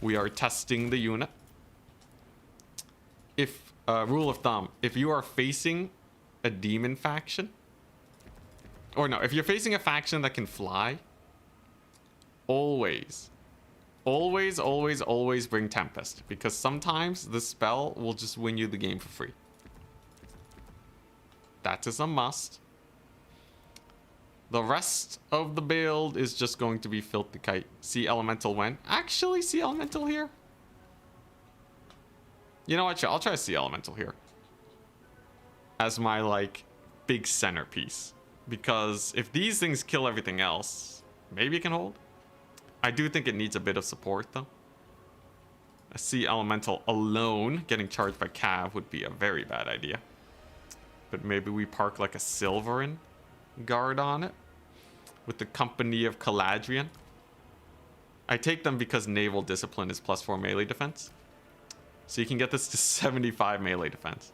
we are testing the unit. If, rule of thumb, if you are facing a demon faction, or no, if you're facing a faction that can fly, always bring Tempest, because sometimes the spell will just win you the game for free. That is a must. The rest of the build is just going to be Filthy Kite. Sea Elemental when? Actually, Sea Elemental here. You know what? I'll try Sea Elemental here. As my, like, big centerpiece. Because if these things kill everything else, maybe it can hold. I do think it needs a bit of support, though. A Sea Elemental alone getting charged by Cav would be a very bad idea. But maybe we park like a Silverin guard on it with the company of Caladrian. I take them because Naval Discipline is +4 melee defense. So you can get this to 75 melee defense.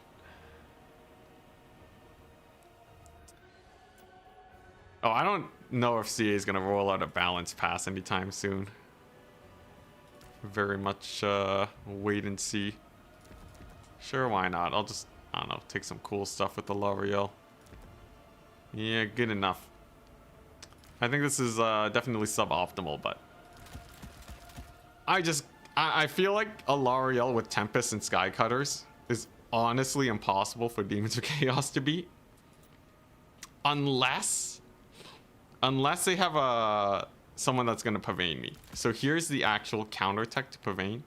Oh, I don't know if CA is going to roll out a balance pass anytime soon. Very much wait and see. Sure, why not? I'll just, I don't know, take some cool stuff with the L'Oreal. Yeah, good enough. I think this is definitely suboptimal, but I feel like a L'Oreal with Tempest and Skycutters is honestly impossible for Demons of Chaos to beat. Unless they have someone that's going to Pavane me. So here's the actual counter tech to Pavane.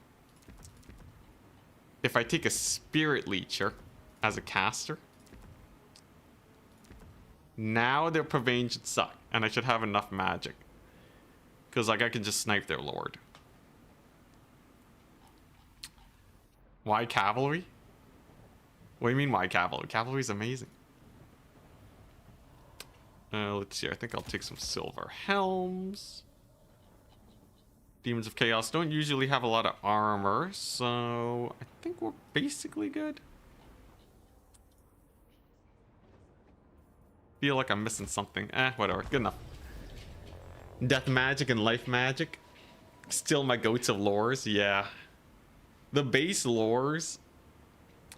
If I take a Spirit Leecher as a caster, now their Pavane should suck, and I should have enough magic. Because, like, I can just snipe their Lord. Why Cavalry? What do you mean, why Cavalry? Cavalry's amazing. Let's see, I think I'll take some Silver Helms. Demons of Chaos don't usually have a lot of armor, so I think we're basically good. Feel like I'm missing something. Whatever, good enough. Death Magic and Life Magic. Still my goats of lores, yeah. The base lores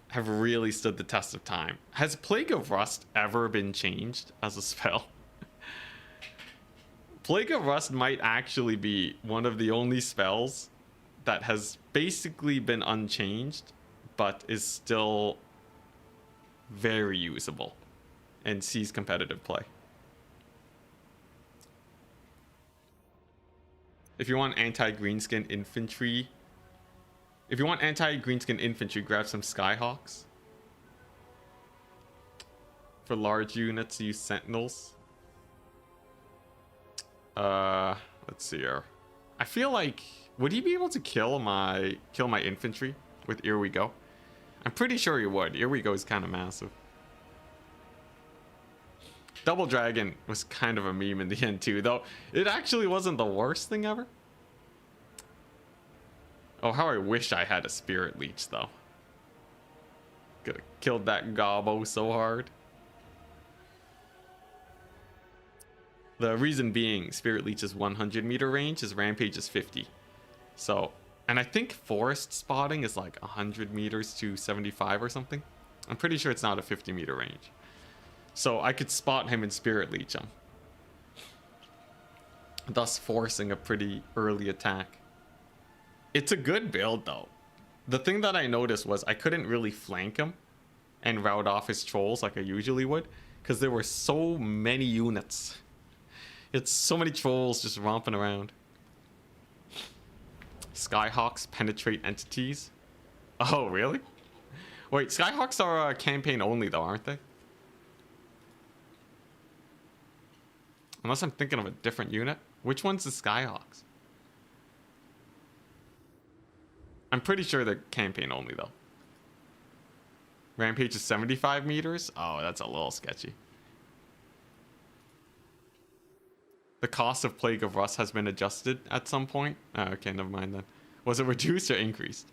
have really stood the test of time. Has Plague of Rust ever been changed as a spell? Plague of Rust might actually be one of the only spells that has basically been unchanged, but is still very usable and sees competitive play. If you want anti-greenskin infantry, grab some Skyhawks. For large units, use Sentinels. Let's see here. I feel like, would he be able to kill my infantry with Here We Go? I'm pretty sure he would. Here We Go is kind of massive. Double Dragon was kind of a meme in the end too, though it actually wasn't the worst thing ever. Oh, how I wish I had a Spirit Leech, though. Could have killed that Gobbo so hard. The reason being, Spirit Leech is 100 meter range, his Rampage is 50. So, and I think Forest Spotting is like 100 meters to 75 or something. I'm pretty sure it's not a 50 meter range. So I could spot him and Spirit Leech him, thus forcing a pretty early attack. It's a good build though. The thing that I noticed was I couldn't really flank him and route off his trolls like I usually would, because there were so many units. It's so many trolls just romping around. Skyhawks penetrate entities. Oh, really? Wait, Skyhawks are campaign only though, aren't they? Unless I'm thinking of a different unit. Which one's the Skyhawks? I'm pretty sure they're campaign only though. Rampage is 75 meters? Oh, that's a little sketchy. The cost of Plague of Rust has been adjusted at some point. Oh, okay, never mind then. Was it reduced or increased?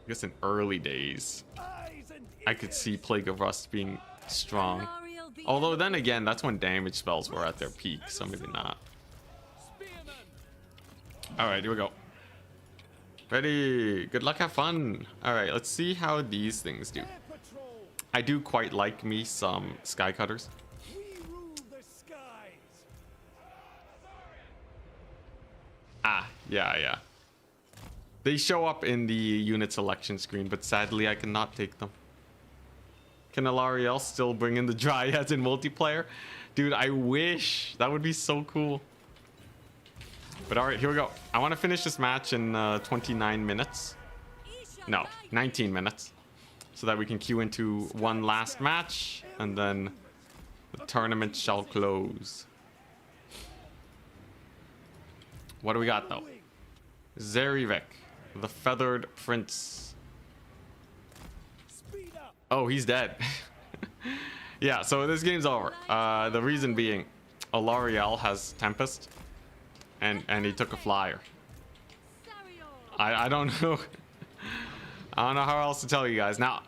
I guess in early days, I could see Plague of Rust being strong. Although then again, that's when damage spells were at their peak, so maybe not. Alright, here we go. Ready. Good luck, have fun. Alright, let's see how these things do. I do quite like me some Skycutters. Ah, yeah. They show up in the unit selection screen, but sadly I cannot take them. Can Alariel still bring in the Dryads in multiplayer? Dude, I wish. That would be so cool. But alright, here we go. I want to finish this match in 29 minutes. No, 19 minutes. So that we can queue into one last match, and then the tournament shall close. What do we got though? Zerivek, the Feathered Prince. Oh, he's dead. Yeah, so this game's over. The reason being, Alariel has Tempest, and he took a flyer. I don't know. I don't know how else to tell you guys. Now,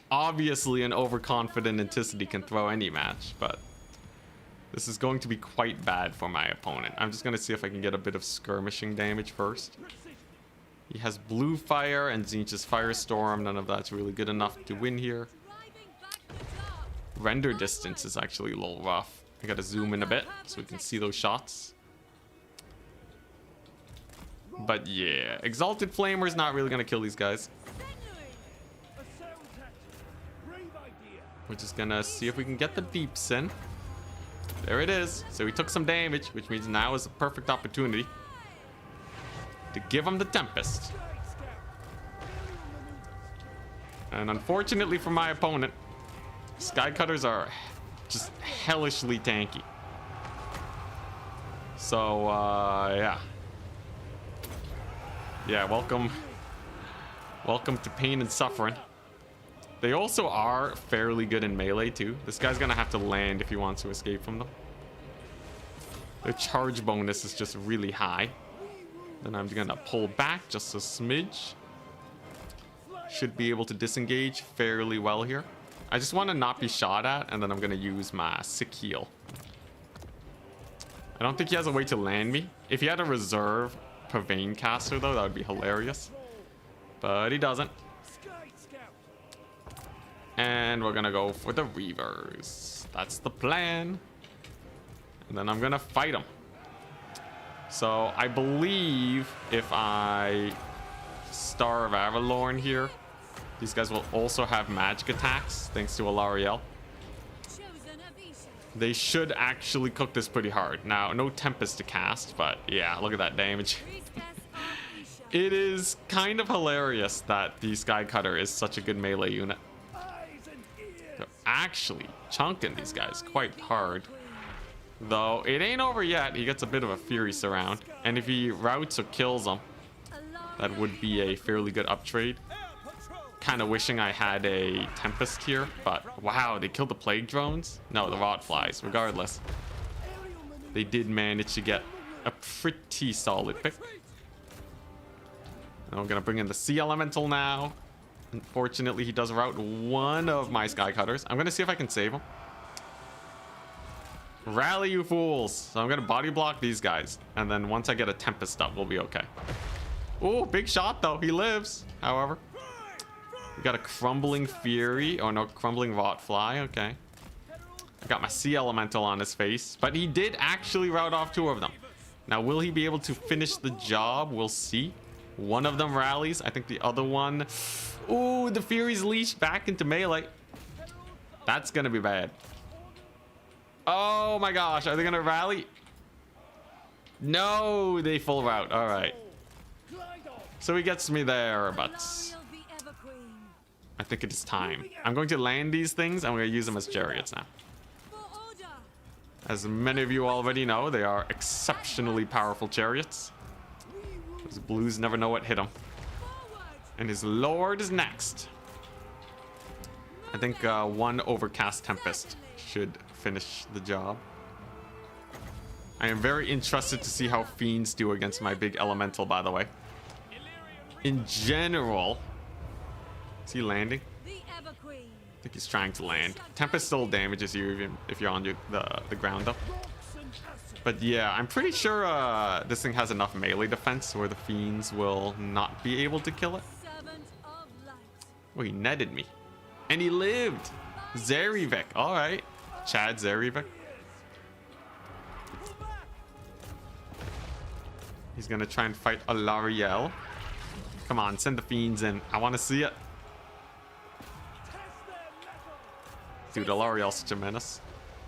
obviously an overconfident Anticity can throw any match, but this is going to be quite bad for my opponent. I'm just going to see if I can get a bit of skirmishing damage first. He has Blue Fire and Zinch's Firestorm. None of that's really good enough to win here. Render distance is actually a little rough. I got to zoom in a bit so we can see those shots. But yeah, Exalted Flamer is not really going to kill these guys. We're just going to see if we can get the deeps in. There it is. So he took some damage, which means now is a perfect opportunity to give him the Tempest. And unfortunately for my opponent, Skycutters are just hellishly tanky. So, yeah. Yeah, welcome to pain and suffering. They also are fairly good in melee too. This guy's gonna have to land if he wants to escape from them. Their charge bonus is just really high. Then I'm gonna pull back just a smidge. Should be able to disengage fairly well here. I just want to not be shot at, and then I'm gonna use my sick heal. I don't think he has a way to land me. If he had a reserve Pavane caster though, that would be hilarious. But he doesn't. And we're gonna go for the Reavers. That's the plan. And then I'm gonna fight him. So I believe if I Star of Avalorn here, these guys will also have magic attacks thanks to Alariel. They should actually cook this pretty hard. Now, no Tempest to cast, but yeah, look at that damage. It is kind of hilarious that the Skycutter is such a good melee unit. They're actually chunking these guys quite hard. Though it ain't over yet. He gets a bit of a Fury Surround. And if he routs or kills them, that would be a fairly good uptrade. Kind of wishing I had a Tempest here, but wow, they killed the Plague Drones? No, the Rot Flies. Regardless, they did manage to get a pretty solid pick. And I'm gonna bring in the Sea Elemental now. Unfortunately, he does rout one of my Skycutters. I'm gonna see if I can save him. Rally, you fools! So I'm gonna body block these guys, and then once I get a Tempest up, we'll be okay. Oh, big shot though. He lives. However, we got a Crumbling Fury. Oh no, Crumbling Rot Fly. Okay. I got my Sea Elemental on his face, but he did actually rout off two of them. Now, will he be able to finish the job? We'll see. One of them rallies. I think the other one... Ooh, the Fury's leashed back into melee. That's gonna be bad. Oh my gosh, are they gonna rally? No, they full rout. All right. So he gets me there, but I think it is time. I'm going to land these things. I'm going to use them as chariots now. As many of you already know, they are exceptionally powerful chariots. Those blues never know what hit them. And his lord is next. I think one overcast tempest should finish the job. I am very interested to see how fiends do against my big elemental, by the way. In general, is he landing? I think he's trying to land. Tempest still damages you even if you're on the ground up. But yeah, I'm pretty sure this thing has enough melee defense where the fiends will not be able to kill it. Oh, he netted me. And he lived. Zarivik. All right. Chad Zarivik. He's going to try and fight Alariel. Come on, send the fiends in. I want to see it. Dude, Alariel's such a menace.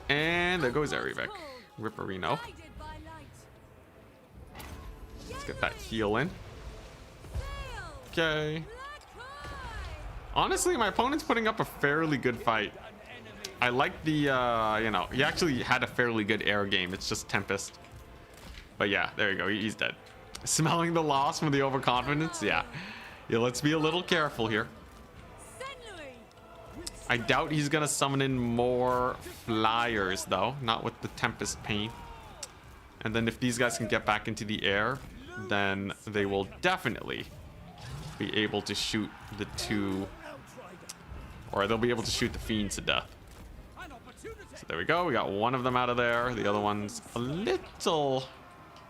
And there goes Zarivik. Ripperino. Let's get that heal in. Okay. Honestly, my opponent's putting up a fairly good fight. I like the, you know, he actually had a fairly good air game. It's just Tempest. But yeah, there you go. He's dead. Smelling the loss from the overconfidence? Yeah. Yeah, let's be a little careful here. I doubt he's going to summon in more flyers, though. Not with the Tempest Pain. And then if these guys can get back into the air, then they will definitely be able to shoot the two... Or they'll be able to shoot the fiends to death. So there we go. We got one of them out of there. The other one's a little...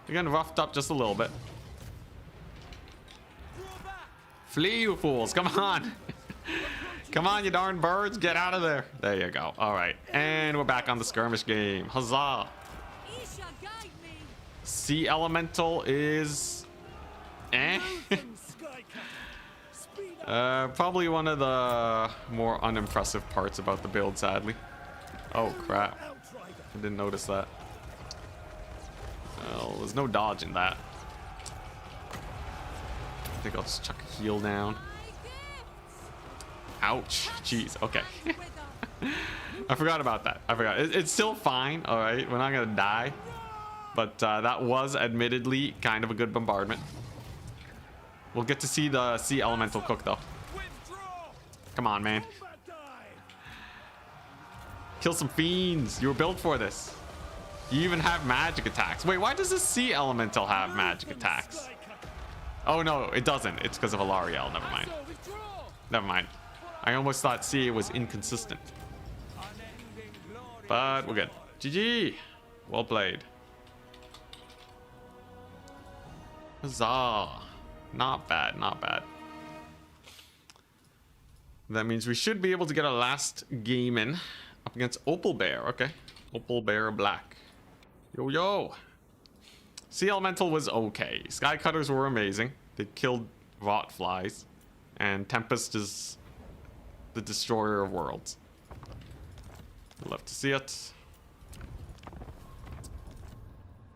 Again, roughed up just a little bit. Flee, you fools. Come on. Come on, you darn birds. Get out of there. There you go. All right. And we're back on the skirmish game. Huzzah. Sea Elemental is... Eh? Probably one of the more unimpressive parts about the build, sadly. Oh, crap. I didn't notice that. Well, there's no dodging that. I think I'll just chuck a heal down. Ouch. Jeez. Okay. I forgot about that. I forgot. It's still fine. All right. We're not going to die. But that was admittedly kind of a good bombardment. We'll get to see the sea elemental cook, though. Come on, man. Kill some fiends. You were built for this. You even have magic attacks. Wait, why does the sea elemental have magic attacks? Oh, no, it doesn't. It's because of Alariel. Never mind. Never mind. I almost thought sea was inconsistent. But we're good. GG. Well played. Huzzah. Not bad, not bad. That means we should be able to get a last game in up against Opal Bear. Okay. Opal Bear Black. Yo, yo. Sea Elemental was okay. Sky Cutters were amazing. They killed rot flies. And Tempest is the destroyer of worlds. Love to see it.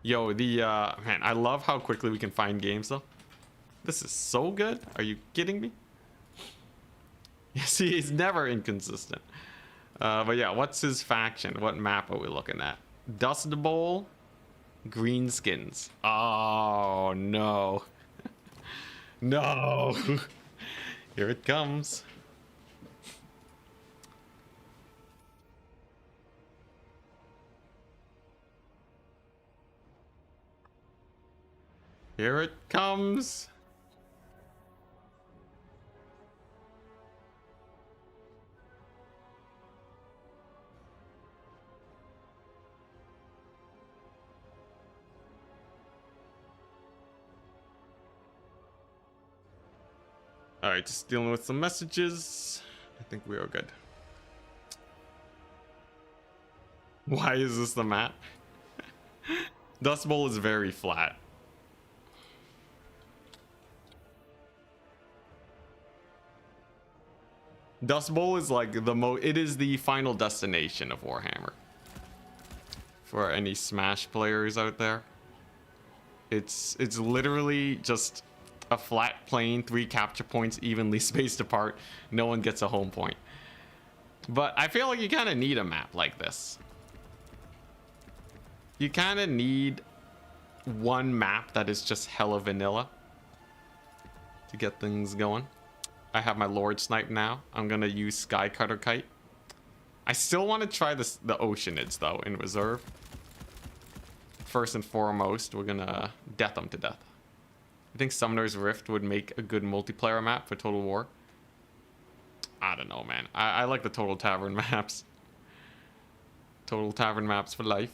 Yo, the, man, I love how quickly we can find games, though. This is so good. Are you kidding me? You see, he's never inconsistent. But yeah, what's his faction? What map are we looking at? Dust Bowl, Greenskins. Oh, no. No. Here it comes. Here it comes. All right, just dealing with some messages. I think we are good. Why is this the map? Dust Bowl is very flat. Dust Bowl is like it is the final destination of Warhammer. For any Smash players out there. It's literally just a flat plane, 3 capture points evenly spaced apart. No one gets a home point. But I feel like you kind of need a map like this. You kind of need one map that is just hella vanilla to get things going. I have my Lord Snipe now. I'm gonna use Sky Cutter Kite. I still want to try the Oceanids though in reserve. First and foremost, we're gonna death them to death. I think Summoner's Rift would make a good multiplayer map for Total War. I don't know, man. I like the Total Tavern maps. Total Tavern maps for life.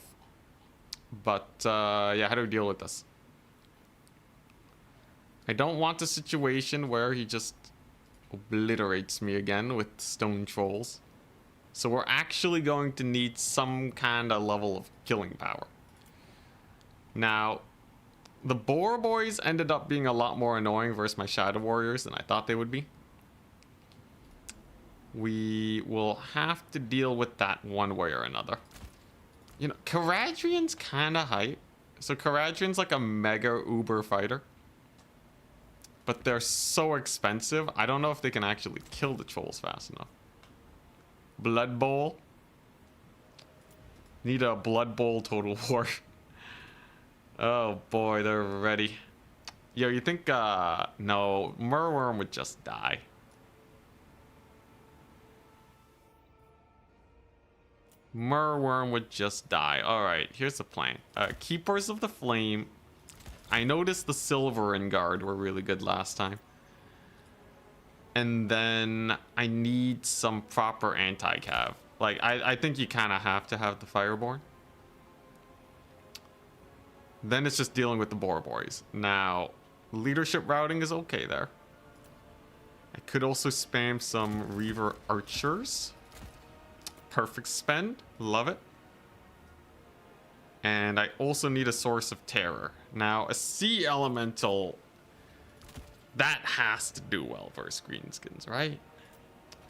But yeah, how do we deal with this? I don't want a situation where he just obliterates me again with stone trolls. So we're actually going to need some kind of level of killing power. Now, the Boar Boys ended up being a lot more annoying versus my Shadow Warriors than I thought they would be. We will have to deal with that one way or another. You know, Caradrian's kind of hype. So Caradrian's like a mega uber fighter. But they're so expensive, I don't know if they can actually kill the trolls fast enough. Blood Bowl. Need a Blood Bowl Total War. Oh boy, they're ready. Yo, you think, no, Murworm would just die. Murworm would just die. Alright, here's the plan. Keepers of the Flame. I noticed the Silverin Guard were really good last time. And then I need some proper anti-cav. Like, I think you kind of have to have the Fireborn. Then it's just dealing with the Boar Boys. Now, leadership routing is okay there. I could also spam some Reaver Archers. Perfect spend. Love it. And I also need a Source of Terror. Now, a Sea Elemental, that has to do well versus Greenskins, right?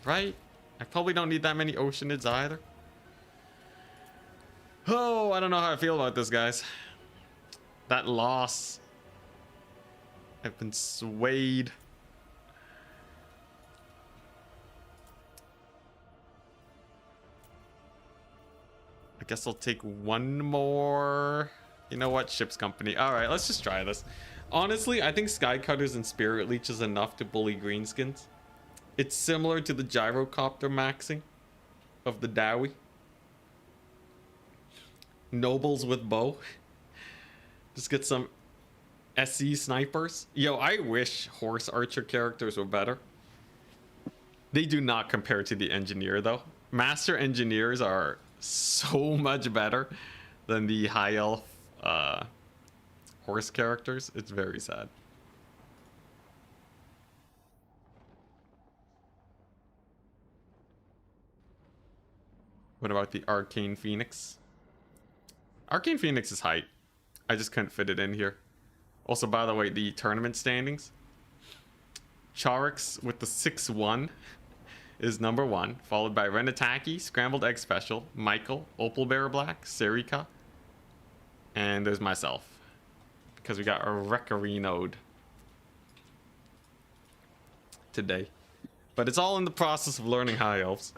Right? I probably don't need that many Oceanids either. Oh, I don't know how I feel about this, guys. That loss. I've been swayed. I guess I'll take one more. You know what? Ship's Company. All right, let's just try this. Honestly, I think Skycutters and Spirit Leech is enough to bully Greenskins. It's similar to the Gyrocopter maxing of the Dowie. Nobles with bow. Just get some SE snipers. Yo, I wish Horse Archer characters were better. They do not compare to the Engineer, though. Master Engineers are so much better than the High Elf horse characters. It's very sad. What about the Arcane Phoenix? Arcane Phoenix is hype. I just couldn't fit it in here. Also, by the way, the tournament standings. Charix with the 6-1 is number 1, followed by Renataki, Scrambled Egg Special, Michael, Opal Bear Black, Serika, and there's myself. Because we got a Recarinoed today. But it's all in the process of learning High Elves.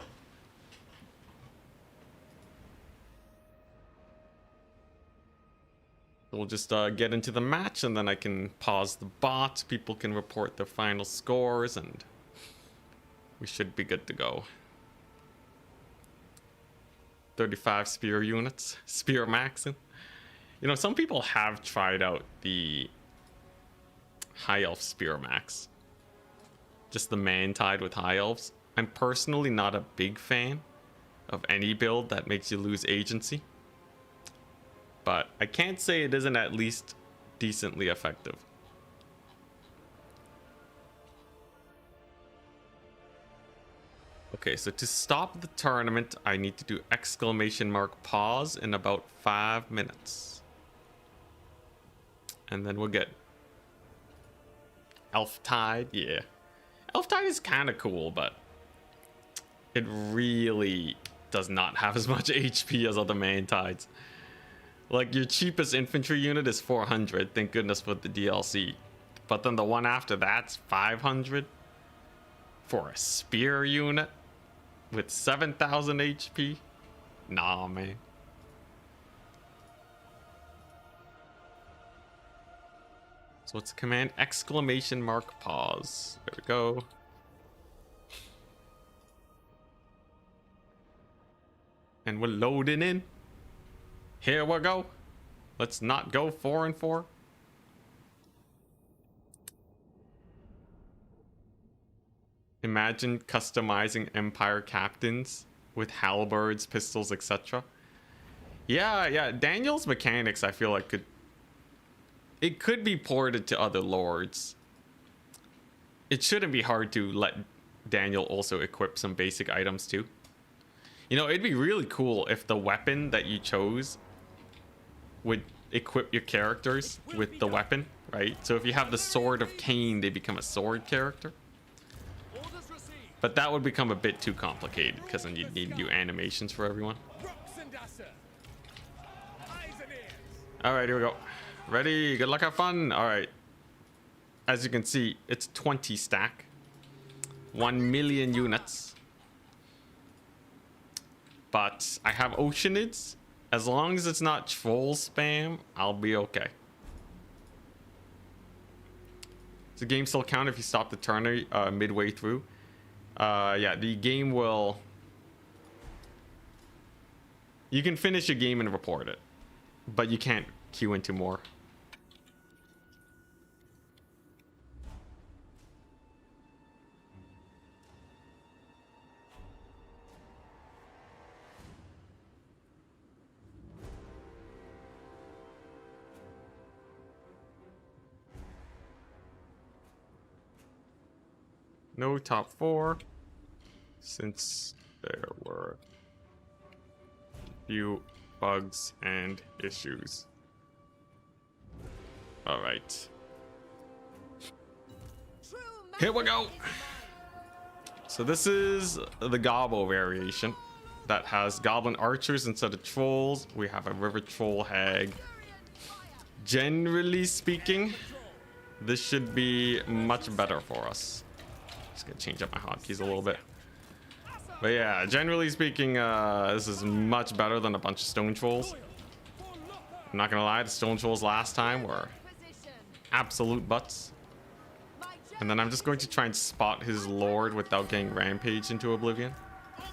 We'll just get into the match, and then I can pause the bot. People can report their final scores, and we should be good to go. 35 spear units. Spear maxing. You know, some people have tried out the High Elf Spear Max. Just the Mantide with High Elves. I'm personally not a big fan of any build that makes you lose agency. But I can't say it isn't at least decently effective. Okay, so to stop the tournament, I need to do !pause in about 5 minutes. And then we'll get Elf Tide, yeah. Elf Tide is kind of cool, but it really does not have as much HP as other Mantides. Like, your cheapest infantry unit is 400, thank goodness for the DLC. But then the one after that's 500 for a spear unit with 7,000 HP? Nah, man. what's the command? Exclamation mark pause. There we go. And we're loading in. Here we go. Let's not go 4 and 4. Imagine customizing Empire captains with halberds, pistols, etc. Yeah, Daniel's mechanics I feel like it could be ported to other lords. It shouldn't be hard to let Daniel also equip some basic items too. You know, it'd be really cool if the weapon that you chose would equip your characters with the weapon, right? So if you have the Sword of Cain, they become a sword character. But that would become a bit too complicated because then you'd need new animations for everyone. All right, here we go. Ready? Good luck, have fun. All right. As you can see, it's 20 stack. 1 million units. But I have Oceanids. As long as it's not troll spam, I'll be okay. Does the game still count if you stop the turn midway through? Yeah, the game will... You can finish your game and report it. But you can't queue into more. No top 4, since there were a few bugs and issues. All right. Here we go. So this is the Gobbo variation that has goblin archers instead of trolls. We have a river troll hag. Generally speaking, this should be much better for us. Just gonna change up my hotkeys a little bit. But yeah, generally speaking, this is much better than a bunch of stone trolls. I'm not gonna lie, the stone trolls last time were absolute butts. And then I'm just going to try and spot his lord without getting rampaged into oblivion. So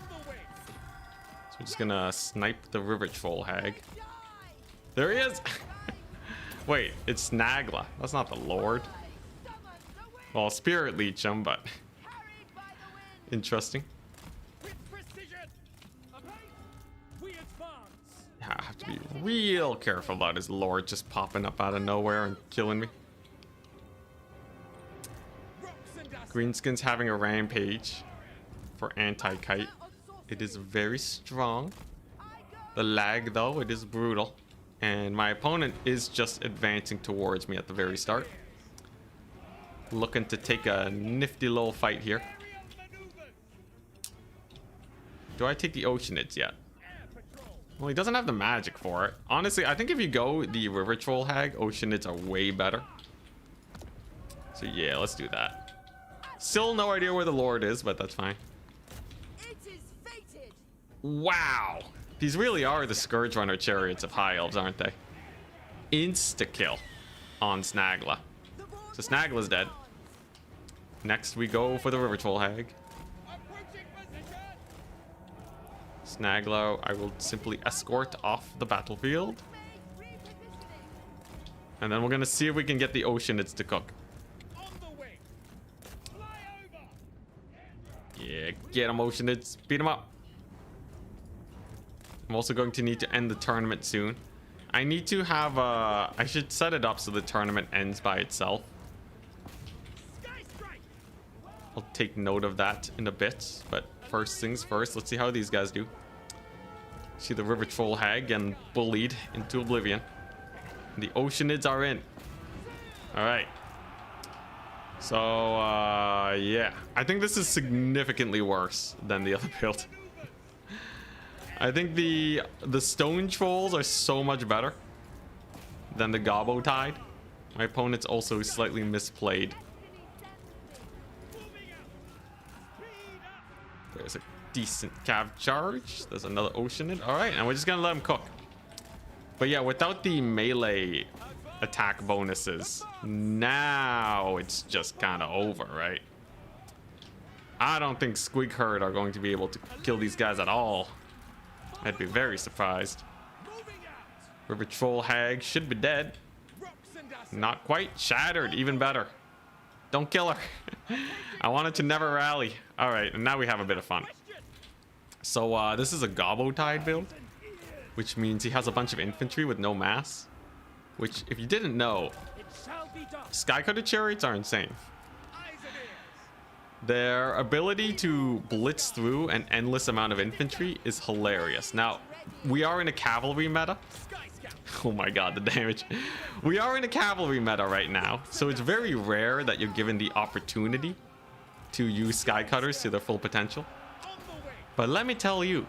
we're just gonna snipe the river troll hag. There he is! Wait, it's Snagla. That's not the lord. Well, spirit leech him, but interesting. Yeah, I have to be real careful about his lord just popping up out of nowhere and killing me. Greenskins having a rampage for anti-kite. It is very strong. The lag though, it is brutal. And my opponent is just advancing towards me at the very start. Looking to take a nifty little fight here. Do I take the Oceanids yet? Well, he doesn't have the magic for it. Honestly, I think if you go the River Troll Hag, Oceanids are way better. So yeah, let's do that. Still no idea where the Lord is, but that's fine. Wow. These really are the Scourge Runner chariots of High Elves, aren't they? Insta-kill on Snagla. So Snagla's dead. Next we go for the River Troll Hag. Snagla, I will simply escort off the battlefield. And then we're gonna see if we can get the Oceanids to cook. Yeah, get them Oceanids. Beat them up. I'm also going to need to end the tournament soon. I need to have I should set it up so the tournament ends by itself. I'll take note of that in a bit, but first things first, let's see how these guys do. See the River Troll Hag getting bullied into oblivion. The Oceanids are in. All right. So yeah, I think this is significantly worse than the other build. I think the stone trolls are so much better than the Gobbo Tide. My opponent's also slightly misplayed. There's a decent cav charge. There's another Oceanid. All right, and we're just gonna let him cook. But yeah, without the melee attack bonuses. Now it's just kind of over, right? I don't think Squig Herd are going to be able to kill these guys at all. I'd be very surprised. River Troll Hag should be dead. Not quite. Shattered. Even better. Don't kill her. I wanted to never rally. All right, and now we have a bit of fun. So this is a Gobbo Tide build, which means he has a bunch of infantry with no mass. Which, if you didn't know, Skycutter Chariots are insane. Their ability to blitz through an endless amount of infantry is hilarious. Now, we are in a cavalry meta. Oh my god, the damage. We are in a cavalry meta right now, so it's very rare that you're given the opportunity to use Skycutters to their full potential. But let me tell you,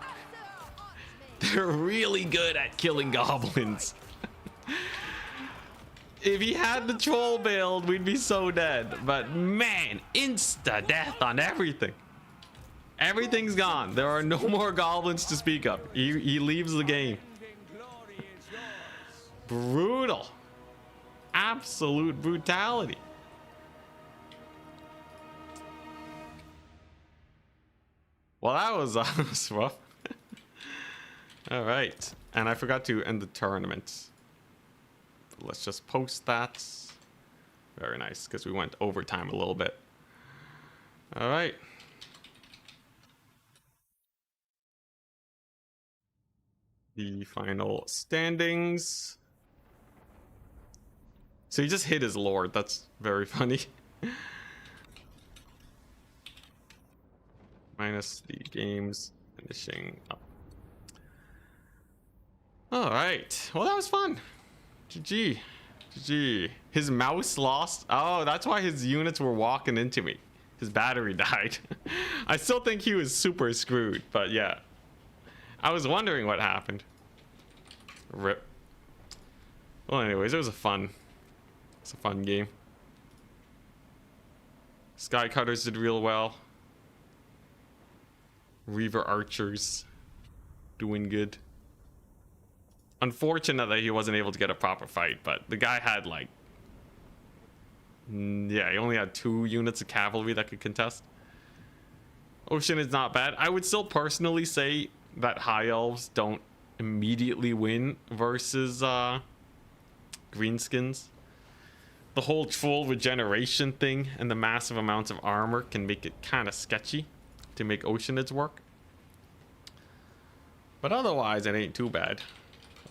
they're really good at killing goblins. If he had the troll build, we'd be so dead. But man, insta death on everything. Everything's gone. There are no more goblins to speak of. He leaves the game. Brutal. Absolute brutality. Well, that was rough. All right. And I forgot to end the tournament. Let's just post that. Very nice, because we went overtime a little bit. All right. The final standings. So he just hit his lord. That's very funny. Minus the games finishing up. All right. Well, that was fun. GG. GG. His mouse lost. Oh, that's why his units were walking into me. His battery died. I still think he was super screwed, but yeah. I was wondering what happened. Rip. Well, anyways, it's a fun game. Skycutters did real well. Reaver Archers doing good. Unfortunate that he wasn't able to get a proper fight, but the guy had like, yeah, he only had 2 units of cavalry that could contest. Oceanid's not bad. I would still personally say that High Elves don't immediately win versus Greenskins. The whole troll regeneration thing and the massive amounts of armor can make it kind of sketchy to make Oceanids work. But otherwise, it ain't too bad.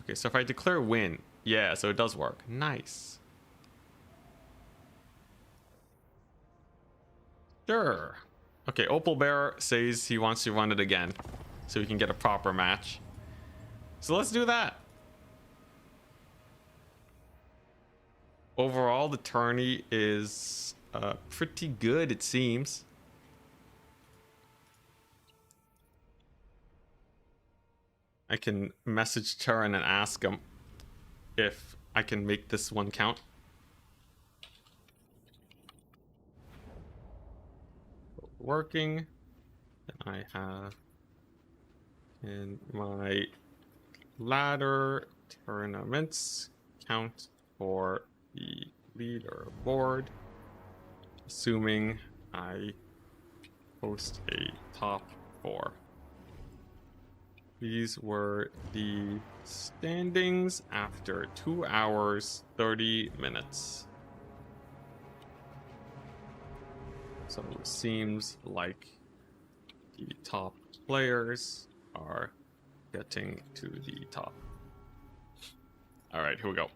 Okay, so if I declare win, yeah, so it does work. Nice. Sure. Okay, Opal Bear says he wants to run it again so we can get a proper match. So let's do that. Overall, the tourney is pretty good, it seems. I can message Turin and ask him if I can make this one count. Working. And I have in my ladder tournaments count for the leaderboard, assuming I post a top 4. These were the standings after 2 hours, 30 minutes. So it seems like the top players are getting to the top. All right, here we go.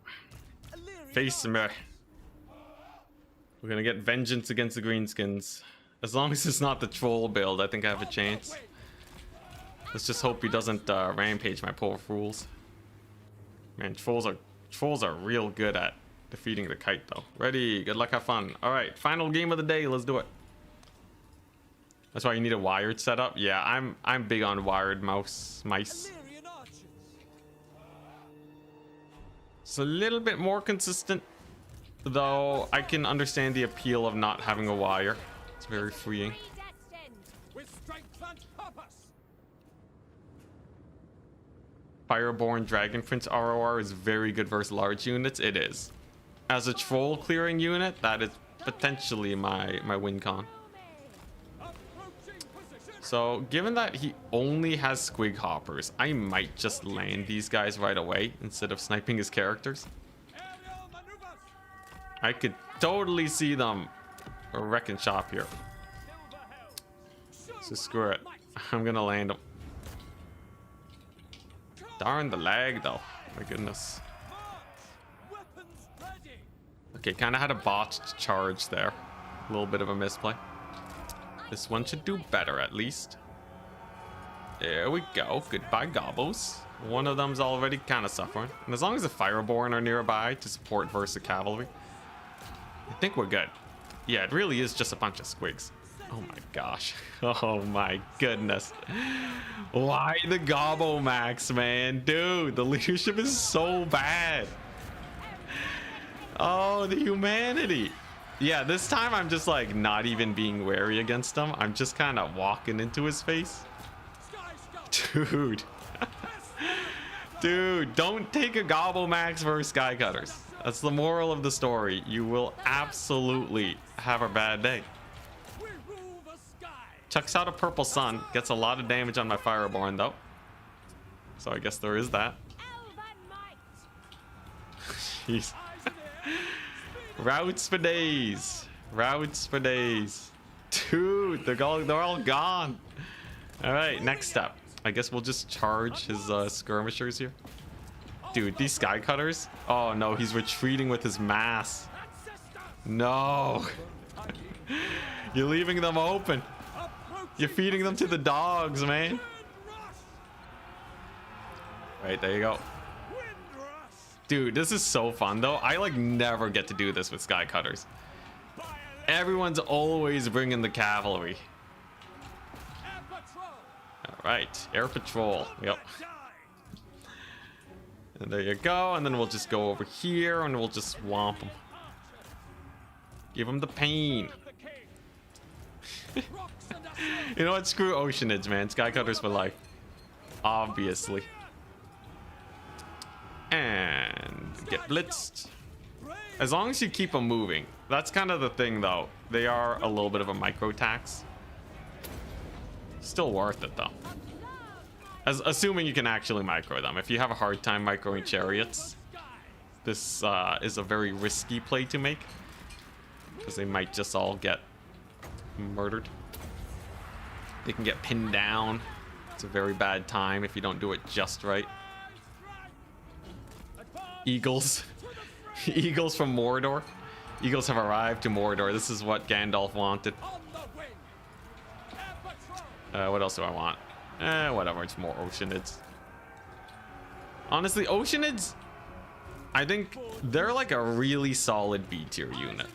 Face me. We're gonna get vengeance against the Greenskins. As long as it's not the troll build, I think I have a chance. Let's just hope he doesn't rampage my poor fools. Man, trolls are real good at defeating the kite though. Ready, good luck, have fun. All right, final game of the day, let's do it. That's why you need a wired setup. Yeah, I'm big on wired mice. It's a little bit more consistent, though I can understand the appeal of not having a wire. It's very freeing. Fireborn Dragon Prince ROR is very good versus large units. It is. as a troll clearing unit, that is potentially my win con. So given that he only has squig hoppers, I might just land these guys right away instead of sniping his characters. I could totally see them wrecking shop here. So screw it. I'm gonna land him. Darn the lag though. My goodness. Okay, kind of had a botched charge there. A little bit of a misplay. This one should do better at least. There we go. Goodbye, gobbles. One of them's already kind of suffering. And as long as the Fireborn are nearby to support versus cavalry, I think we're good. Yeah, it really is just a bunch of squigs. Oh my gosh. Oh my goodness. Why the Gobbo Max, man? Dude, the leadership is so bad. Oh, the humanity. Yeah, this time I'm just like not even being wary against him. I'm just kind of walking into his face. Dude. Dude, don't take a Gobbo Max versus Sky Cutters. That's the moral of the story. You will absolutely have a bad day. Chucks out a purple sun. Gets a lot of damage on my Fireborn though. So I guess there is that. Jeez. Routes for days. Routes for days. Dude, they're all gone. Alright, next step. I guess we'll just charge his skirmishers here. Dude, these Sky Cutters. Oh no, he's retreating with his mass. No. You're leaving them open. You're feeding them to the dogs, man. Right, there you go. Dude, this is so fun though. I like never get to do this with Sky Cutters. Everyone's always bringing the cavalry. All right, air patrol. Yep. And there you go. And then we'll just go over here and we'll just swamp them. Give them the pain. You know what? Screw Oceanids, man. Sky Cutters for life. Obviously. And get blitzed. As long as you keep them moving. That's kind of the thing, though. They are a little bit of a micro tax. Still worth it, though. Assuming you can actually micro them. If you have a hard time microing chariots, this is a very risky play to make. Because they might just all get murdered. They can get pinned down. It's a very bad time if you don't do it just right. Eagles. Eagles from Mordor. Eagles have arrived to Mordor. This is what Gandalf wanted. What else do I want? Whatever. It's more Oceanids. Honestly, Oceanids, I think they're like a really solid B tier unit.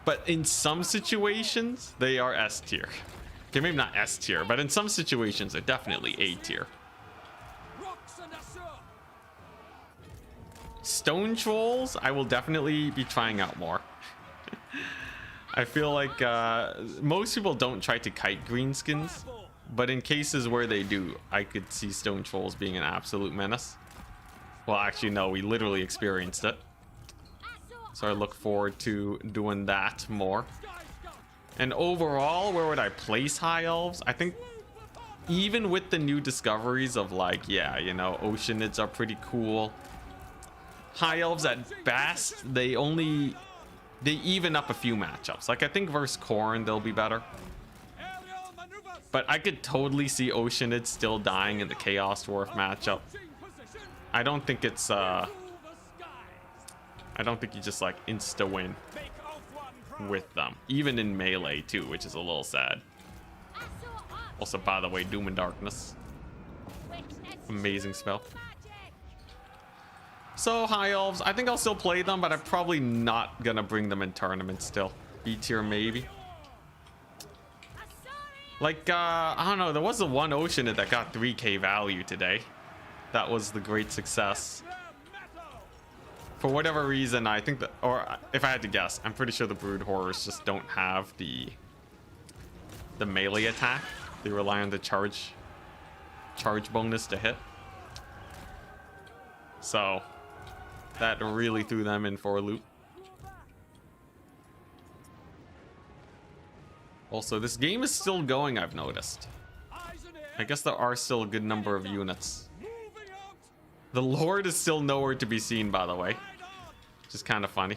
But in some situations, they are S tier. Okay, maybe not S tier, but in some situations, they're definitely A tier. Stone Trolls, I will definitely be trying out more. I feel like most people don't try to kite Greenskins, but in cases where they do, I could see Stone Trolls being an absolute menace. Well, actually, no, we literally experienced it. So I look forward to doing that more. And overall, where would I place High Elves? I think even with the new discoveries of like, yeah, you know, Oceanids are pretty cool. High Elves at best, they even up a few matchups. Like I think versus Khorne, they'll be better. But I could totally see Oceanids still dying in the Chaos Dwarf matchup. I don't think it's I don't think you just like insta win with them, even in melee too, which is a little sad. Also, by the way, Doom and Darkness, amazing spell. So High Elves, I think I'll still play them, but I'm probably not gonna bring them in tournaments still. B tier maybe. Like I don't know, there was the one Oceanid that got 3k value today. That was the great success. For whatever reason, I think that, or if I had to guess, I'm pretty sure the Brood Horrors just don't have the melee attack. They rely on the charge bonus to hit. So That really threw them in for a loop. Also, this game is still going, I've noticed. I guess there are still a good number of units. The Lord is still nowhere to be seen, by the way. Which is kind of funny.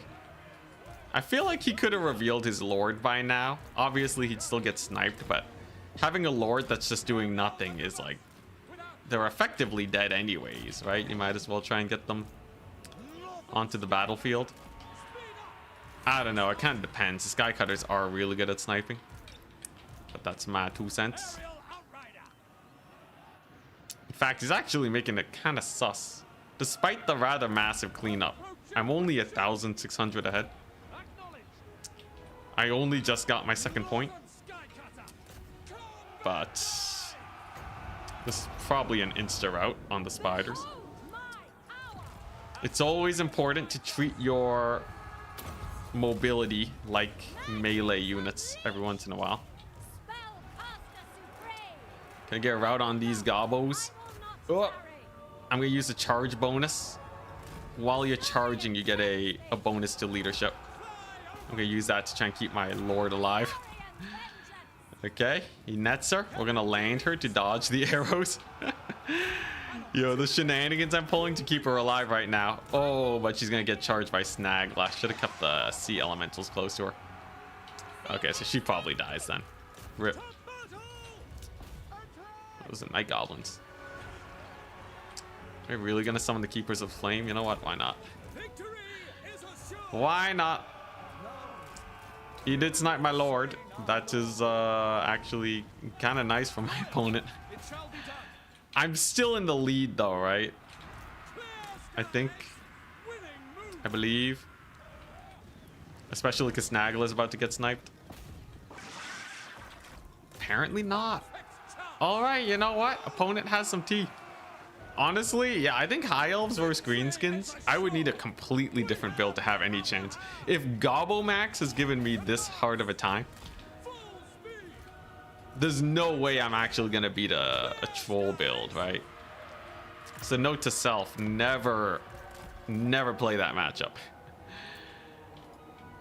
I feel like he could have revealed his Lord by now. Obviously, he'd still get sniped, but having a Lord that's just doing nothing is like... They're effectively dead anyways, right? You might as well try and get them onto the battlefield. I don't know, it kind of depends. The Sky Cutters are really good at sniping. But that's my 2 cents. In fact, he's actually making it kind of sus. Despite the rather massive cleanup, I'm only 1,600 ahead. I only just got my second point. But this is probably an insta route on the spiders. It's always important to treat your mobility like melee units every once in a while. Can I get a route on these gobos? Oh, I'm gonna use the charge bonus. While you're charging, you get a bonus to leadership. I'm gonna use that to try and keep my Lord alive. Okay, he nets her. We're gonna land her to dodge the arrows. Yo, the shenanigans I'm pulling to keep her alive right now. Oh, but she's gonna get charged by Snagla. Should have kept the sea elementals close to her. Okay, so she probably dies then. Rip. Those are night goblins. Are we really gonna summon the Keepers of Flame? You know what? Why not? Why not? He did snipe my Lord. That is actually kind of nice for my opponent. I'm still in the lead though, right? I think. I believe. Especially because Snaggle is about to get sniped. Apparently not. Alright, you know what? Opponent has some tea. Honestly, yeah, I think High Elves versus Greenskins, I would need a completely different build to have any chance. If Gobomax has given me this hard of a time, there's no way I'm actually going to beat a troll build, right? So note to self, never play that matchup.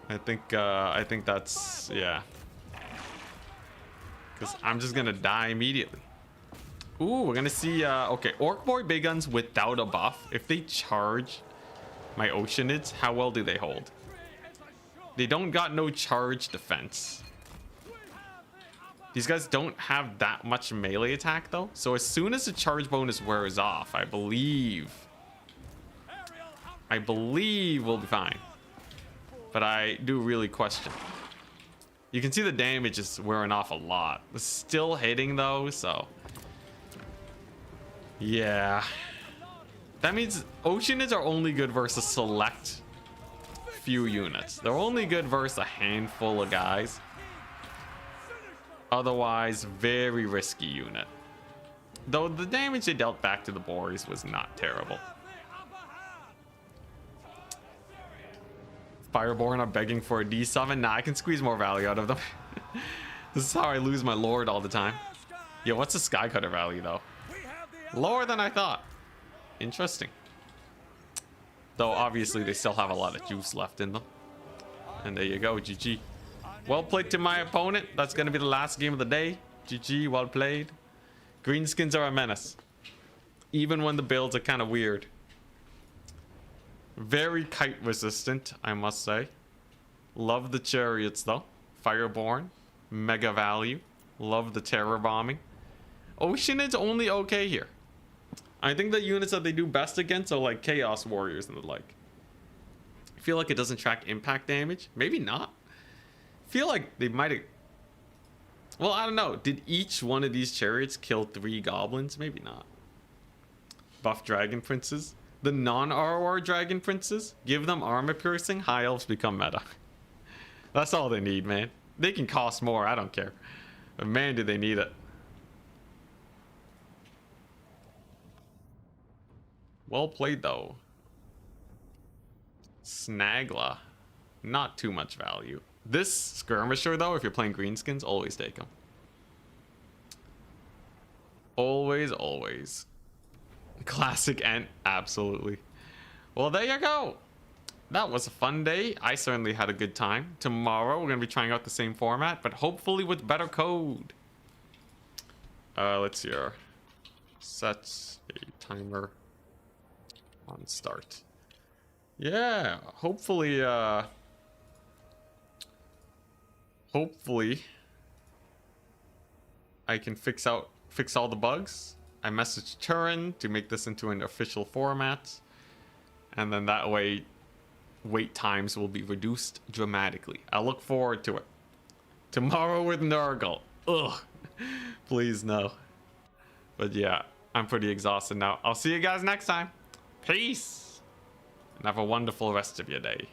I think that's, yeah. Because I'm just going to die immediately. Ooh, we're gonna see, okay, Orc Boy Big Guns without a buff. If they charge my Oceanids, how well do they hold? They don't got no charge defense. These guys don't have that much melee attack though. So as soon as the charge bonus wears off, I believe we'll be fine. But I do really question. You can see the damage is wearing off a lot. It's still hitting though, so... Yeah, that means Oceanids are only good versus select few units. They're only good versus a handful of guys. Otherwise, very risky unit. Though the damage they dealt back to the boars was not terrible. Fireborn are begging for a D7. Nah, I can squeeze more value out of them. This is how I lose my Lord all the time. Yo, what's the Skycutter value though? Lower than I thought. Interesting. Though obviously they still have a lot of juice left in them. And there you go, GG. Well played to my opponent. That's going to be the last game of the day. GG, well played. Greenskins are a menace. Even when the builds are kind of weird. Very kite resistant, I must say. Love the chariots though. Fireborn. Mega value. Love the terror bombing. Oceanid's only okay here. I think the units that they do best against are like Chaos Warriors and the like. I feel like it doesn't track impact damage. Maybe not. I feel like they might have... Well, I don't know. Did each one of these chariots kill 3 goblins? Maybe not. Buff Dragon Princes. The non-ROR Dragon Princes. Give them armor piercing. High Elves become meta. That's all they need, man. They can cost more. I don't care. But man, do they need it. Well played though. Snagla. Not too much value. This skirmisher though, if you're playing Greenskins, always take him. Always, always. Classic Ent, absolutely. Well, there you go. That was a fun day. I certainly had a good time. Tomorrow, we're going to be trying out the same format, but hopefully with better code. Let's see here. Set a timer on start. Yeah, hopefully, hopefully I can fix all the bugs. I messaged Turin to make this into an official format. And then that way, wait times will be reduced dramatically. I look forward to it. Tomorrow with Nurgle. Ugh. Please no. But yeah, I'm pretty exhausted now. I'll see you guys next time. Peace. And have a wonderful rest of your day.